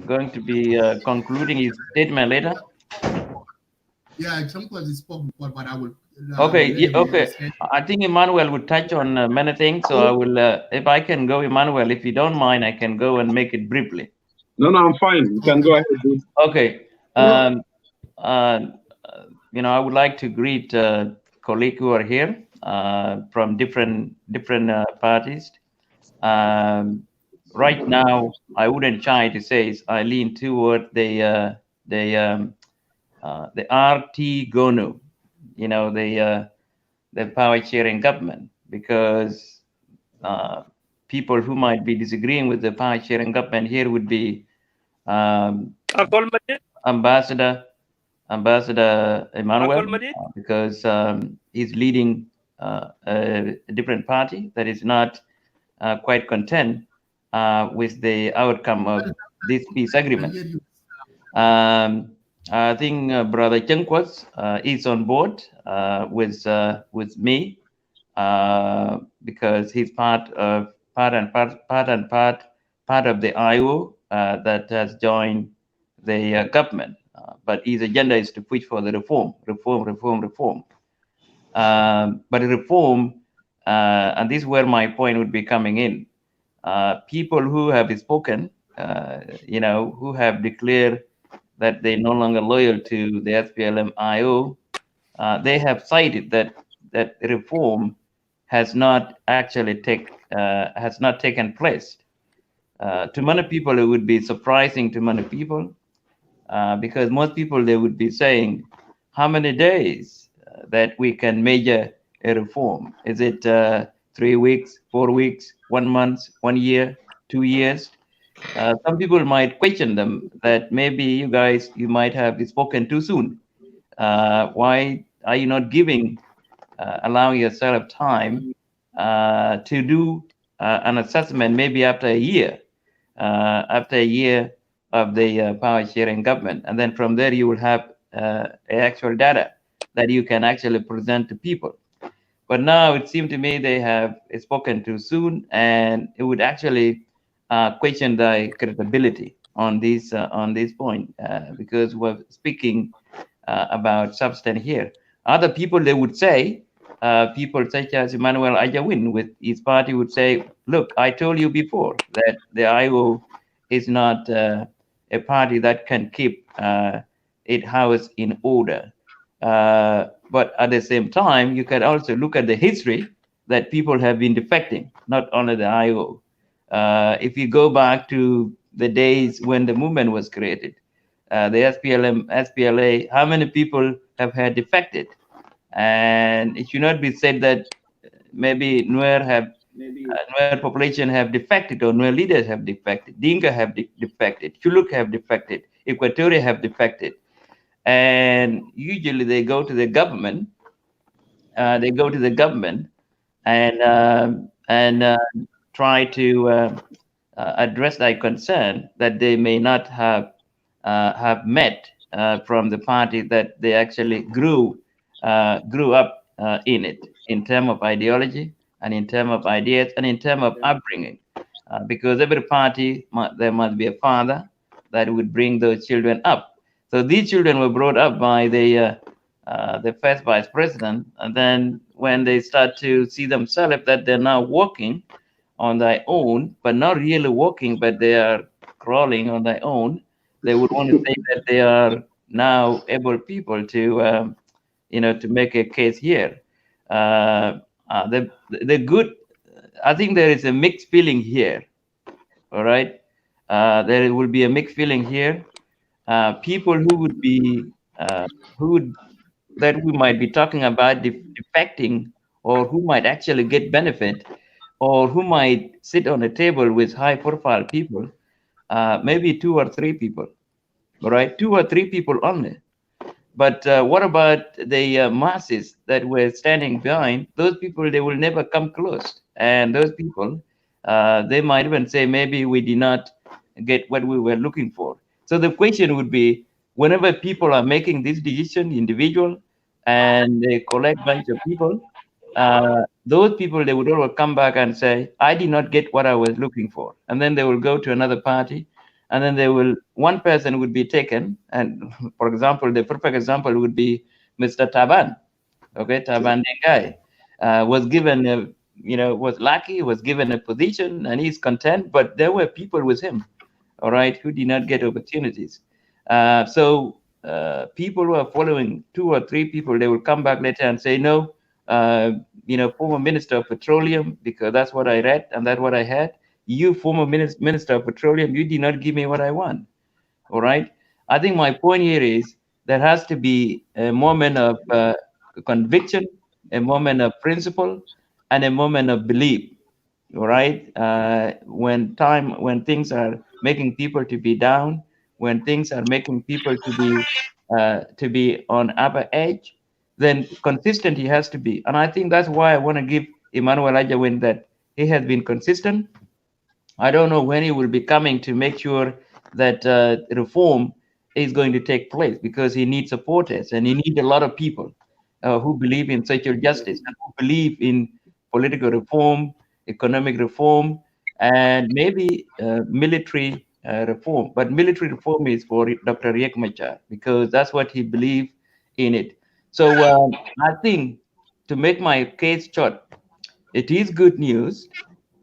going to be concluding his statement later? Yeah, Changkwat spoke before, but I will. Okay. I think Emmanuel would touch on many things, so I will. If I can go, Emmanuel, if you don't mind, I can go and make it briefly. No, I'm fine. You can go ahead. Okay. I would like to greet colleagues who are here from different parties. Right now, I wouldn't shy to say I lean toward the RT GONU, the power sharing government, because people who might be disagreeing with the power sharing government here would be Ambassador Emmanuel, because he's leading a different party that is not quite content with the outcome of this peace agreement. I think Brother Changkwat is on board with me because he's part of the IO that has joined the government. But his agenda is to push for the reform. But reform, and this is where my point would be coming in. People who have spoken, who have declared that they're no longer loyal to the SPLM-IO, they have cited that reform has not actually taken place. To many people, it would be surprising to many people, because most people, they would be saying, how many days that we can measure a reform? Is it 3 weeks, 4 weeks, 1 month, 1 year, 2 years? Some people might question them that maybe you guys, you might have spoken too soon. Why are you not allowing yourself time to do an assessment maybe after a year of the power sharing government, and then from there you will have actual data that you can actually present to people. But now it seemed to me they have spoken too soon, and it would actually question the credibility on this point, because we're speaking about substance here. Other people, they would say, people such as Emmanuel Ajawin with his party would say, look, I told you before that the IO is not a party that can keep its house in order. But at the same time, you can also look at the history that people have been defecting, not only the IO. If you go back to the days when the movement was created, the SPLM, SPLA, how many people have had defected? And it should not be said that maybe Nuer population have defected, or Nuer leaders have defected, Dinka have defected, Chuluk have defected, Equatorial have defected. And usually they go to the government. And try to address their concern that they may not have met from the party that they actually grew up in it, in terms of ideology and in terms of ideas and in terms of upbringing. Because every party, there must be a father that would bring those children up. So these children were brought up by the first vice president, and then when they start to see themselves that they're now walking on their own, but not really walking, but they are crawling on their own, they would want to say that they are now able people to, to make a case here. The good, I think there is a mixed feeling here. All right, there will be a mixed feeling here. People who would be, that we might be talking about defecting, or who might actually get benefit, or who might sit on a table with high-profile people, maybe 2 or 3 people, all right, 2 or 3 people only. But what about the masses that were standing behind? Those people, they will never come close. And those people, they might even say, maybe we did not get what we were looking for. So the question would be, whenever people are making this decision, individual, and they collect a bunch of people, those people, they would all come back and say, I did not get what I was looking for. And then they will go to another party, and then one person would be taken. And for example, the perfect example would be Mr. Taban. Okay, Taban Dengai was given, was lucky, was given a position, and he's content, but there were people with him, all right, who did not get opportunities. So people who are following 2 or 3 people, they will come back later and say, no, former Minister of Petroleum, because that's what I read and that's what I had. You, former Minister of Petroleum, you did not give me what I want. All right. I think my point here is there has to be a moment of conviction, a moment of principle, and a moment of belief. All right. When things are making people to be down, when things are making people to be on upper edge, then consistency has to be. And I think that's why I want to give Emmanuel Ajawin that he has been consistent. I don't know when he will be coming to make sure that reform is going to take place, because he needs supporters, and he needs a lot of people who believe in social justice and who believe in political reform, economic reform, and maybe military reform. But military reform is for Dr. Riek Machar, because that's what he believes in it. So I think, to make my case short, it is good news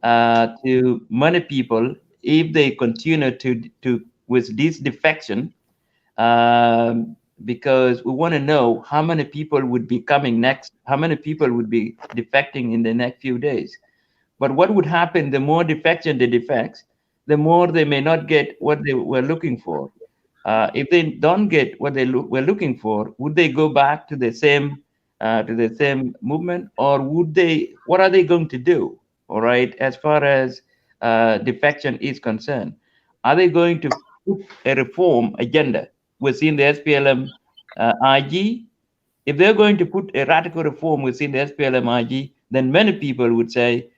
to many people if they continue to with this defection. because we want to know how many people would be coming next, how many people would be defecting in the next few days. But what would happen, the more defection they defect, the more they may not get what they were looking for. If they don't get what they were looking for, would they go back to the same movement, or would they? What are they going to do? All right, as far as defection is concerned, are they going to put a reform agenda within the SPLM-IG? If they're going to put a radical reform within the SPLM-IG, then many people would say,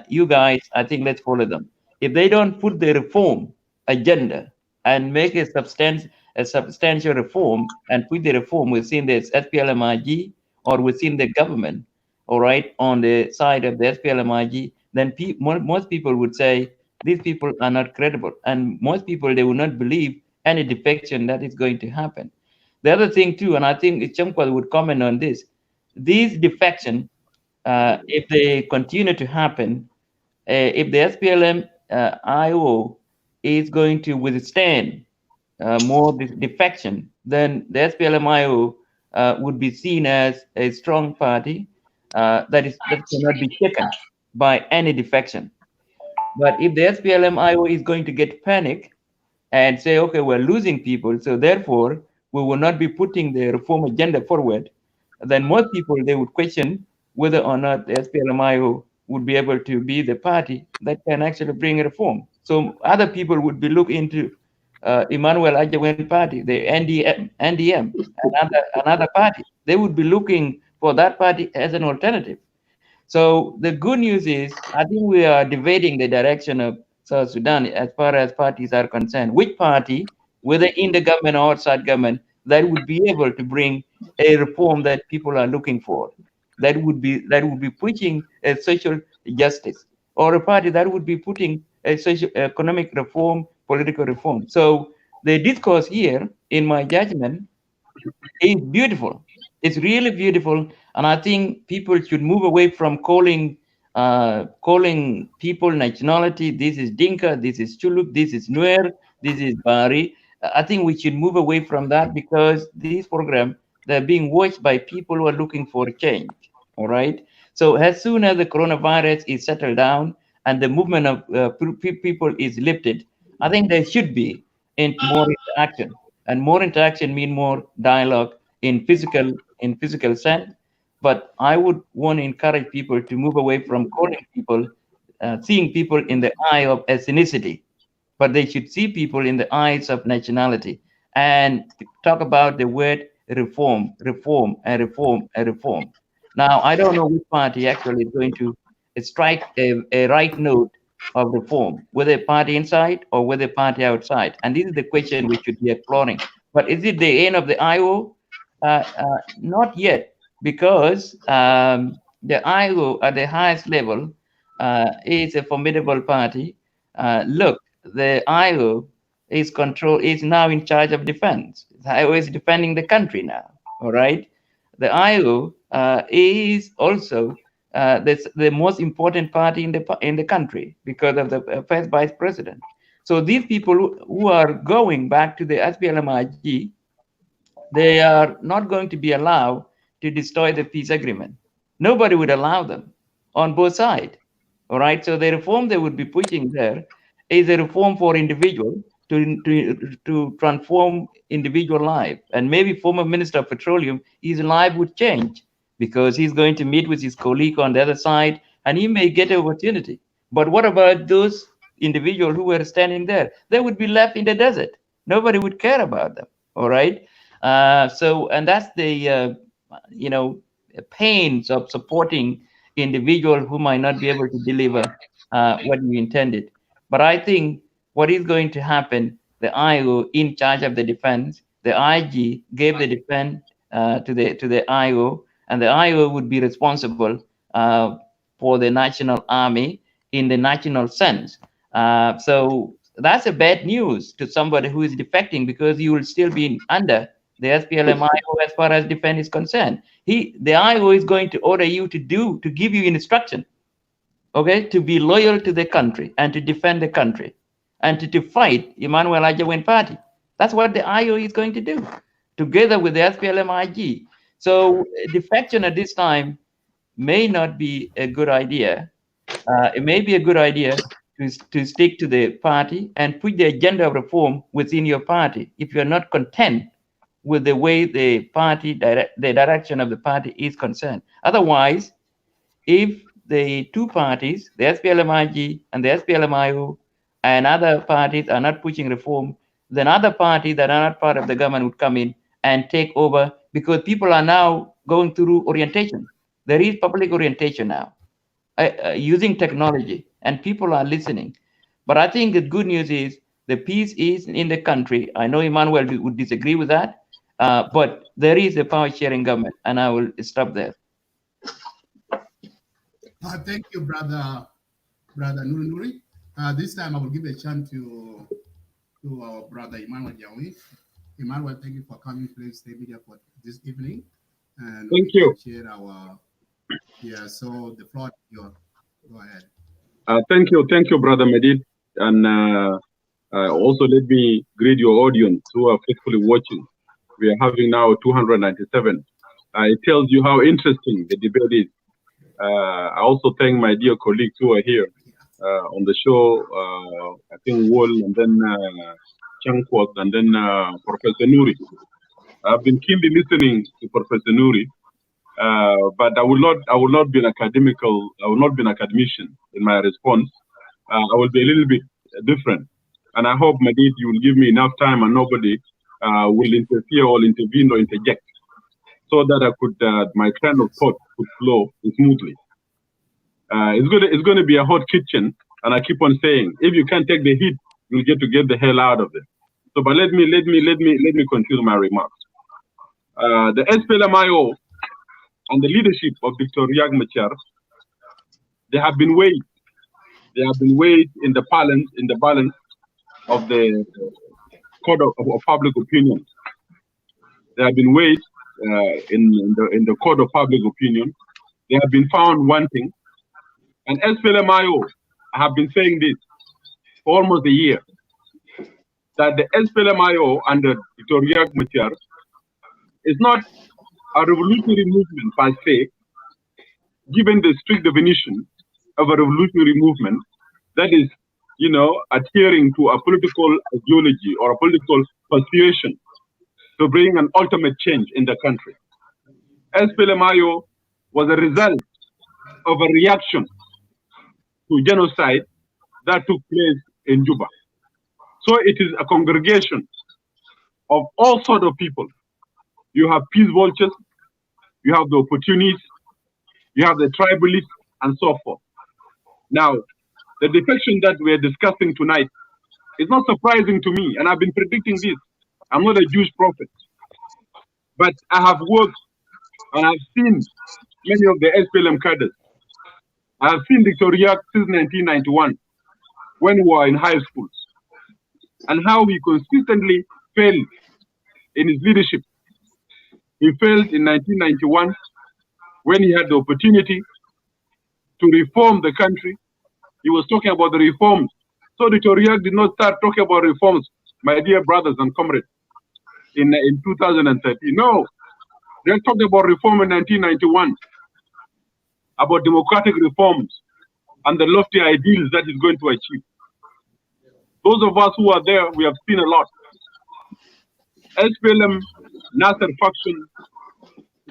you guys, I think let's follow them. If they don't put the reform agenda and make a substantial reform and put the reform within the SPLM-IG or within the government, all right, on the side of the SPLM-IG, then most people would say these people are not credible. And most people, they will not believe any defection that is going to happen. The other thing too, and I think Chamkwal would comment on this, these defection, if they continue to happen, if the SPLM-IO is going to withstand more defection, then the SPLM-IO would be seen as a strong party that cannot be shaken by any defection. But if the SPLM-IO is going to get panic and say, okay, we're losing people, so therefore we will not be putting the reform agenda forward, then most people, they would question whether or not the SPLM-IO would be able to be the party that can actually bring a reform. So other people would be looking into Emmanuel Ajawen party, the NDM, another party. They would be looking for that party as an alternative. So the good news is, I think we are debating the direction of South Sudan as far as parties are concerned. Which party, whether in the government or outside government, that would be able to bring a reform that people are looking for, that would be pushing a social justice, or a party that would be putting a social economic reform, political reform. So the discourse here, in my judgment, is beautiful. It's really beautiful, and I think people should move away from calling people nationality. This is Dinka, this is Chuluk, this is Nuer, this is Bari. I think we should move away from that, because these programs, they're being watched by people who are looking for change. All right. So as soon as the coronavirus is settled down and the movement of people is lifted, I think there should be more interaction, and more interaction mean more dialogue in physical sense. But I would want to encourage people to move away from calling people, seeing people in the eye of ethnicity, but they should see people in the eyes of nationality, and talk about the word reform, reform, and reform, and reform. Now, I don't know which party actually is going to strike a right note of reform, whether a party inside or whether a party outside. And this is the question we should be exploring. But is it the end of the IO? Not yet, because the IO at the highest level is a formidable party. Look, the IO is now in charge of defense. The IO is defending the country now. All right. The IO is also the most important party in the country, because of the first vice president. So these people who are going back to the SPLM-IG, they are not going to be allowed to destroy the peace agreement. Nobody would allow them on both sides. All right. So the reform they would be pushing there is a reform for individuals to transform individual life. And maybe former Minister of Petroleum, his life would change, because he's going to meet with his colleague on the other side, and he may get an opportunity. But what about those individuals who were standing there? They would be left in the desert. Nobody would care about them. All right. And that's the pains of supporting individuals who might not be able to deliver what you intended. But I think what is going to happen, the IO in charge of the defense, the IG gave the defense to the IO, and the IO would be responsible for the national army in the national sense. So that's a bad news to somebody who is defecting, because you will still be under the SPLM-IO as far as defense is concerned. The IO is going to order you to give you instruction, okay, to be loyal to the country and to defend the country, and to fight Emmanuel Ajawen party. That's what the IO is going to do. together with the SPLM-IG. So defection at this time may not be a good idea. It may be a good idea to stick to the party and put the agenda of reform within your party if you're not content with the way the party, the direction of the party is concerned. Otherwise, if the two parties, the SPLM-IG and the SPLM-IO, and other parties are not pushing reform, then other parties that are not part of the government would come in and take over, because people are now going through orientation. There is public orientation now using technology, and people are listening. But I think the good news is the peace is in the country. I know Emmanuel would disagree with that, but there is a power sharing government, and I will stop there. Thank you, brother Nuri. This time I will give a chance to our brother Emmanuel Jawi. Emmanuel, thank you for coming to Stay Media for this evening. And thank you. Share our so the floor is yours. Go ahead. Thank you, brother Medid, and also let me greet your audience who are faithfully watching. We are having now 297. It tells you how interesting the debate is. I also thank my dear colleagues who are here on the show. I think Wol, and then Changkwok, and then Professor Nuri. I've been keenly listening to Professor Nuri, but I will not be an academician in my response. I will be a little bit different, and I hope, Madid, you will give me enough time and nobody will interfere or intervene or interject, so that I could my train of thought could flow smoothly. It's going to be a hot kitchen, and I keep on saying, if you can't take the heat, you'll get the hell out of it. So, but let me continue my remarks. The SPLM-IO and the leadership of Dr. Riek Machar, they have been weighed. They have been weighed in the balance of the court of public opinion. They have been weighed in the court of public opinion. They have been found wanting. And SPLM-IO, I have been saying this for almost a year, that the SPLM-IO under Dr. Riek Machar is not a revolutionary movement per se, given the strict definition of a revolutionary movement that is, adhering to a political ideology or a political persuasion to bring an ultimate change in the country. SPLM-IO was a result of a reaction to genocide that took place in Juba. So it is a congregation of all sorts of people. You have peace vultures, you have the opportunists, you have the tribalists, and so forth. Now, the defection that we are discussing tonight is not surprising to me, and I've been predicting this. I'm not a Jewish prophet, but I have worked and I've seen many of the SPLM cadres. I have seen Dr. Riek since 1991, when we were in high schools, and how he consistently failed in his leadership. He failed in 1991 when he had the opportunity to reform the country. He was talking about the reforms. So Dr. Riek did not start talking about reforms, my dear brothers and comrades, in 2013. No, they talked about reform in 1991, about democratic reforms and the lofty ideals that is going to achieve. Those of us who are there, we have seen a lot. SPLM Nasser faction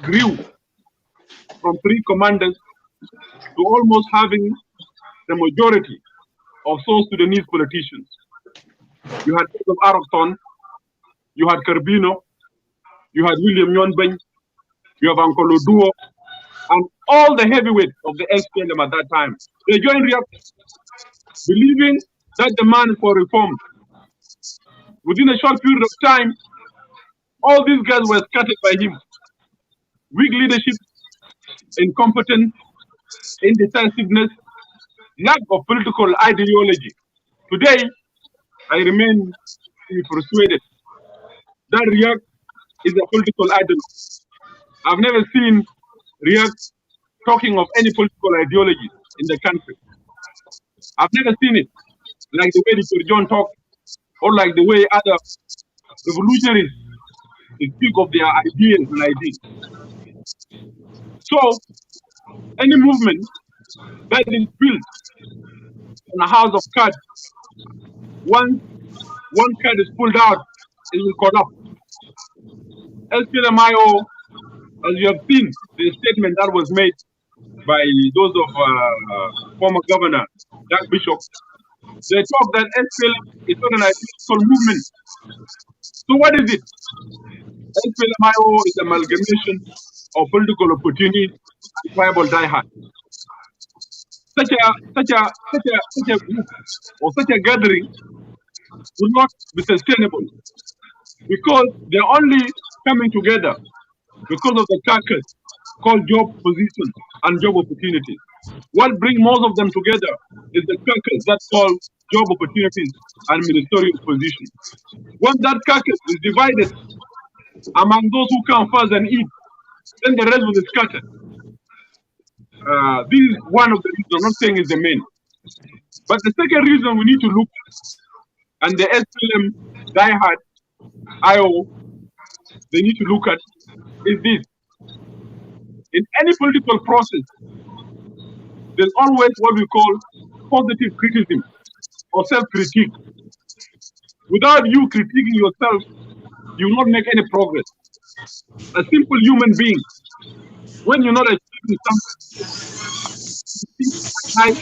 grew from 3 commanders to almost having the majority of South Sudanese politicians. You had Joseph Arokton, you had Carbino, you had William Yonbeng, you have Uncle Oduo, and all the heavyweights of the SPLM at that time. They joined Riek, believing that demand for reform. Within a short period of time, all these guys were scattered by him. Weak leadership, incompetence, indecisiveness, lack of political ideology. Today, I remain persuaded that Riek is a political ideology. I've never seen Riek talking of any political ideology in the country. I've never seen it, like the way Dr. John talked, or like the way other revolutionaries They speak of their ideas and ideas. So any movement that is built on a house of cards, once one card is pulled out, it will collapse. SPLM-IO, as you have seen, the statement that was made by those of former Governor Dak Bichiok, they talk that SPLM is not an ideological movement. So what is it? SPLM-IO is an amalgamation of political opportunities and tribal diehard. Such a group or such a gathering will not be sustainable because they're only coming together because of the carcass called job positions and job opportunities. What brings most of them together is the carcass that's called job opportunities and ministerial positions. Once that carcass is divided among those who come first and eat, then the rest will be scattered. This is one of the reasons, I'm not saying it's the main. But the second reason we need to look, and the SPLM diehard IO, they need to look at, is this. In any political process, there's always what we call positive criticism or self-critique. Without you critiquing yourself, you will not make any progress. A simple human being, when you're not achieving something, and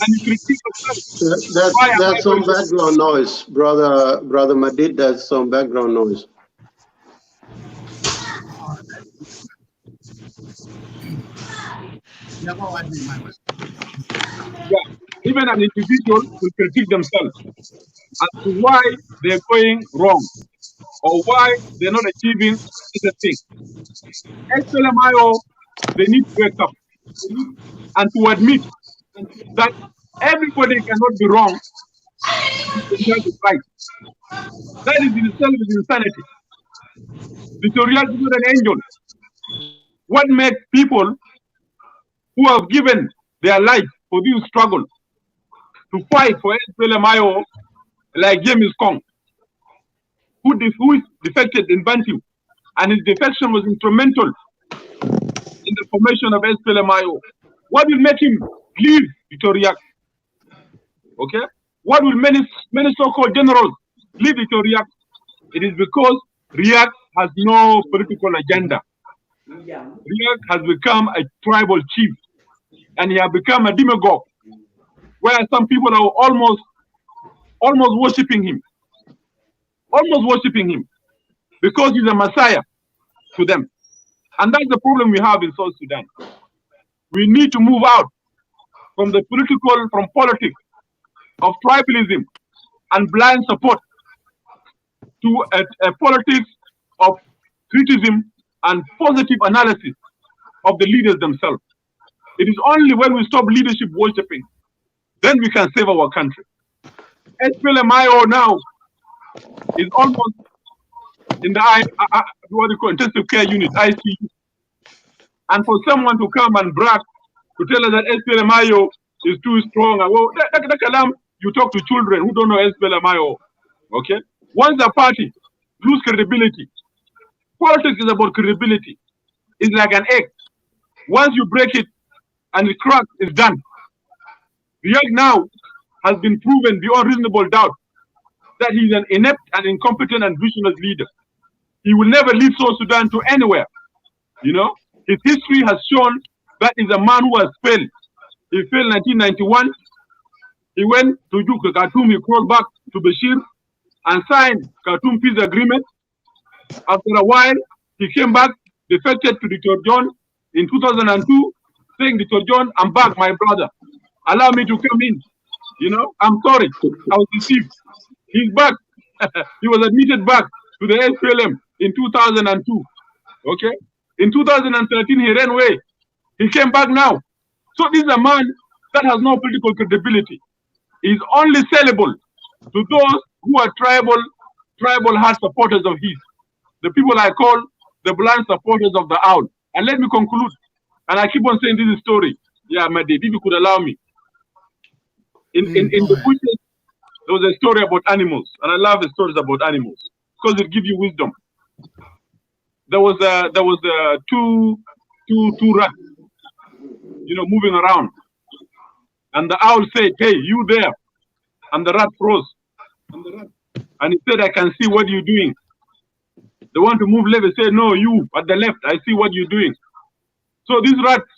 you critique yourself. That's some background noise, brother Madid. That's some background noise. Yeah, even an individual will critique themselves as to why they're going wrong or why they're not achieving the thing. SPLM-IO, they need to wake up and to admit that everybody cannot be wrong. Right. That is in itself is insanity. Victoria is not an angel. What makes people who have given their life for this struggle to fight for SPLM-IO, like James Kong, who is defected in Bantu, and his defection was instrumental in the formation of SPLM-IO. What will make him leave Victoria? Okay? What will many so-called generals leave Victoria? It is because Riyak has no political agenda. Riyak has become a tribal chief, and he has become a demagogue, where some people are almost worshipping him. Almost worshipping him because he's a messiah to them. And that's the problem we have in South Sudan. We need to move out from politics of tribalism and blind support to a politics of criticism and positive analysis of the leaders themselves. It is only when we stop leadership worshipping, then we can save our country. SPLM-IO now is almost in the what you call intensive care unit, ICU. And for someone to come and brag to tell us that SPLM-IO is too strong, you talk to children who don't know SPLM-IO. Okay? Once the party lose credibility, politics is about credibility. It's like an egg. Once you break it and it cracks, it's done. Riyak now has been proven beyond reasonable doubt that he's an inept and incompetent and visionless leader. He will never lead South Sudan to anywhere. You know, his history has shown that he's a man who has failed. He failed in 1991. He went to Khartoum. He crawled back to Bashir and signed Khartoum peace agreement. After a while, he came back, defected to Dr. John in 2002, saying, Dr. John, I'm back, my brother. Allow me to come in. You know, I'm sorry, I was deceived. He's back. He was admitted back to the SPLM in 2002. Okay? In 2013, he ran away. He came back now. So this is a man that has no political credibility. He's only sellable to those who are tribal hard supporters of his. The people I call the blind supporters of the owl. And let me conclude. And I keep on saying this story. Yeah, Madi, if you could allow me. In the bushes, there was a story about animals. And I love the stories about animals. because it gives you wisdom. There was two rats, moving around, and the owl said, "Hey, you there?" And the rat froze, and he said, "I can see what you're doing." They want to move left. They said, "No, you at the left. I see what you're doing." So these rats,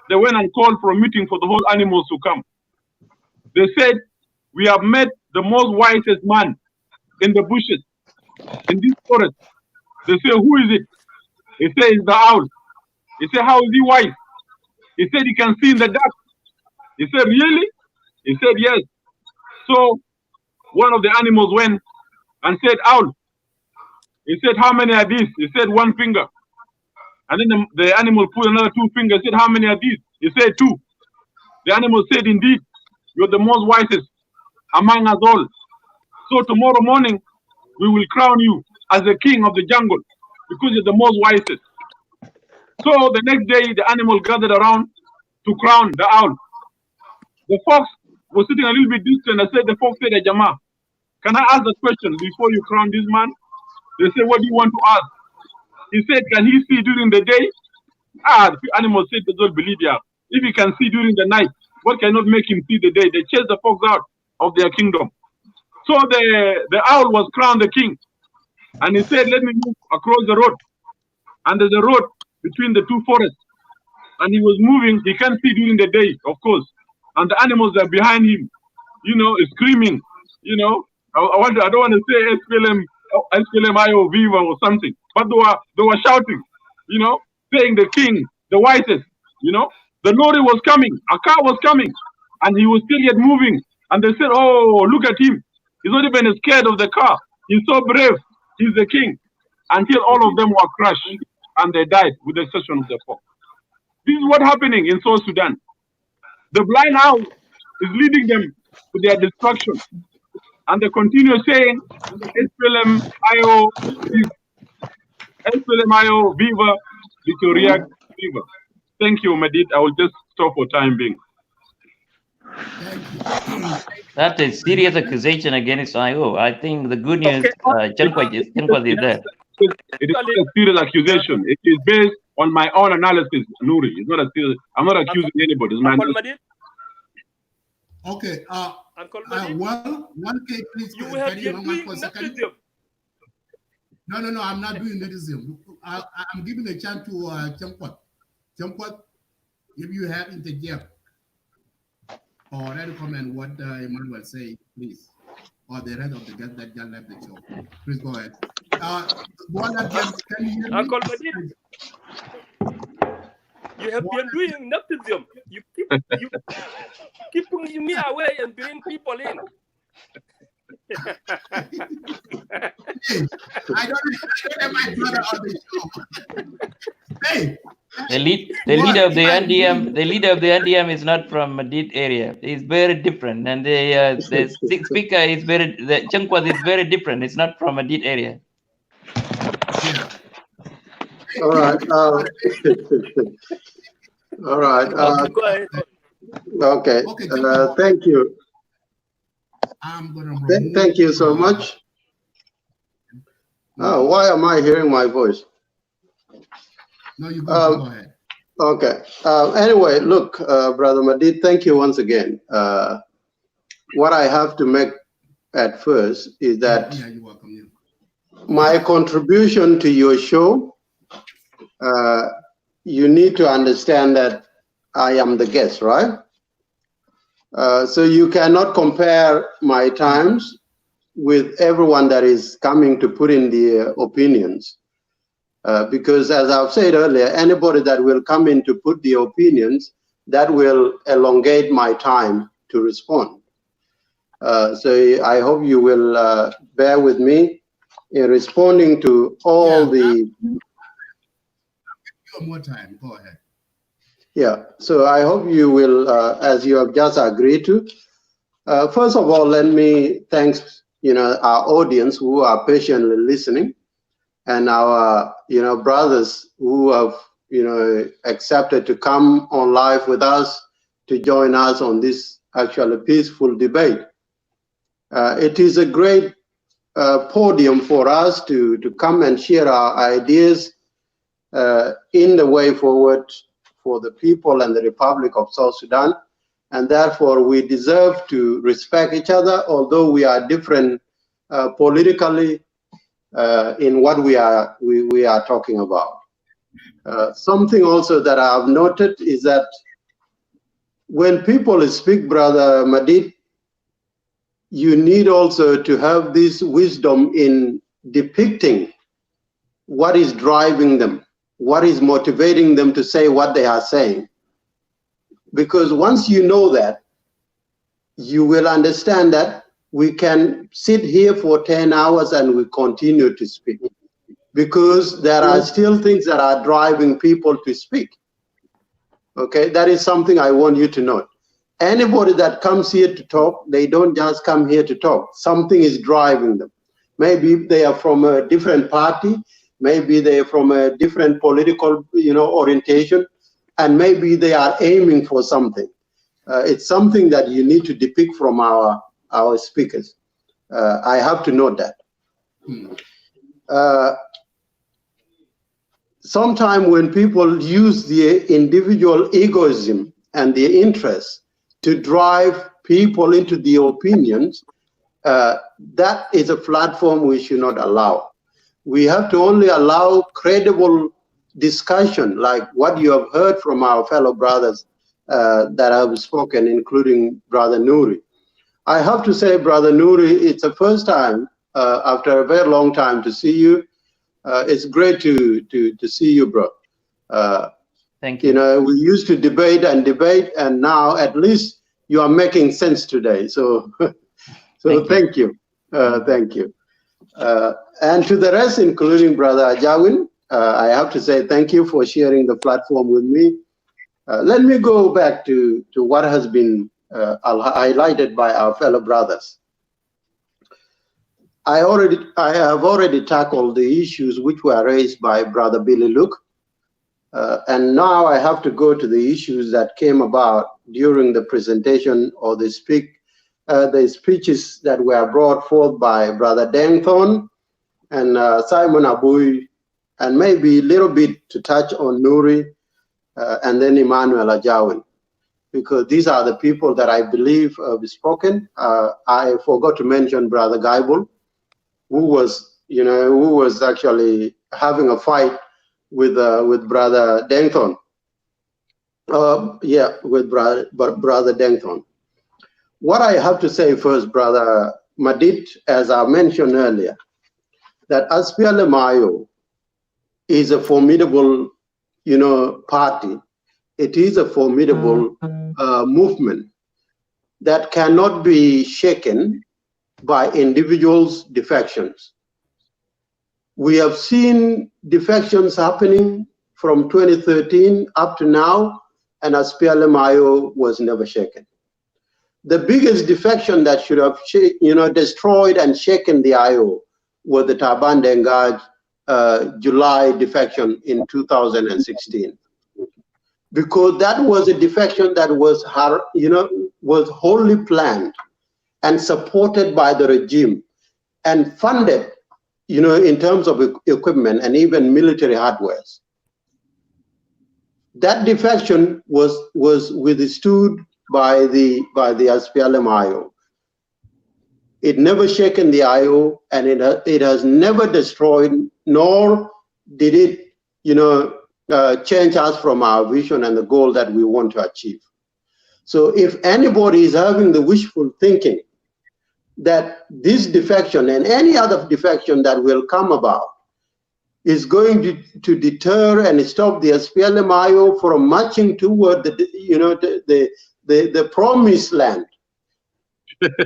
they went and called for a meeting for the whole animals to come. They said, "We have met the most wisest man in the bushes, in this forest." They say, "Who is it?" He said, "It's the owl." He said, "How is he wise?" He said, "He can see in the dark." He said, "Really?" He said, "Yes." So one of the animals went and said, "Owl." He said, "How many are these?" He said, "1 finger." And then the animal put another 2 fingers. He said, "How many are these?" He said, 2. The animal said, "Indeed, you're the most wisest among us all. So tomorrow morning, we will crown you as the king of the jungle because you're the most wisest." So the next day, the animal gathered around to crown the owl. The fox was sitting a little bit distant. I said, the fox said, "Jama, can I ask a question before you crown this man?" They said, "What do you want to ask?" He said, "Can he see during the day?" The animal said, "They don't believe you. If he can see during the night, what cannot make him see the day?" They chased the fox out of their kingdom. So the owl was crowned the king. And he said, "Let me move across the road." And there's a road between the 2 forests. And he was moving. He can't see during the day, of course. And the animals are behind him, screaming. I don't want to say SPLM-IO Viva or something, but they were shouting, saying the king, the wisest. The lorry was coming, a car was coming, and he was still yet moving. And they said, "Oh, look at him. He's not even scared of the car. He's so brave. He's the king." Until all of them were crushed and they died, with the exception of the fox. This is what's happening in South Sudan. The blind owl is leading them to their destruction. And they continue saying, SPLM-IO, SPLM-IO, Viva, Victoria, Viva. Thank you, Madid. I will just stop for time being. That's a serious accusation against IO. I think the good news, Chankwa is there. It is not a serious accusation. It is based on my own analysis, Nuri. It's not a serious. I'm not accusing anybody. It's my Okay. Well, 1K, please. You have been doing nepotism. No, I'm not doing nepotism. I'm giving a chance to Chamkwat. Chamkwat, if you have interject or any comment what Emmanuel say, please, or the rest of the guests that just left the show. Please go ahead. Can you hear me? Uncle Madid, you have been doing nepotism. You keep pulling me away and bring people in. I don't have my brother on the show. Hey, the leader of the NDM is not from Madid area. It's very different, and the speaker is the Chankwa is very different. It's not from Madid area. Yeah. All right. All right. Go ahead. Okay. Thank you. I'm gonna thank you so much. Why am I hearing my voice? No, you go ahead. Okay. Anyway, look, Brother Madid, thank you once again. What I have to make at first is that you're welcome. My contribution to your show, you need to understand that I am the guest, right? So you cannot compare my times with everyone that is coming to put in the opinions. Because as I've said earlier, anybody that will come in to put the opinions, that will elongate my time to respond. So I hope you will bear with me in responding to all the... More time, go ahead. Yeah, so I hope you will, as you have just agreed to. First of all, let me thank our audience who are patiently listening, and our brothers who have accepted to come on live with us to join us on this actually peaceful debate. It is a great podium for us to come and share our ideas in the way forward for the people and the Republic of South Sudan. And therefore, we deserve to respect each other, although we are different politically in what we are talking about. Something also that I have noted is that when people speak, Brother Madid, you need also to have this wisdom in depicting what is driving them, what is motivating them to say what they are saying. Because once you know that, you will understand that we can sit here for 10 hours and we continue to speak. Because there are still things that are driving people to speak. Okay, that is something I want you to know. Anybody that comes here to talk, they don't just come here to talk. Something is driving them. Maybe they are from a different party, maybe they are from a different political, orientation, and maybe they are aiming for something. It's something that you need to depict from our speakers. I have to note that. Sometimes when people use the individual egoism and their interests to drive people into the opinions, that is a platform we should not allow. We have to only allow credible discussion like what you have heard from our fellow brothers that have spoken, including Brother Nuri. I have to say, Brother Nuri, it's the first time after a very long time to see you. It's great to see you, bro. Thank you. We used to debate, and now at least you are making sense today. So, thank you. Thank you. And to the rest, including Brother Ajawin, I have to say thank you for sharing the platform with me. Let me go back to what has been highlighted by our fellow brothers. I have already tackled the issues which were raised by Brother Billy Luke, and now I have to go to the issues that came about during the presentation or the speeches that were brought forth by Brother Dengthon and Simon Abui, and maybe a little bit to touch on Nuri and then Emmanuel Ajawin, because these are the people that I believe have spoken. I forgot to mention Brother Gaibul, who was actually having a fight with Brother Dengthon. With Brother Dengthon. What I have to say first, Brother Madid, as I mentioned earlier, that SPLM-IO is a formidable, party. It is a formidable movement that cannot be shaken by individuals' defections. We have seen defections happening from 2013 up to now, and SPLM-IO was never shaken. The biggest defection that should have destroyed and shaken the IO was the Taban Dengaj July defection in 2016. Because that was a defection that was, was wholly planned and supported by the regime and funded, in terms of equipment and even military hardware. That defection was withstood by the SPLM-IO. It never shaken the IO, and it has never destroyed, nor did it, change us from our vision and the goal that we want to achieve. So if anybody is having the wishful thinking that this defection and any other defection that will come about is going to deter and stop the SPLM-IO from marching toward the promised land,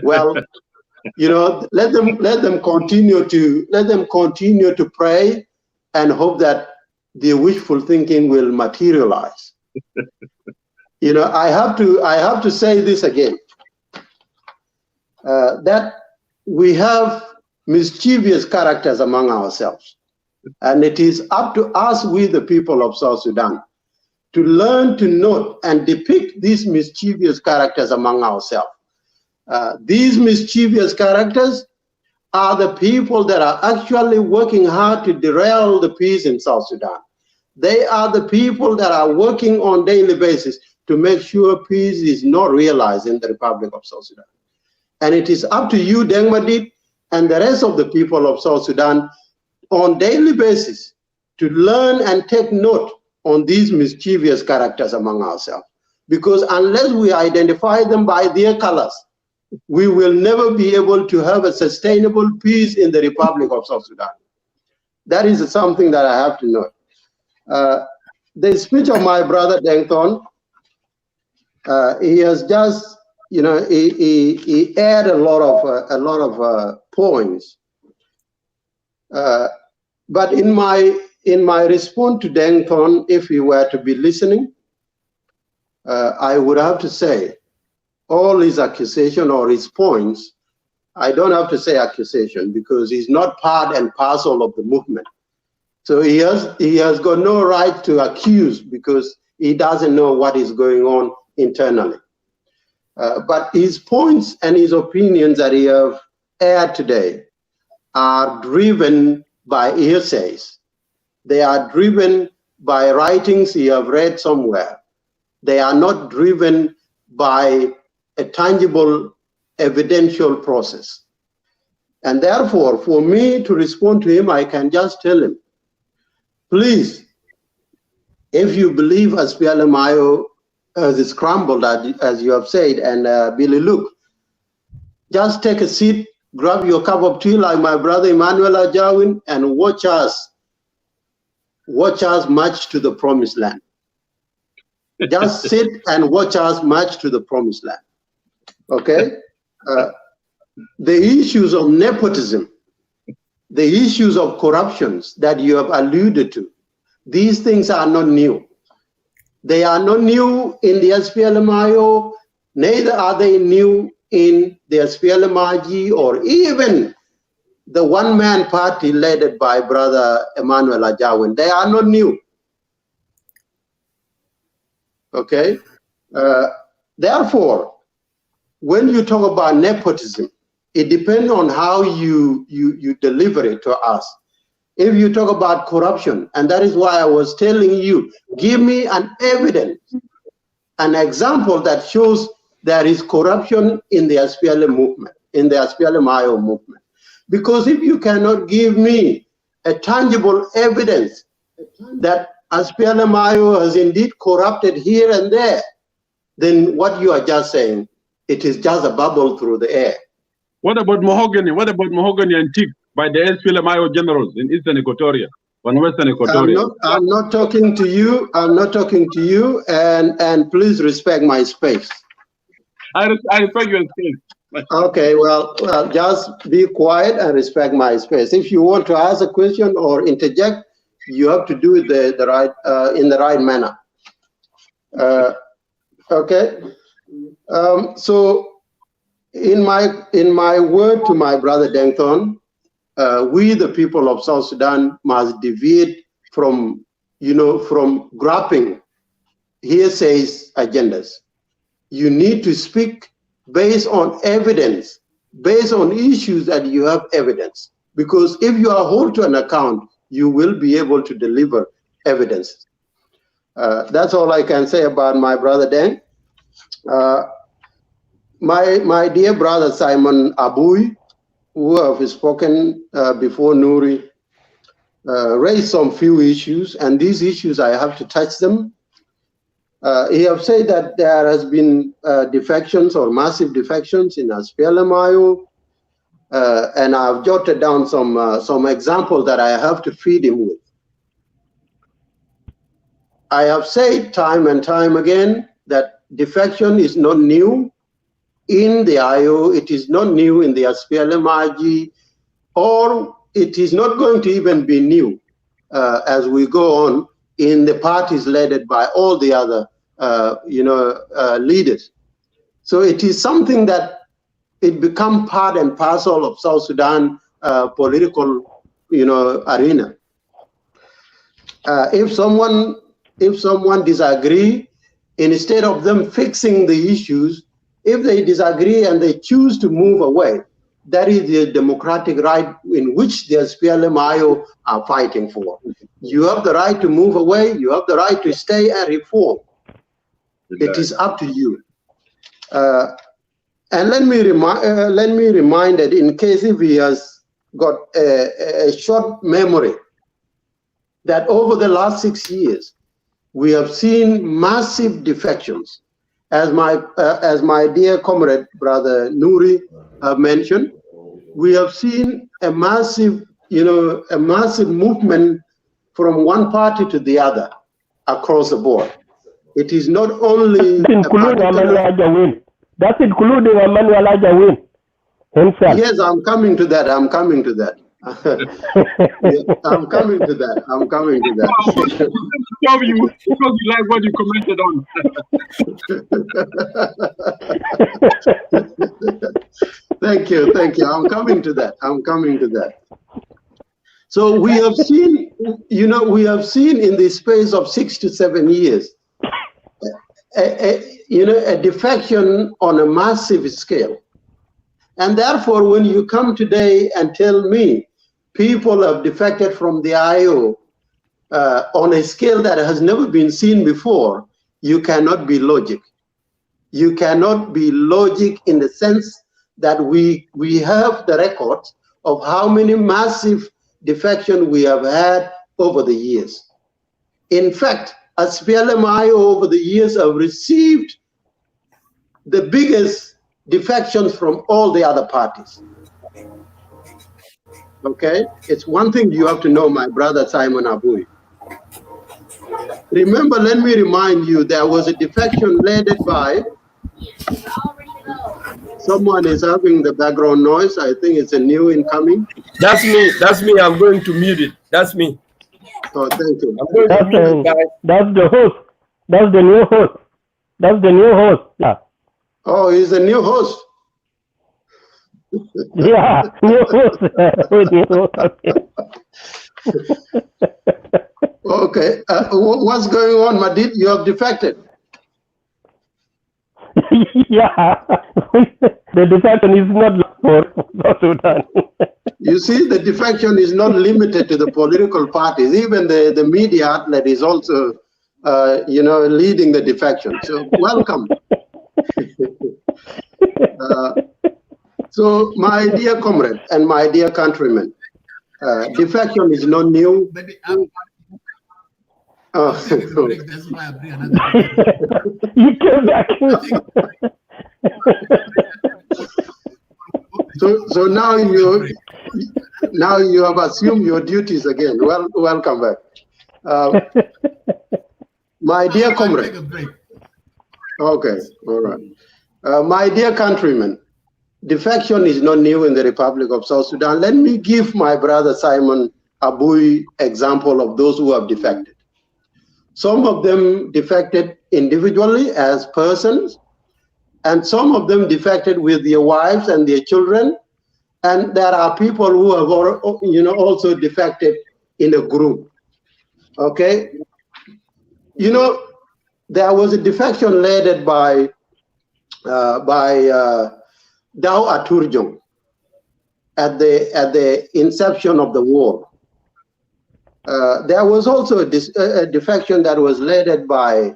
well, let them continue to pray and hope that the wishful thinking will materialize. I have to say this again, that we have mischievous characters among ourselves, and it is up to us, we the people of South Sudan, to learn to note and depict these mischievous characters among ourselves. These mischievous characters are the people that are actually working hard to derail the peace in South Sudan. They are the people that are working on a daily basis to make sure peace is not realized in the Republic of South Sudan. And it is up to you, Deng Madid, and the rest of the people of South Sudan on a daily basis to learn and take note on these mischievous characters among ourselves. Because unless we identify them by their colors, we will never be able to have a sustainable peace in the Republic of South Sudan. That is something that I have to note. The speech of my brother Deng Thon, he has just, you know, he aired a lot of points. But in my response to Deng Thon, if he were to be listening, I would have to say all his accusation or his points, I don't have to say accusation because he's not part and parcel of the movement. So he has got no right to accuse because he doesn't know what is going on internally. But his points and his opinions that he have aired today are driven by hearsays. They are driven by writings he have read somewhere. They are not driven by a tangible evidential process. And therefore, for me to respond to him, I can just tell him, please, if you believe SPLM-IO has scrambled, as you have said, and Billy, look, just take a seat, grab your cup of tea like my brother Emmanuel Ajawin, and watch us march to the promised land. Just sit and watch us march to the promised land. Okay? The issues of nepotism, the issues of corruptions that you have alluded to, these things are not new. They are not new in the SPLM-IO, neither are they new in the SPLM-IG or even the one-man party led by Brother Emmanuel Ajawin. They are not new. Okay? Therefore, when you talk about nepotism, it depends on how you deliver it to us. If you talk about corruption, and that is why I was telling you, give me an evidence, an example that shows there is corruption in the SPLM movement, in the SPLM-IO movement. Because if you cannot give me a tangible evidence that SPLM-IO has indeed corrupted here and there, then what you are just saying, it is just a bubble through the air. What about Mahogany? What about Mahogany and Tick by the SPLM-IO generals in Eastern Equatoria, on Western Equatoria? I'm not talking to you. I'm not talking to you. And please respect my space. I respect your space. Okay, well, just be quiet and respect my space. If you want to ask a question or interject, you have to do it in the right manner. Okay. So in my word to my brother Deng Thon, we the people of South Sudan must deviate from grabbing hearsays agendas. You need to speak based on evidence, based on issues that you have evidence. Because if you are held to an account, you will be able to deliver evidence. That's all I can say about my brother Deng. My dear brother Simon Abui, who have spoken before Nuri, raised some few issues, and these issues I have to touch them. He have said that there has been defections or massive defections in SPLM-IO, and I've jotted down some examples that I have to feed him with. I have said time and time again that defection is not new in the IO, it is not new in the SPLM-IG, or it is not going to even be new as we go on in the parties led by all the other leaders. So it is something that it become part and parcel of South Sudan political arena. If someone disagree, instead of them fixing the issues, if they disagree and they choose to move away, that is the democratic right in which the SPLM-IO are fighting for. You have the right to move away. You have the right to stay and reform. It is up to you. And let me remind that in case if he has got a short memory, that over the last 6 years, we have seen massive defections. As my dear comrade, Brother Nuri, mentioned, we have seen a massive, a massive movement from one party to the other across the board. It is not only that's including Emmanuel Ajawin himself. Yes, I'm coming to that. I'm coming to that. I'm coming to that. I'm coming to that. Tell you because you like what you commented on. Thank you. I'm coming to that. So we have seen, we have seen in the space of 6 to 7 years, a defection on a massive scale. And therefore, when you come today and tell me people have defected from the IO on a scale that has never been seen before, you cannot be logic. You cannot be logic in the sense that we have the records of how many massive defections we have had over the years. In fact, SPLM-IO over the years have received the biggest defections from all the other parties. Okay? It's one thing you have to know, my brother Simon Abui. Remember, let me remind you, there was a defection led by, someone is having the background noise. I think it's a new incoming. That's me. I'm going to mute it. That's me. Oh, thank you. That's the host. That's the new host. That's the new host. Yeah. Oh, he's a new host. Yeah, new host. Okay. What's going on, Madid? You have defected. Yeah. The defection is not for South Sudan. You see, the defection is not limited to the political parties. Even the media outlet is also, leading the defection. So welcome. So my dear comrade and my dear countrymen, defection is not new. That's why I bring another. You came back. So now you have assumed your duties again. Well, welcome back, my dear comrade. Okay, all right. My dear countrymen, defection is not new in the Republic of South Sudan. Let me give my brother Simon Abui example of those who have defected. Some of them defected individually as persons, and some of them defected with their wives and their children. And there are people who have also defected in a group. Okay? There was a defection led by Dao Aturjong at the inception of the war. There was also a defection that was led by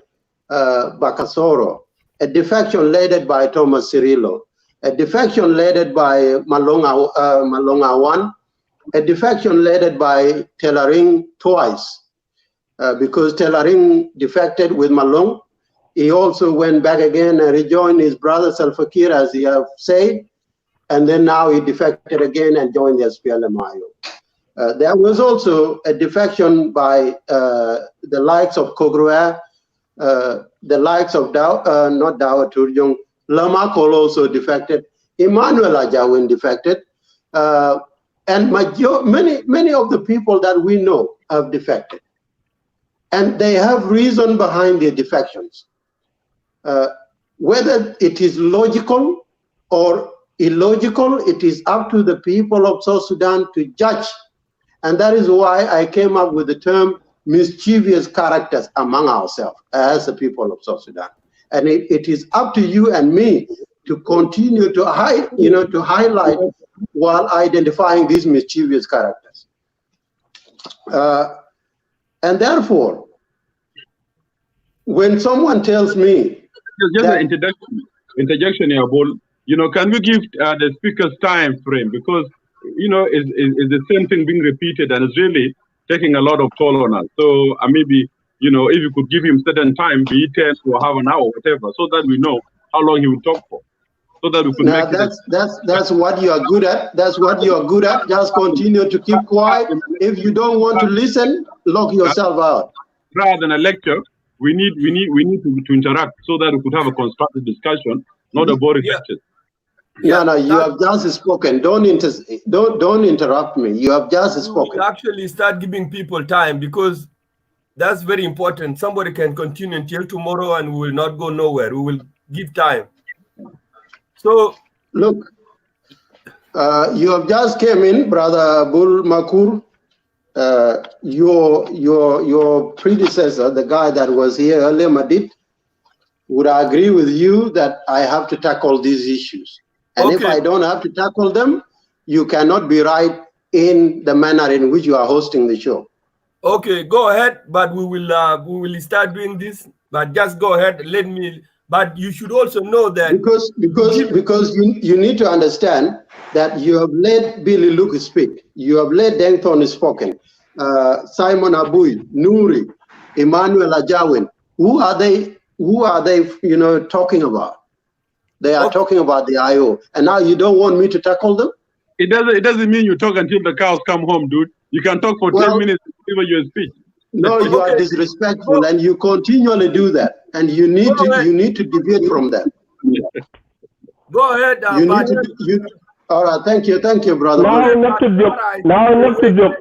Bakasoro, a defection led by Thomas Cirillo, a defection led by Malonga Awan, a defection led by Telaring twice, because Telaring defected with Malong. He also went back again and rejoined his brother Salva Kiir, as he have said, and then now he defected again and joined the SPLM-IO. There was also a defection by the likes of Kogrua, the likes of not Dao Turjong, Lamakol also defected, Emmanuel Ajawin defected, and many of the people that we know have defected. And they have reason behind their defections. Whether it is logical or illogical, it is up to the people of South Sudan to judge. And that is why I came up with the term mischievous characters among ourselves as the people of South Sudan. And it is up to you and me to continue to highlight while identifying these mischievous characters. And therefore, when someone tells me just an interjection here, Bol, can we give the speaker's time frame, because it's the same thing being repeated and it's really taking a lot of toll on us. So maybe if you could give him certain time, be it 10 or half an hour, whatever, so that we know how long he will talk for, so that we could make that's what you are good at. That's what you are good at. Just continue to keep quiet. If you don't want to listen, lock yourself out. Rather than a lecture, we need to interact so that we could have a constructive discussion, not a boring lecture. No, you have just spoken. Don't interrupt me. You have just spoken. We actually start giving people time, because that's very important. Somebody can continue until tomorrow and we will not go nowhere. We will give time. So look, you have just came in, Brother Bul Makur. Your predecessor, the guy that was here earlier, Madid, would agree with you that I have to tackle these issues. And if I don't have to tackle them, you cannot be right in the manner in which you are hosting the show. Okay, go ahead, but we will start doing this. But just go ahead, let me. But you should also know that because you need to understand that you have let Billy Luke speak, you have let Denton spoken, Simon Abui, Nuri, Emmanuel Ajawin. Who are they? Talking about? They are talking about the IO, and now you don't want me to tackle them? It doesn't mean you talk until the cows come home, dude. You can talk for 10 minutes to deliver your speech. No, you are disrespectful, and you continually do that, and you need to deviate from that. Go ahead. All right, thank you, brother. Now, not to joke.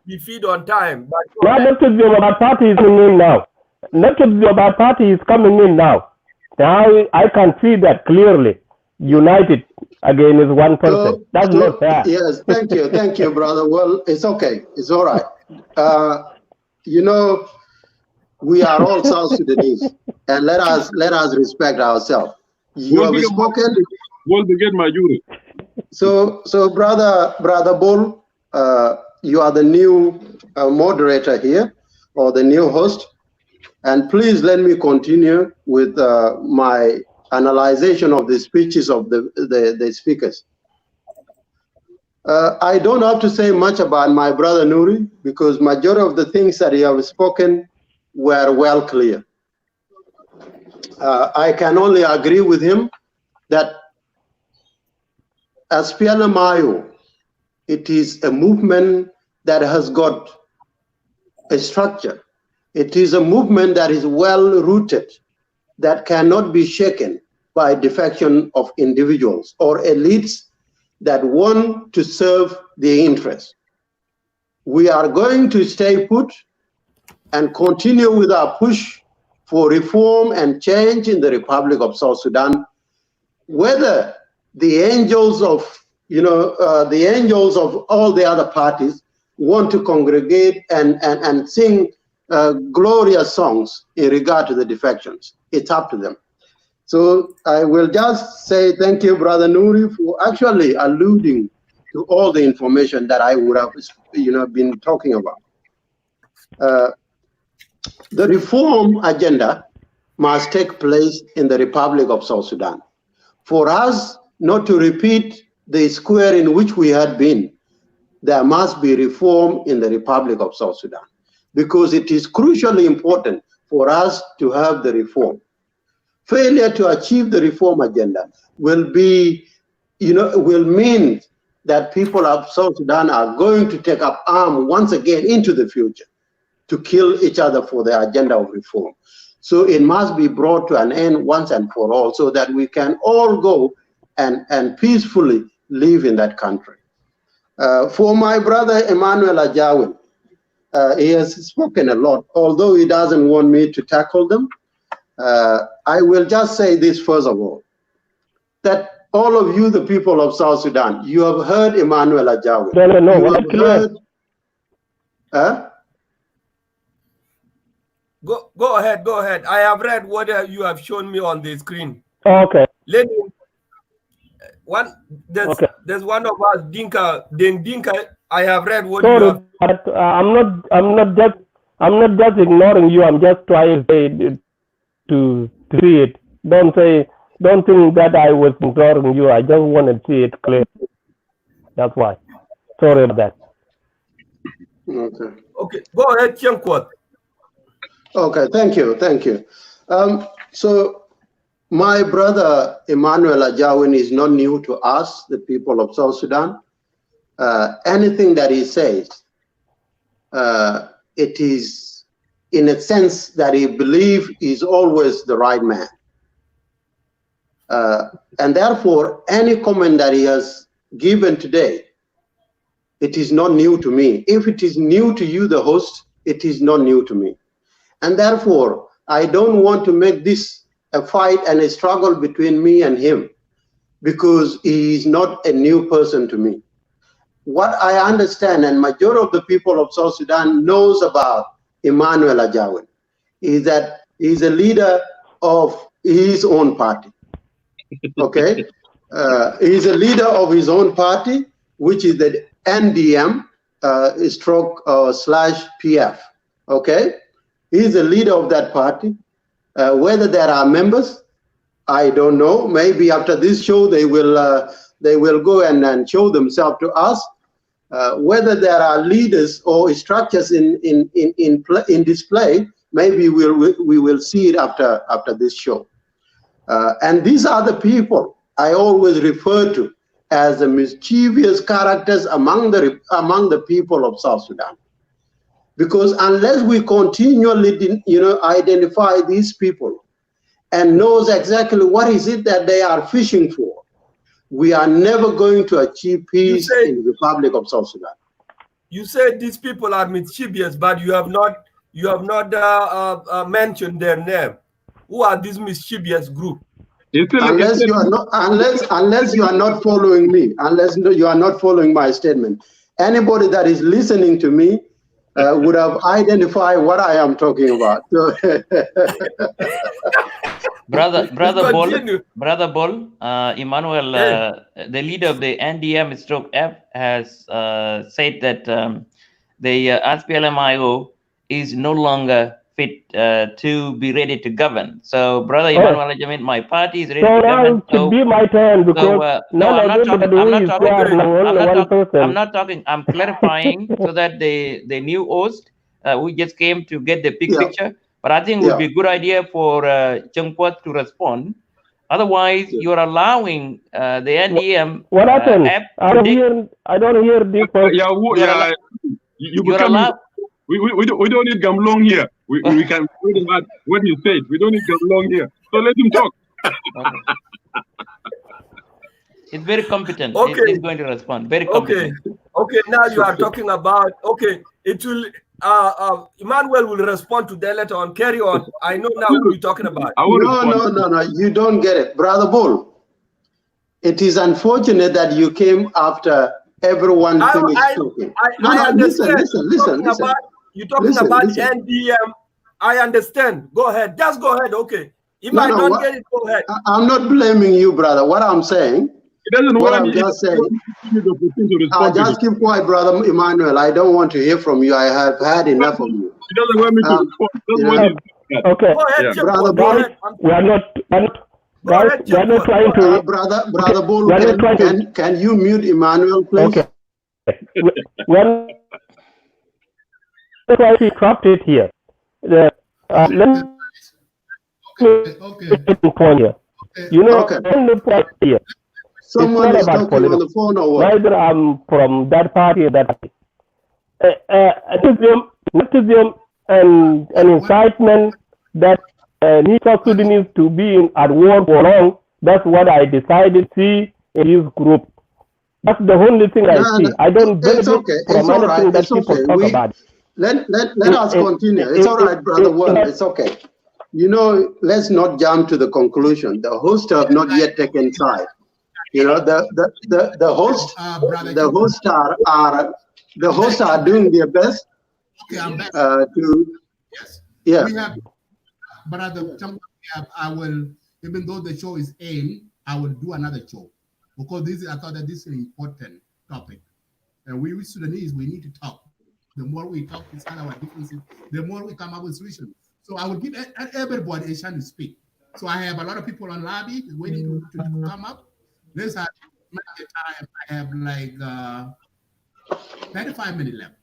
We feed on time. Now, not to joke about party is coming in now. Not to joke about party is coming in now. Now I can see that clearly. United again is one person. That's not fair. Yes, thank you, brother. Well, it's okay. It's all right. We are all South Sudanese, and let us respect ourselves. You have spoken. We'll begin my duty. So brother Bull, you are the new moderator here, or the new host, and please let me continue with my analyzation of the speeches of the speakers. I don't have to say much about my brother Nuri, because majority of the things that he has spoken were well clear. I can only agree with him that SPLM-IO, it is a movement that has got a structure. It is a movement that is well rooted, that cannot be shaken by defection of individuals or elites that want to serve the interest. We are going to stay put and continue with our push for reform and change in the Republic of South Sudan, whether the angels of all the other parties want to congregate and sing glorious songs in regard to the defections. It's up to them. So I will just say thank you, Brother Nuri, for actually alluding to all the information that I would have been talking about. The reform agenda must take place in the Republic of South Sudan. For us not to repeat the square in which we had been, there must be reform in the Republic of South Sudan, because it is crucially important for us to have the reform. Failure to achieve the reform agenda will mean that people of South Sudan are going to take up arms once again into the future to kill each other for the agenda of reform. So it must be brought to an end once and for all, so that we can all go and peacefully live in that country. For my brother Emmanuel Ajawin, he has spoken a lot, although he doesn't want me to tackle them. I will just say this first of all, that all of you, the people of South Sudan, you have heard Emmanuel Ajawin. Go ahead. I have read what you have shown me on the screen. Okay. Let me There's one of us, Dinka. Dinka, I have read what you Sorry, have. but I'm not just ignoring you. I'm just trying to see it. Don't think that I was ignoring you. I just want to see it clear. That's why. Sorry about that. Okay. Okay, go ahead, Chiangkwat. Okay, thank you. So my brother Emmanuel Ajawin is not new to us, the people of South Sudan. Anything that he says, it is in a sense that he believes is always the right man. And therefore, any comment that he has given today, it is not new to me. If it is new to you, the host, it is not new to me. And therefore, I don't want to make this a fight and a struggle between me and him, because he is not a new person to me. What I understand, and majority of the people of South Sudan knows about Emmanuel Ajawin, is that he's a leader of his own party. Okay? He's a leader of his own party, which is the NDM slash PF. Okay? He's a leader of that party. Whether there are members, I don't know. Maybe after this show, they will go and show themselves to us. Whether there are leaders or structures in display, maybe we will see it after this show. And these are the people I always refer to as the mischievous characters among the people of South Sudan. Because unless we continually, identify these people and knows exactly what is it that they are fishing for, we are never going to achieve peace in the Republic of South Sudan. You said these people are mischievous, but you have not mentioned their name. Who are this mischievous group? Unless you are not following me, unless you are not following my statement, anybody that is listening to me would have identified what I am talking about. Brother Bol, Emmanuel, the leader of the NDM/F has said that the SPLM-IO is no longer fit to be ready to govern. So, Brother Emmanuel, I mean, my party is ready to govern. So now it should be my turn, because I'm not talking. I'm clarifying so that the new host we just came to get the big picture. But I think it would be a good idea for Chiangkwat to respond. Otherwise, you're allowing the NDM. What happened? I don't hear this. You're allowed. We don't need Gamlong here. We can read about what he said. We don't need Gamlong here. So let him talk. It's very competent. Okay. He's going to respond. Very competent. Okay. Now you are talking about. Okay. It will. Emmanuel will respond to that later on. Carry on. I know now who you're talking about. No. You don't get it, Brother Bull. It is unfortunate that you came after everyone finished talking. Listen. You're talking about NDM. I understand. Go ahead. Just go ahead. Okay. If I don't get it, go ahead. I'm not blaming you, brother. What I'm saying. I'm just saying. Just keep quiet, Brother Emmanuel. I don't want to hear from you. I have had enough of you. He doesn't want me to. Okay. Go ahead, Brother Bull. We are not trying to. Brother Bull, can you mute Emmanuel, please? Okay. We're trying to interrupt it here. Let me point here. The point here. Someone is talking on the phone or what? Neither I'm from that party or that party. Nepotism and an incitement that needs South Sudanese to be at war for long. That's what I decided to see in this group. That's the only thing I see. I don't benefit from anything that people talk about. Let us continue. It's all right, Brother World. It's okay. Let's not jump to the conclusion. The hosts have not yet taken side. The hosts are doing their best. Okay, I'm back. Yes. We have, but I will, even though the show is aimed, I will do another show. because I thought that this is an important topic. And we Sudanese, we need to talk. The more we talk, discuss our differences, the more we come up with solutions. So I will give everybody a chance to speak. So I have a lot of people on lobby waiting to come up. Let's have time. I have like 35 minutes left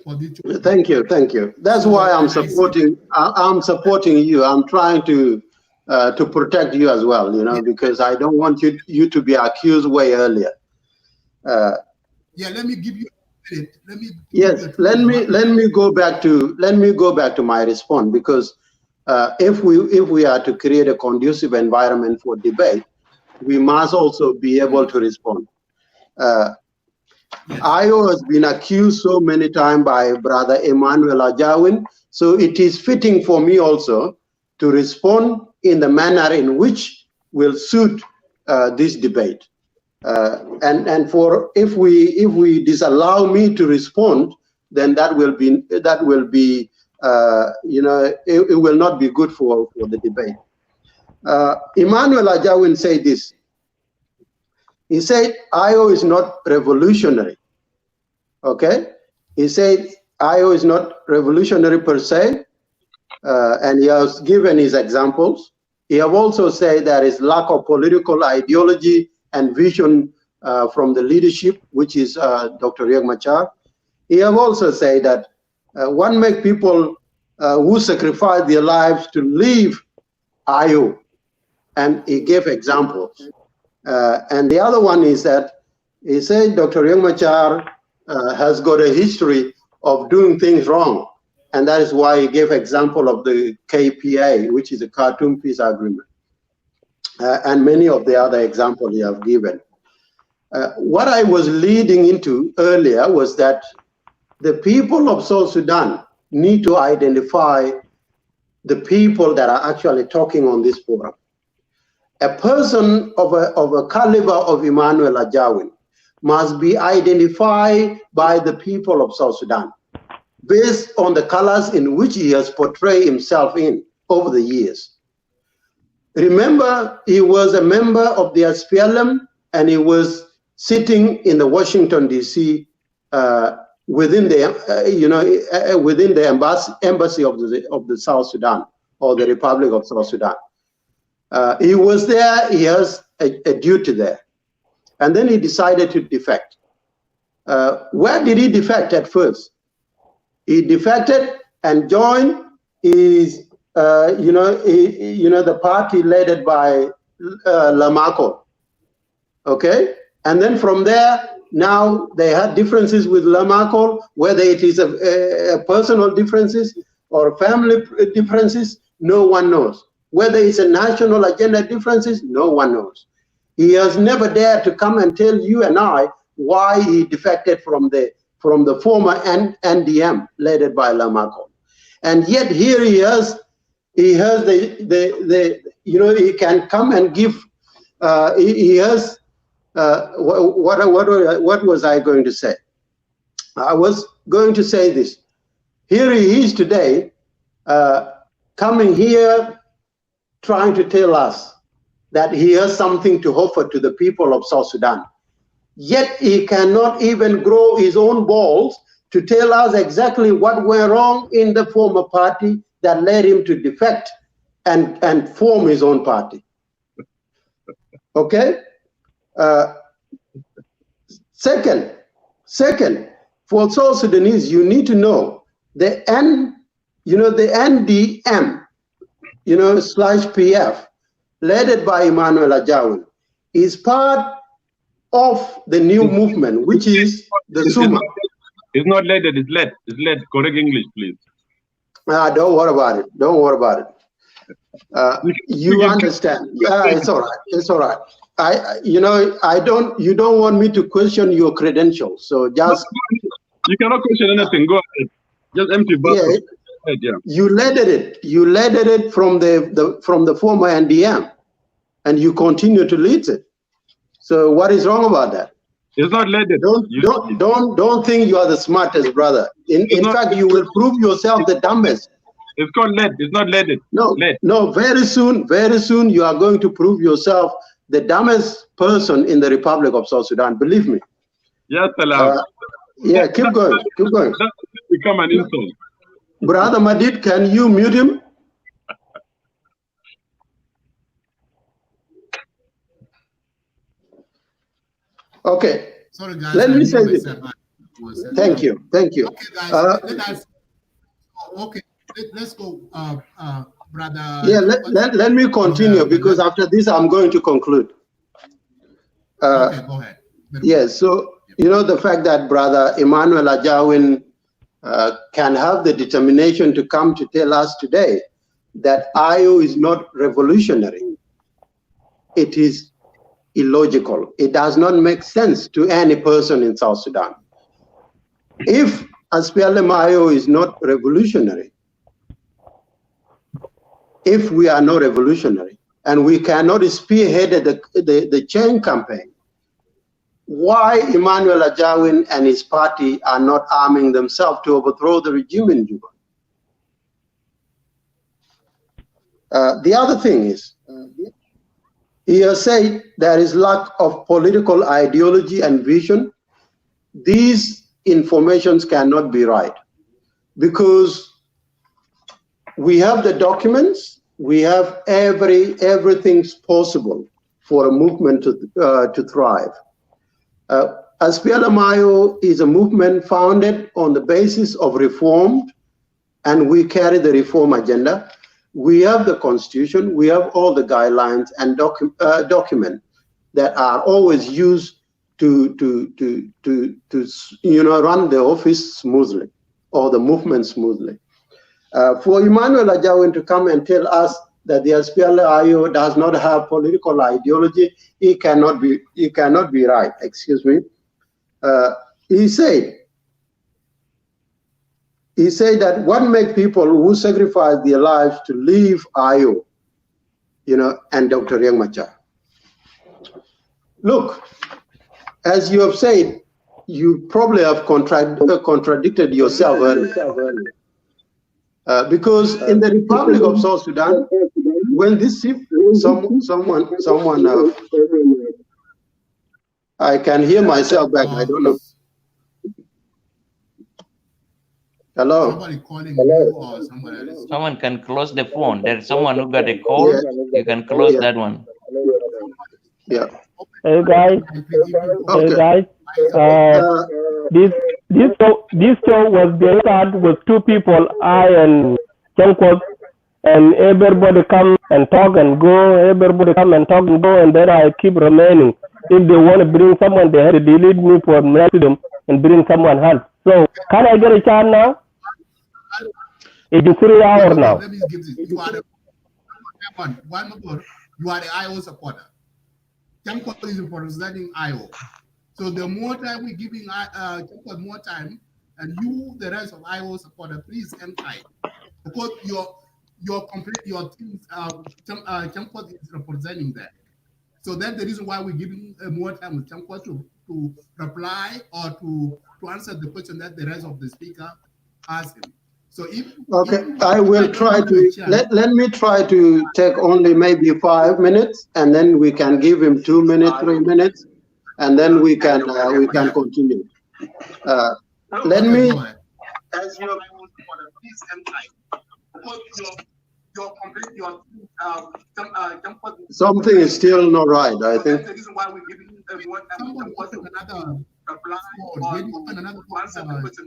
for this. Thank you. That's why I'm supporting. I'm supporting you. I'm trying to protect you as well. You know, because I don't want you to be accused way earlier. Yeah, let me give you. Let me go back to my response, because if we are to create a conducive environment for debate, we must also be able to respond. IO has been accused so many times by Brother Emmanuel Ajawin, so it is fitting for me also to respond in the manner in which will suit this debate. And for if we disallow me to respond, then that will be you know, it will not be good for the debate. Emmanuel Ajawin said this. He said IO is not revolutionary. Okay, he said IO is not revolutionary per se, and he has given his examples. He have also said there is lack of political ideology and vision from the leadership, which is Dr. Riek Machar. He have also said that one make people who sacrifice their lives to leave IO, and he gave examples. And the other one is that he said Dr. Riek Machar has got a history of doing things wrong, and that is why he gave example of the KPA, which is a Khartoum Peace Agreement. And many of the other examples you have given. What I was leading into earlier was that the people of South Sudan need to identify the people that are actually talking on this forum. A person of a caliber of Emmanuel Ajawin must be identified by the people of South Sudan based on the colors in which he has portrayed himself in over the years. Remember, he was a member of the SPLM, and he was sitting in the Washington D.C. Within the within the embassy of the South Sudan, or the Republic of South Sudan. He was there. He has a duty there, and then he decided to defect. Where did he defect at first? He defected and joined his the party led by Lamarco. Okay, and then from there, now they had differences with Lamarco, whether it is a personal differences or family differences, no one knows. Whether it's a national agenda differences, no one knows. He has never dared to come and tell you and I why he defected from the former NDM led by Lamarco. And yet here he has he can come and give he has what was I going to say? I was going to say this. Here he is today, coming here, trying to tell us that he has something to offer to the people of South Sudan. Yet he cannot even grow his own balls to tell us exactly what went wrong in the former party that led him to defect and form his own party. Okay? Second, for South Sudanese, you need to know the NDM, /PF, led by Emmanuel Ajawin, is part of the new movement, which is the Suma. It's not led, it's led. It's led. Correct English, please. Don't worry about it. Don't worry about it. You understand? It's all right. It's all right. You don't want me to question your credentials. So just you cannot question anything. Go ahead. Just empty bottle. Yeah. You led it from the former NDM, and you continue to lead it. So what is wrong about that? It's not led. Don't think you are the smartest, brother. In fact, you will prove yourself the dumbest. It's called led. It's not led. No, very soon you are going to prove yourself the dumbest person in the Republic of South Sudan. Believe me. Yes, Salam. Yeah, keep going. Keep going. That become an insult. Brother Madid, can you mute him? Okay. Sorry, guys. Let me say this. Thank you. Thank you. Okay, guys. Let's go, brother. Yeah, let me continue because after this I'm going to conclude. Okay, go ahead. Yes, so you know the fact that Brother Emmanuel Ajawin can have the determination to come to tell us today that IO is not revolutionary. It is illogical. It does not make sense to any person in South Sudan. If SPLM-IO is not revolutionary, if we are not revolutionary, and we cannot spearhead the change campaign, why Emmanuel Ajawin and his party are not arming themselves to overthrow the regime in Juba? The other thing is, he has said there is lack of political ideology and vision. These informations cannot be right because we have the documents, we have everything possible for a movement to thrive. SPLM-IO is a movement founded on the basis of reform, and we carry the reform agenda. We have the constitution, we have all the guidelines and documents that are always used to run the office smoothly or the movement smoothly. For Emmanuel Ajawin to come and tell us that the SPLM-IO does not have political ideology, he cannot be right. Excuse me. He said that what makes people who sacrifice their lives to leave IO, and Dr. Riek Machar. Look, as you have said, you probably have contradicted yourself earlier. Because in the Republic of South Sudan, when this someone, I can hear myself back. I don't know. Hello. Somebody calling you or somebody else. Someone can close the phone. There's someone who got a call. Yeah. You can close that one. Yeah. Hey guys. Okay. Hey guys. This show was started with two people, I and Jankos, and everybody come and talk and go. Everybody come and talk and go, and then I keep remaining. If they want to bring someone, they have to delete me for them and bring someone else. So can I get a chance now? It's been 3 hours now. Let me give this. You are the IO supporter. Jankos is representing IO. So the more time we're giving more time, and you, the rest of IO supporter, please hang tight, because your team, Chankwas is representing that. So that's the reason why we're giving more time with Chankwas to reply or to answer the question that the rest of the speaker asked him. So I will try to let me try to take only maybe 5 minutes, and then we can give him 2 minutes, 3 minutes. And then we can continue. Let me. As your please something is still not right. I think.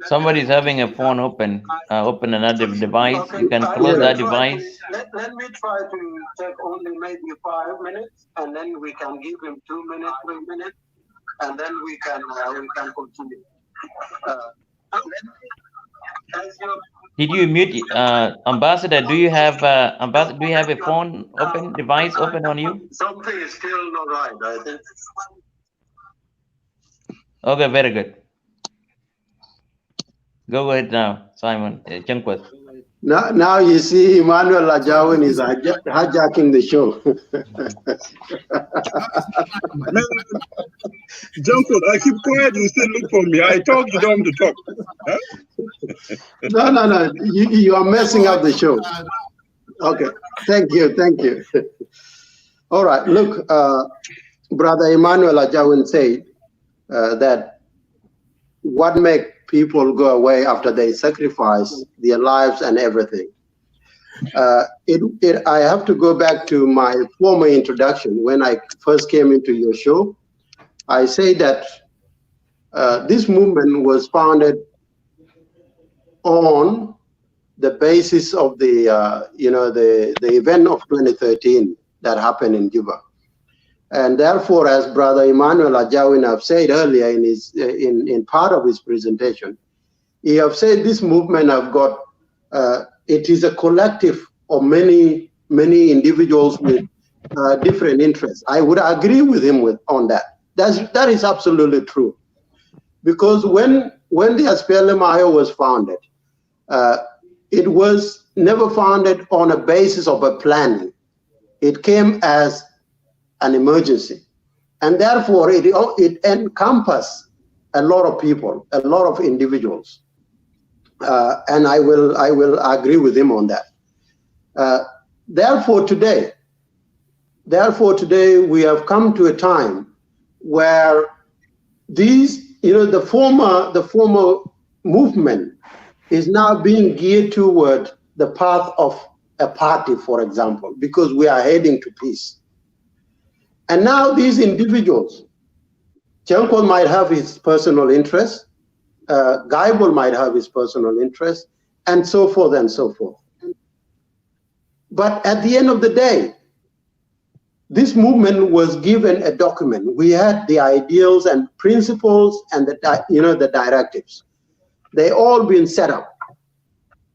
Somebody's having a phone open. Open another device. You can close that device. Let me try to take only maybe 5 minutes, and then we can give him 2 minutes, 3 minutes. And then we can continue. Did you mute, Ambassador? Do you have a phone open device open on you? Something is still not right, I think. Okay, very good. Go ahead now, Simon Chankwas. Now you see, Emmanuel Ajawin is hijacking the show. Junko, I keep quiet, you still look for me. I talk, you don't have to talk. Huh? No. You are messing up the show. Okay, thank you. All right, look, Brother Emmanuel Ajawin said that what makes people go away after they sacrifice their lives and everything. I have to go back to my former introduction when I first came into your show. I say that this movement was founded on the basis of the the event of 2013 that happened in Juba. And therefore, as Brother Emmanuel Ajawin have said earlier in his in part of his presentation, he have said this movement have got it is a collective of many individuals with different interests. I would agree with him on that. That is absolutely true, because when the SPLM-IO was founded, it was never founded on a basis of a planning. It came as an emergency, and therefore it encompassed a lot of people, a lot of individuals, and I will agree with him on that. Therefore today we have come to a time where these, the former movement is now being geared toward the path of a party, for example, because we are heading to peace. And now these individuals, Chankol might have his personal interest, Gaibol might have his personal interest, and so forth and so forth. But at the end of the day, this movement was given a document. We had the ideals and principles and the directives. They all been set up.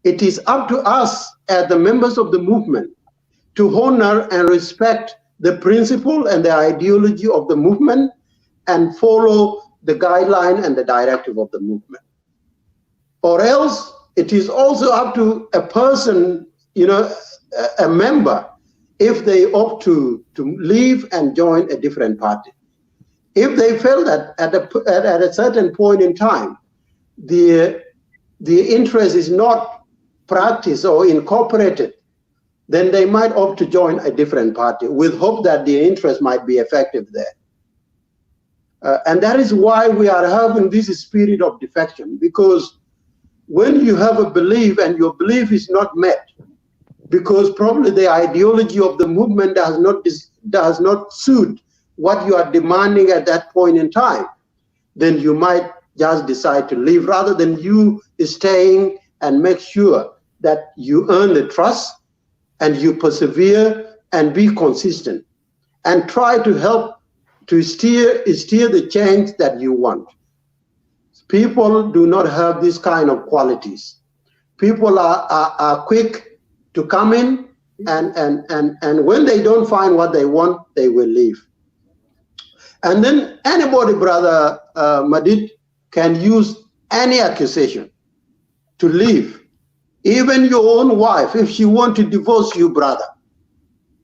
It is up to us as the members of the movement to honor and respect the principle and the ideology of the movement and follow the guideline and the directive of the movement. Or else it is also up to a person, a member, if they opt to leave and join a different party. If they feel that at a certain point in time, the interest is not practiced or incorporated, then they might opt to join a different party with hope that the interest might be effective there. And that is why we are having this spirit of defection, because when you have a belief and your belief is not met, because probably the ideology of the movement does not suit what you are demanding at that point in time, then you might just decide to leave rather than you staying and make sure that you earn the trust and you persevere and be consistent and try to help to steer the change that you want. People do not have this kind of qualities. People are quick to come in and when they don't find what they want, they will leave. And then anybody, Brother Madid, can use any accusation to leave. Even your own wife, if she wants to divorce you, brother,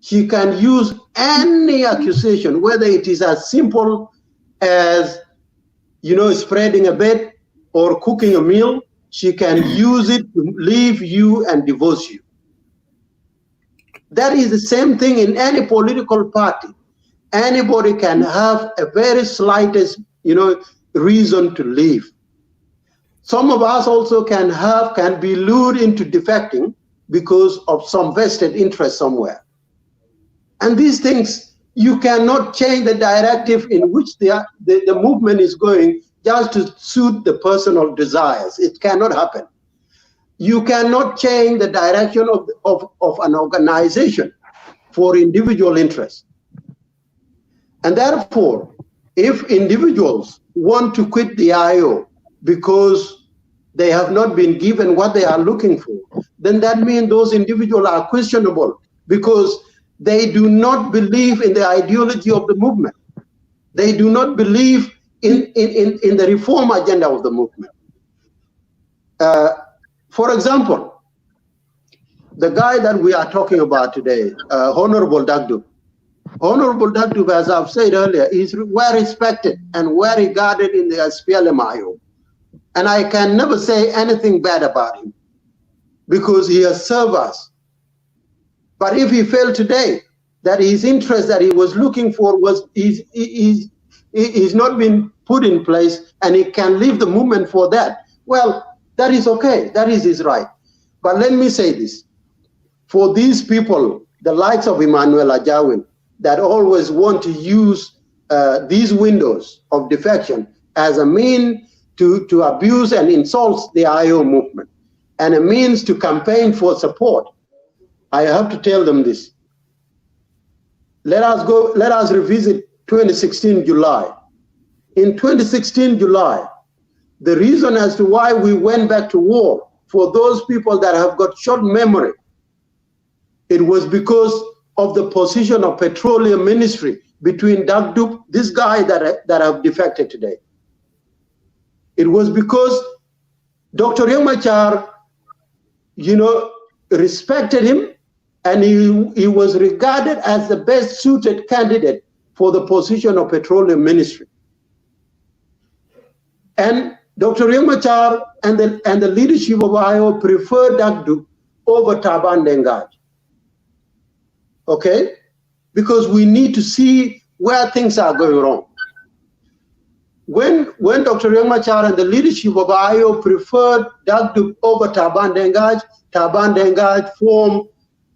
she can use any accusation, whether it is as simple as, spreading a bed or cooking a meal. She can use it to leave you and divorce you. That is the same thing in any political party. Anybody can have a very slightest, reason to leave. Some of us also can be lured into defecting because of some vested interest somewhere. And these things, you cannot change the directive in which the movement is going just to suit the personal desires. It cannot happen. You cannot change the direction of an organization for individual interests. And therefore, if individuals want to quit the IO because they have not been given what they are looking for, then that means those individuals are questionable because they do not believe in the ideology of the movement. They do not believe in the reform agenda of the movement. For example, the guy that we are talking about today, Honorable Dak Duop. Honorable Dak Duop, as I've said earlier, is well respected and well regarded in the SPLM-IO. And I can never say anything bad about him because he has served us. But if he failed today, that his interest that he was looking for is not been put in place, and he can leave the movement for that. Well, that is okay. That is his right. But let me say this. For these people, the likes of Emmanuel Ajawin, that always want to use these windows of defection as a mean to abuse and insult the IO movement, and a means to campaign for support, I have to tell them this. Let us revisit 2016 July. In 2016 July, the reason as to why we went back to war, for those people that have got short memory, it was because of the position of Petroleum Ministry between Dak Duop, this guy that have defected today. It was because Dr. Yomachar, respected him, and he was regarded as the best suited candidate for the position of Petroleum Ministry. And Dr. Yomachar and the leadership of IO preferred Dak Duop over Taban Dengaj. Okay? Because we need to see where things are going wrong. When Dr. Yomachar and the leadership of IO preferred Dak Duop over Taban Dengaj formed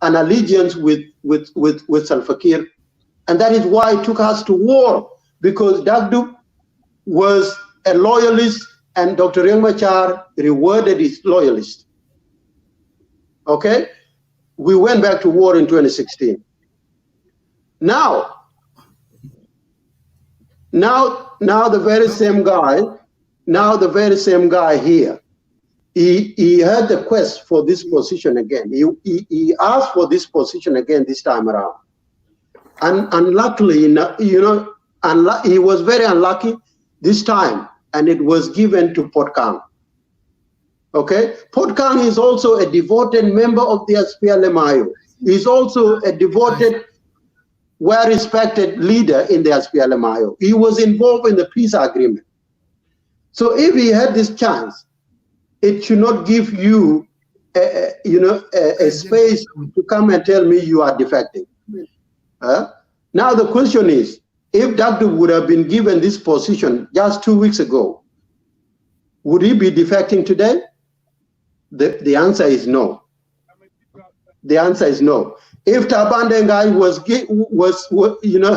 an allegiance with Salva Kiir. And that is why it took us to war, because Dak Duop was a loyalist and Dr. Yomachar rewarded his loyalist. Okay? We went back to war in 2016. Now the very same guy here, he had the quest for this position again. He asked for this position again this time around. And unluckily, he was very unlucky this time, and it was given to Potkang. Okay? Potkang is also a devoted member of the SPLM-IO. He's also a devoted, well-respected leader in the SPLM-IO. He was involved in the peace agreement. So if he had this chance, it should not give you a space to come and tell me you are defecting. Now the question is, if Dak Duop would have been given this position just 2 weeks ago, would he be defecting today? The answer is no. The answer is no. If Taban Dengaj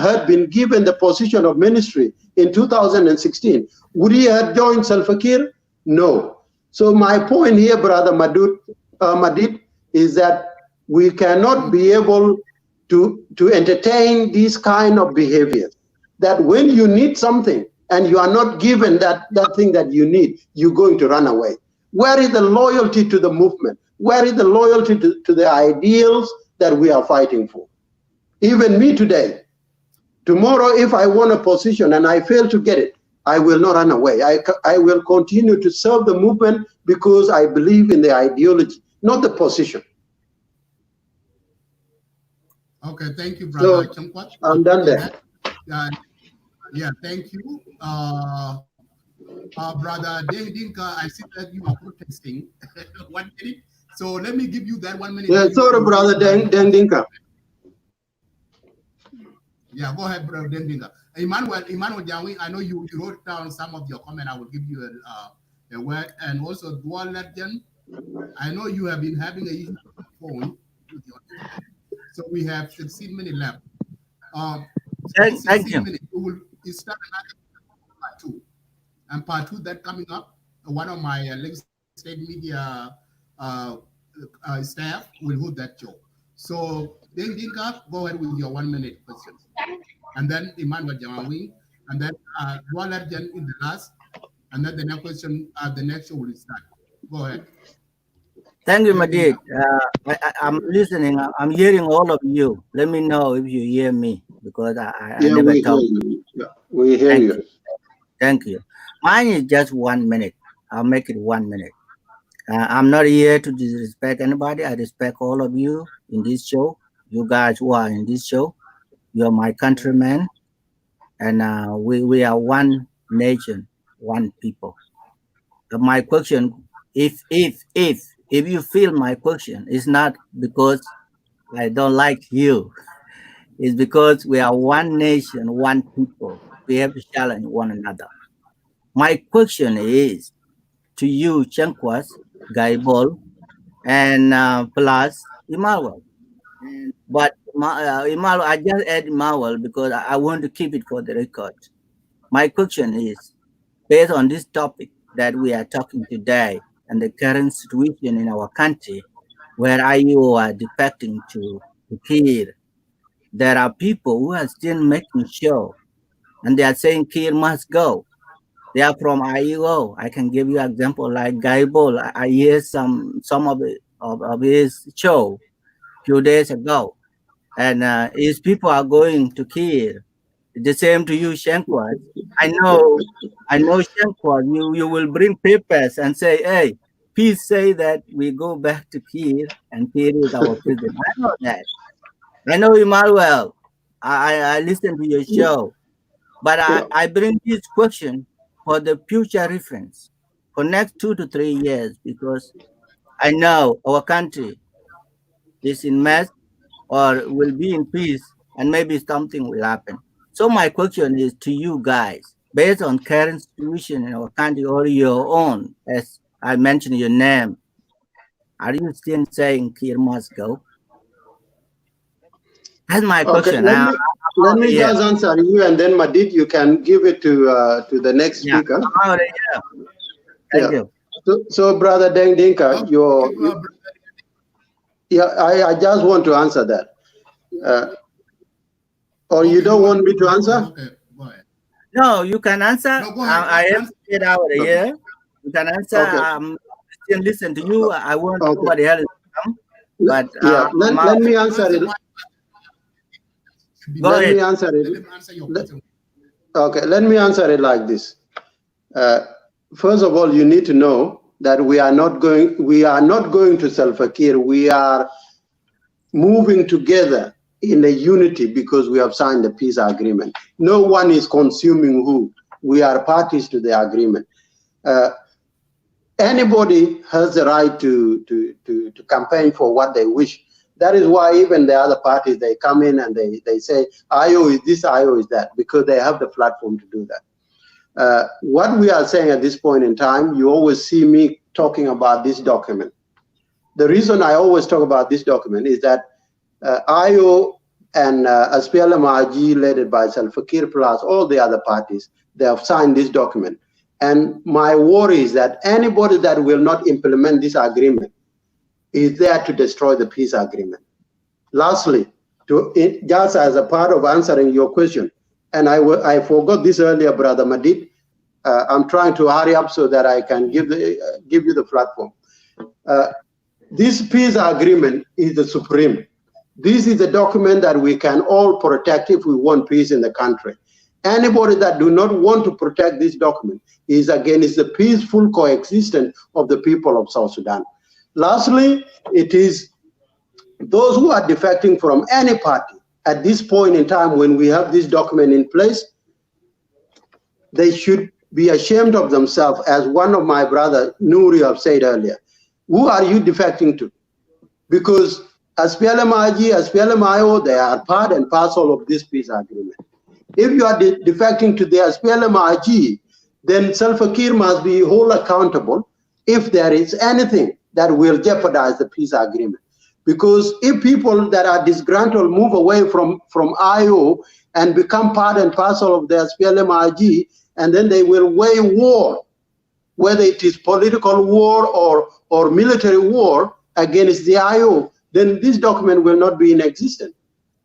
had been given the position of ministry in 2016, would he have joined Salva Kiir? No. So my point here, Brother Madid, is that we cannot be able to entertain these kind of behaviors. That when you need something and you are not given that thing that you need, you're going to run away. Where is the loyalty to the movement? Where is the loyalty to the ideals that we are fighting for? Even me today, tomorrow, if I want a position and I fail to get it, I will not run away. I will continue to serve the movement because I believe in the ideology, not the position. Okay, thank you, Brother Chamkwat. I'm done there. Yeah, thank you. Brother Deng Dinka, I see that you are protesting. 1 minute. So let me give you that 1 minute. Yeah, sorry, Brother Deng Dinka. Yeah, go ahead, Brother Deng Dinka. Emmanuel Jawi, I know you wrote down some of your comment. I will give you a word. And also, Dual Legend, I know you have been having a issue with your phone. So we have 16 minutes left. Thank you. Minutes. We will start another part 2. And part 2 that coming up, one of my State Media staff will hold that show. So, Deng Dinka, go ahead with your 1 minute question. And then Emmanuel Jamawi, and then Dualarjan in the last, and then the next question, the next show will start. Go ahead. Thank you, Madid. I'm listening. I'm hearing all of you. Let me know if you hear me, because I never talk. We hear you. Thank you. Mine is just 1 minute. I'll make it 1 minute. I'm not here to disrespect anybody. I respect all of you in this show. You guys who are in this show, you're my countrymen, and we are one nation, one people. But my question, if you feel my question, is not because I don't like you. is because we are one nation, one people. We have to challenge one another. My question is to you, Chankwas, Gaibol, and plus Emmanuel. But Emmanuel, I just add Emmanuel because I want to keep it for the record. My question is, based on this topic that we are talking today and the current situation in our country, where IO are defecting to Kiir, there are people who are still making sure, and they are saying Kiir must go. They are from IEO. I can give you an example like Gaibol. I hear some of his show a few days ago, and his people are going to Kiir. The same to you, Shankwat. I know, Shankwat, you will bring papers and say, hey, please say that we go back to Kiir and Kiir is our president. I know that. I know Emmanuel. I listen to your show. But I bring this question for the future reference for next 2 to 3 years, because I know our country is in mess or will be in peace, and maybe something will happen. So my question is to you guys, based on current situation in our country or your own, as I mentioned your name, are you still saying Kiir must go? That's my question. Let me just answer you, and then Madid, you can give it to the next speaker. Thank you. So brother Deng Dinka, I just want to answer that. Or you don't want me to answer? Okay, go ahead. No, you can answer. No, go ahead. I have to get out of here. You can answer. Okay. Still listen to you. I want somebody else to come. But let me answer it. Go ahead. Let me answer it. Okay, let me answer it like this. First of all, you need to know that we are not going to Salva Kiir. We are moving together in a unity because we have signed the peace agreement. No one is consuming who. We are parties to the agreement. Anybody has the right to campaign for what they wish. That is why even the other parties, they come in and they say, IO is this, IO is that, because they have the platform to do that. What we are saying at this point in time, you always see me talking about this document. The reason I always talk about this document is that IO and SPLM-IO, led by Salva Kiir plus all the other parties, they have signed this document. And my worry is that anybody that will not implement this agreement is there to destroy the peace agreement. Lastly, just as a part of answering your question, and I forgot this earlier, Brother Madid, I'm trying to hurry up so that I can give you the platform. This peace agreement is the supreme. This is a document that we can all protect if we want peace in the country. Anybody that do not want to protect this document is against the peaceful coexistence of the people of South Sudan. Lastly, it is those who are defecting from any party at this point in time when we have this document in place, they should be ashamed of themselves, as one of my brother, Nuri, have said earlier. Who are you defecting to? Because SPLM-IG, SPLM-IO, they are part and parcel of this peace agreement. If you are defecting to the SPLM-IG, then Salva Kiir must be wholly accountable if there is anything that will jeopardize the peace agreement. Because if people that are disgruntled move away from IO and become part and parcel of the SPLM-IG, and then they will wage war, whether it is political war or military war against the IO, then this document will not be in existence.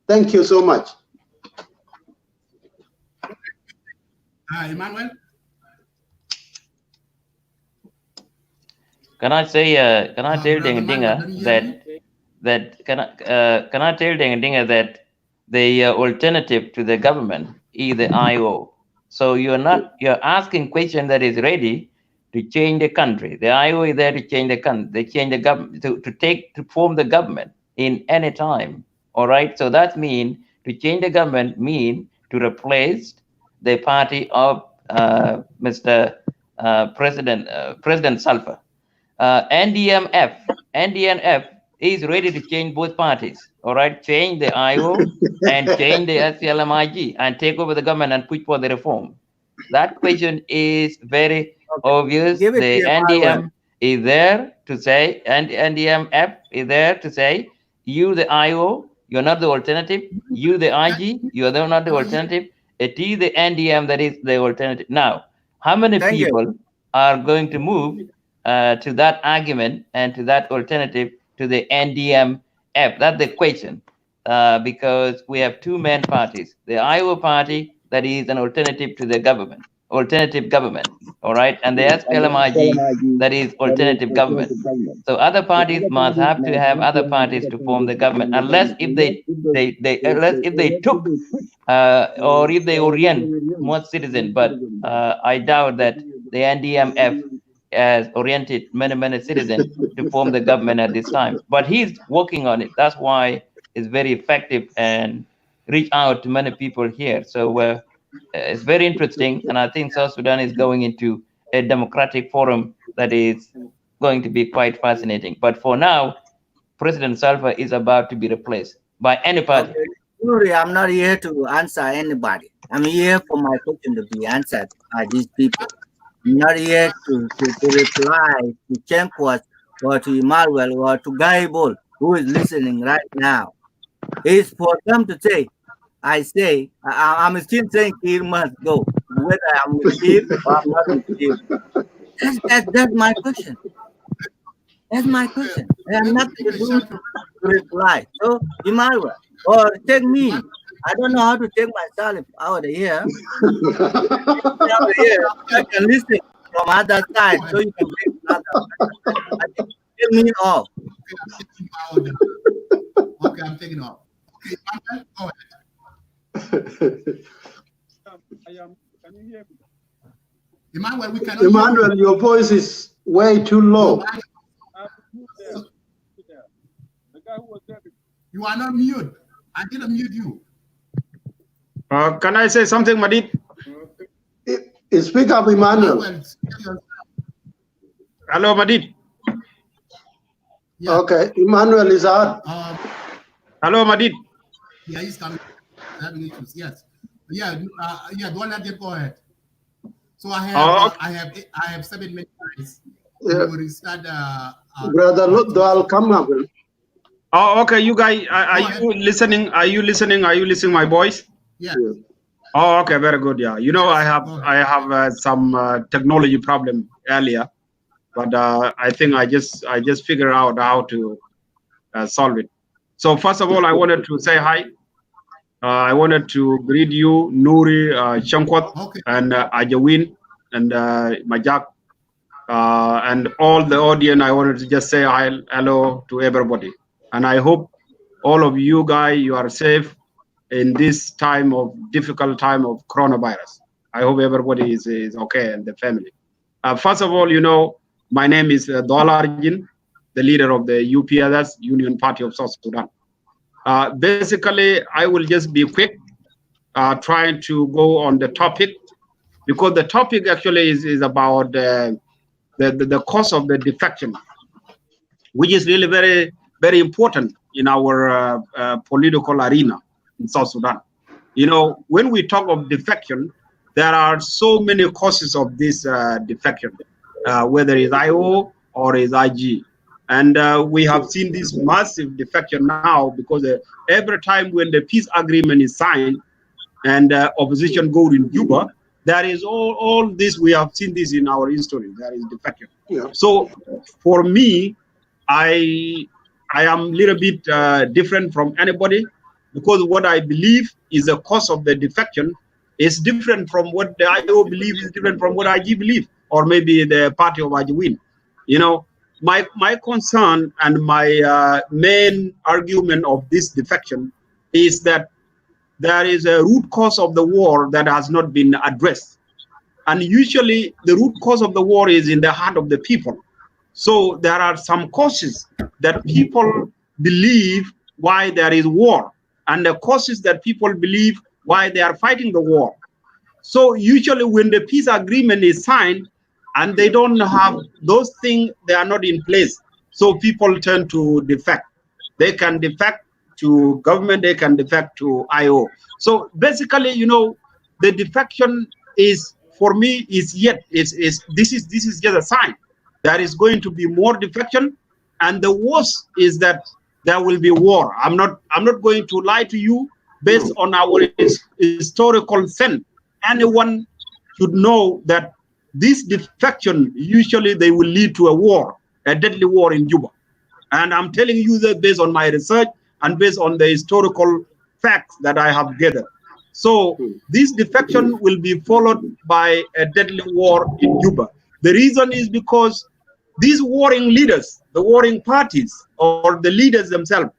Thank you so much. Emmanuel? Can I say, can I tell Deng Dinga that the alternative to the government is the IO. So you're asking question that is ready to change the country. The IO is there to change the country, they change the government, to form the government in any time. All right. So that means to change the government mean to replace the party of Mr. President Salva. NDMF is ready to change both parties. All right, change the IO and change the SPLM-IG and take over the government and push for the reform. That question is very obvious. Give it The to NDM is there to say, and NDMF is there to say, you the IO, you're not the alternative. You the IG, you are not the alternative. It is the NDM that is the alternative. Now, how many people are going to move to that argument and to that alternative to the NDMF? That's the question. Because we have two main parties, the IO party that is an alternative to the government, alternative government, all right, and the SPLM-IG that is alternative government. So other parties must have to have other parties to form the government, unless if they took or if they orient most citizens. But I doubt that the NDMF has oriented many citizens to form the government at this time. But he's working on it. That's why it's very effective and reach out to many people here. So it's very interesting, and I think South Sudan is going into a democratic forum that is going to be quite fascinating. But for now, President Salva is about to be replaced by anybody. Sorry, I'm not here to answer anybody. I'm here for my question to be answered by these people. I'm not here to reply to Chenkwas or to Emmanuel or to Gaibol, who is listening right now. It's for them to say, I'm still saying Kiir must go, whether I'm with Kiir or I'm not with Kiir. That's my question. That's my question. I have nothing to do to reply. So, Emmanuel, or take me. I don't know how to take myself out of here. Out of here, I can listen from other side, so you can bring another. Take me off. Okay, I'm taking off. Okay, go ahead. Can you hear me? Emmanuel, we cannot Emmanuel, hear your voice is way too low. You are not mute. I didn't mute you. Can I say something, Madid? Speak up, Emmanuel. Hello, Madid. Yeah. Okay, Emmanuel is out. Hello, Madid. Yeah, he's coming. Having issues. Yes. Yeah. Don't let them go ahead. So I have 7 minutes. Yeah. We will start. Brother, look, I'll come up. Oh, okay. You guys, are you listening? Are you listening? Are you listening my voice? Yeah. Oh, okay, very good. Yeah, you know, I have some technology problem earlier, but I think I just figured out how to solve it. So first of all, I wanted to say hi. I wanted to greet you, Nuri, Shankwat, and Ajawin, and Majak, and all the audience. I wanted to just say hi, hello to everybody, and I hope all of you guys, you are safe in this difficult time of coronavirus. I hope everybody is okay and the family. First of all, you know, my name is Dolarjin, the leader of the UPSS, Union Party of South Sudan. Basically, I will just be quick, trying to go on the topic, because the topic actually is about the cause of the defection, which is really very, very important in our political arena in South Sudan. You know, when we talk of defection, there are so many causes of this defection, whether it's IO or it's IG. And we have seen this massive defection now, because every time when the peace agreement is signed and opposition go in Juba, there is all this, we have seen this in our history, there is defection. Yeah. So for me, I am a little bit different from anybody, because what I believe is the cause of the defection is different from what the IO believe, is different from what IG believe, or maybe the party of IG win. You know, my concern and my main argument of this defection is that there is a root cause of the war that has not been addressed. And usually the root cause of the war is in the heart of the people. So there are some causes that people believe why there is war, and the causes that people believe why they are fighting the war. So usually when the peace agreement is signed and they don't have those things, they are not in place. So people turn to defect. They can defect to government, they can defect to IO. So basically, you know, the defection is, for me, is this is just a sign. There is going to be more defection, and the worst is that there will be war. I'm not going to lie to you. Based on our historical sense, anyone should know that this defection usually they will lead to a war, a deadly war in Juba. And I'm telling you that based on my research and based on the historical facts that I have gathered. So this defection will be followed by a deadly war in Juba. The reason is because these warring leaders, the warring parties, or the leaders themselves,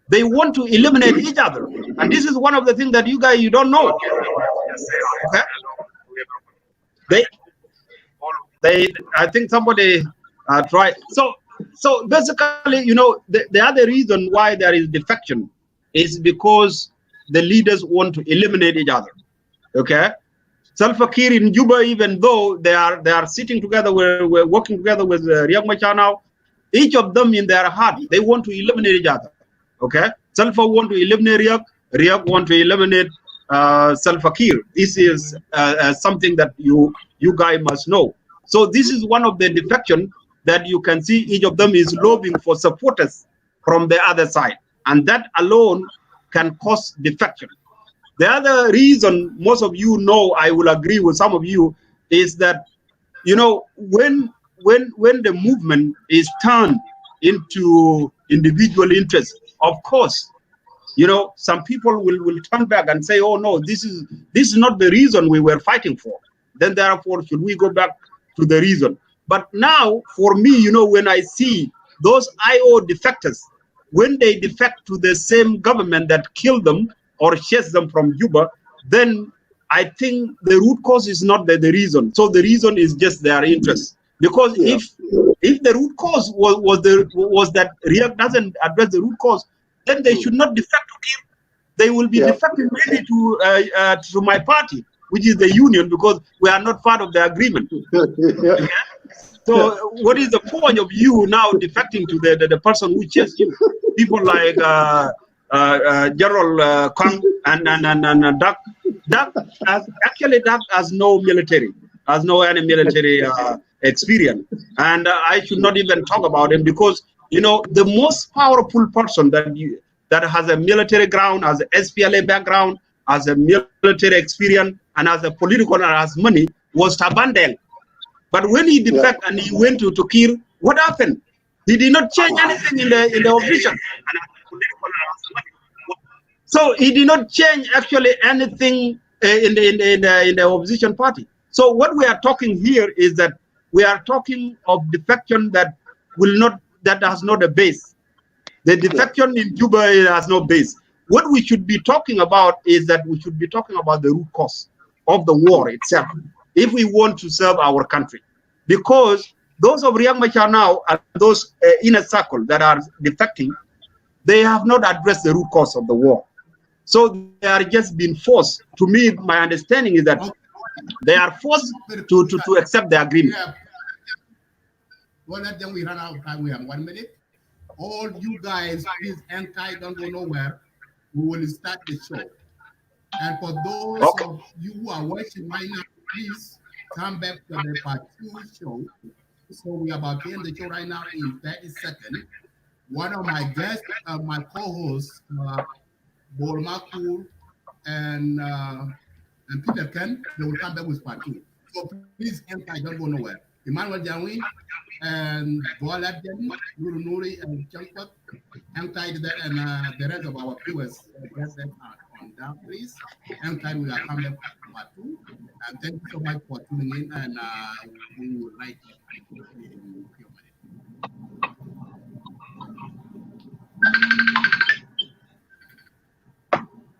they want to eliminate each other. And this is one of the things that you don't know. Okay? I think somebody tried. So basically, you know, the other reason why there is defection is because the leaders want to eliminate each other. Okay? Salva Kiir in Juba, even though they are sitting together, we're working together with Riek Machar now, each of them in their heart, they want to eliminate each other. Okay? Salva want to eliminate Riek, Riek want to eliminate Salva Kiir. This is something that you guys must know. So this is one of the defection that you can see each of them is lobbying for supporters from the other side. And that alone can cause defection. The other reason, most of you know, I will agree with some of you, is that, you know, when the movement is turned into individual interest, of course, you know, some people will turn back and say, oh no, this is not the reason we were fighting for. Then therefore, should we go back to the reason? But now, for me, you know, when I see those IO defectors, when they defect to the same government that killed them or chased them from Juba, then I think the root cause is not the reason. So the reason is just their interest. Because if the root cause was that Riek doesn't address the root cause, then they should not defect to Kiir. They will be defecting maybe to my party, which is the union, because we are not part of the agreement. Okay? So what is the point of you now defecting to the person who chased you? People like General Kang and Dak. Dak has no military, has no any military experience, and I should not even talk about him, because you know the most powerful person that has a military ground, has an SPLA background, has a military experience, and has a political and has money was Tabandel. But when he defected and he went to Kiir, what happened? He did not change anything in the opposition. So he did not change actually anything in the opposition party. So what we are talking here is that we are talking of defection that has not a base. The defection in Juba has no base. What we should be talking about is that we should be talking about the root cause of the war itself, if we want to serve our country. Because those of Riek Machar now and those inner circle that are defecting, they have not addressed the root cause of the war. So they are just being forced. To me, my understanding is that they are forced to accept the agreement. Well, then we run out of time. We have 1 minute. All you guys, please hang tight, don't go nowhere. We will start the show. And for those of you who are watching right now, please come back to the part 2 show. So we are about to end the show right now in 30 seconds. One of my guests, my co-hosts, Bolmakur and Peter Ken, they will come back with part 2. So please hang tight, don't go nowhere. Emmanuel Janwin and Boalad Jani, Guru Nuri and Chankot, hang tight there, and the rest of our viewers, get them on down, please. Hang tight, we are coming back to part 2. And thank you so much for tuning in, and we will write in a few minutes.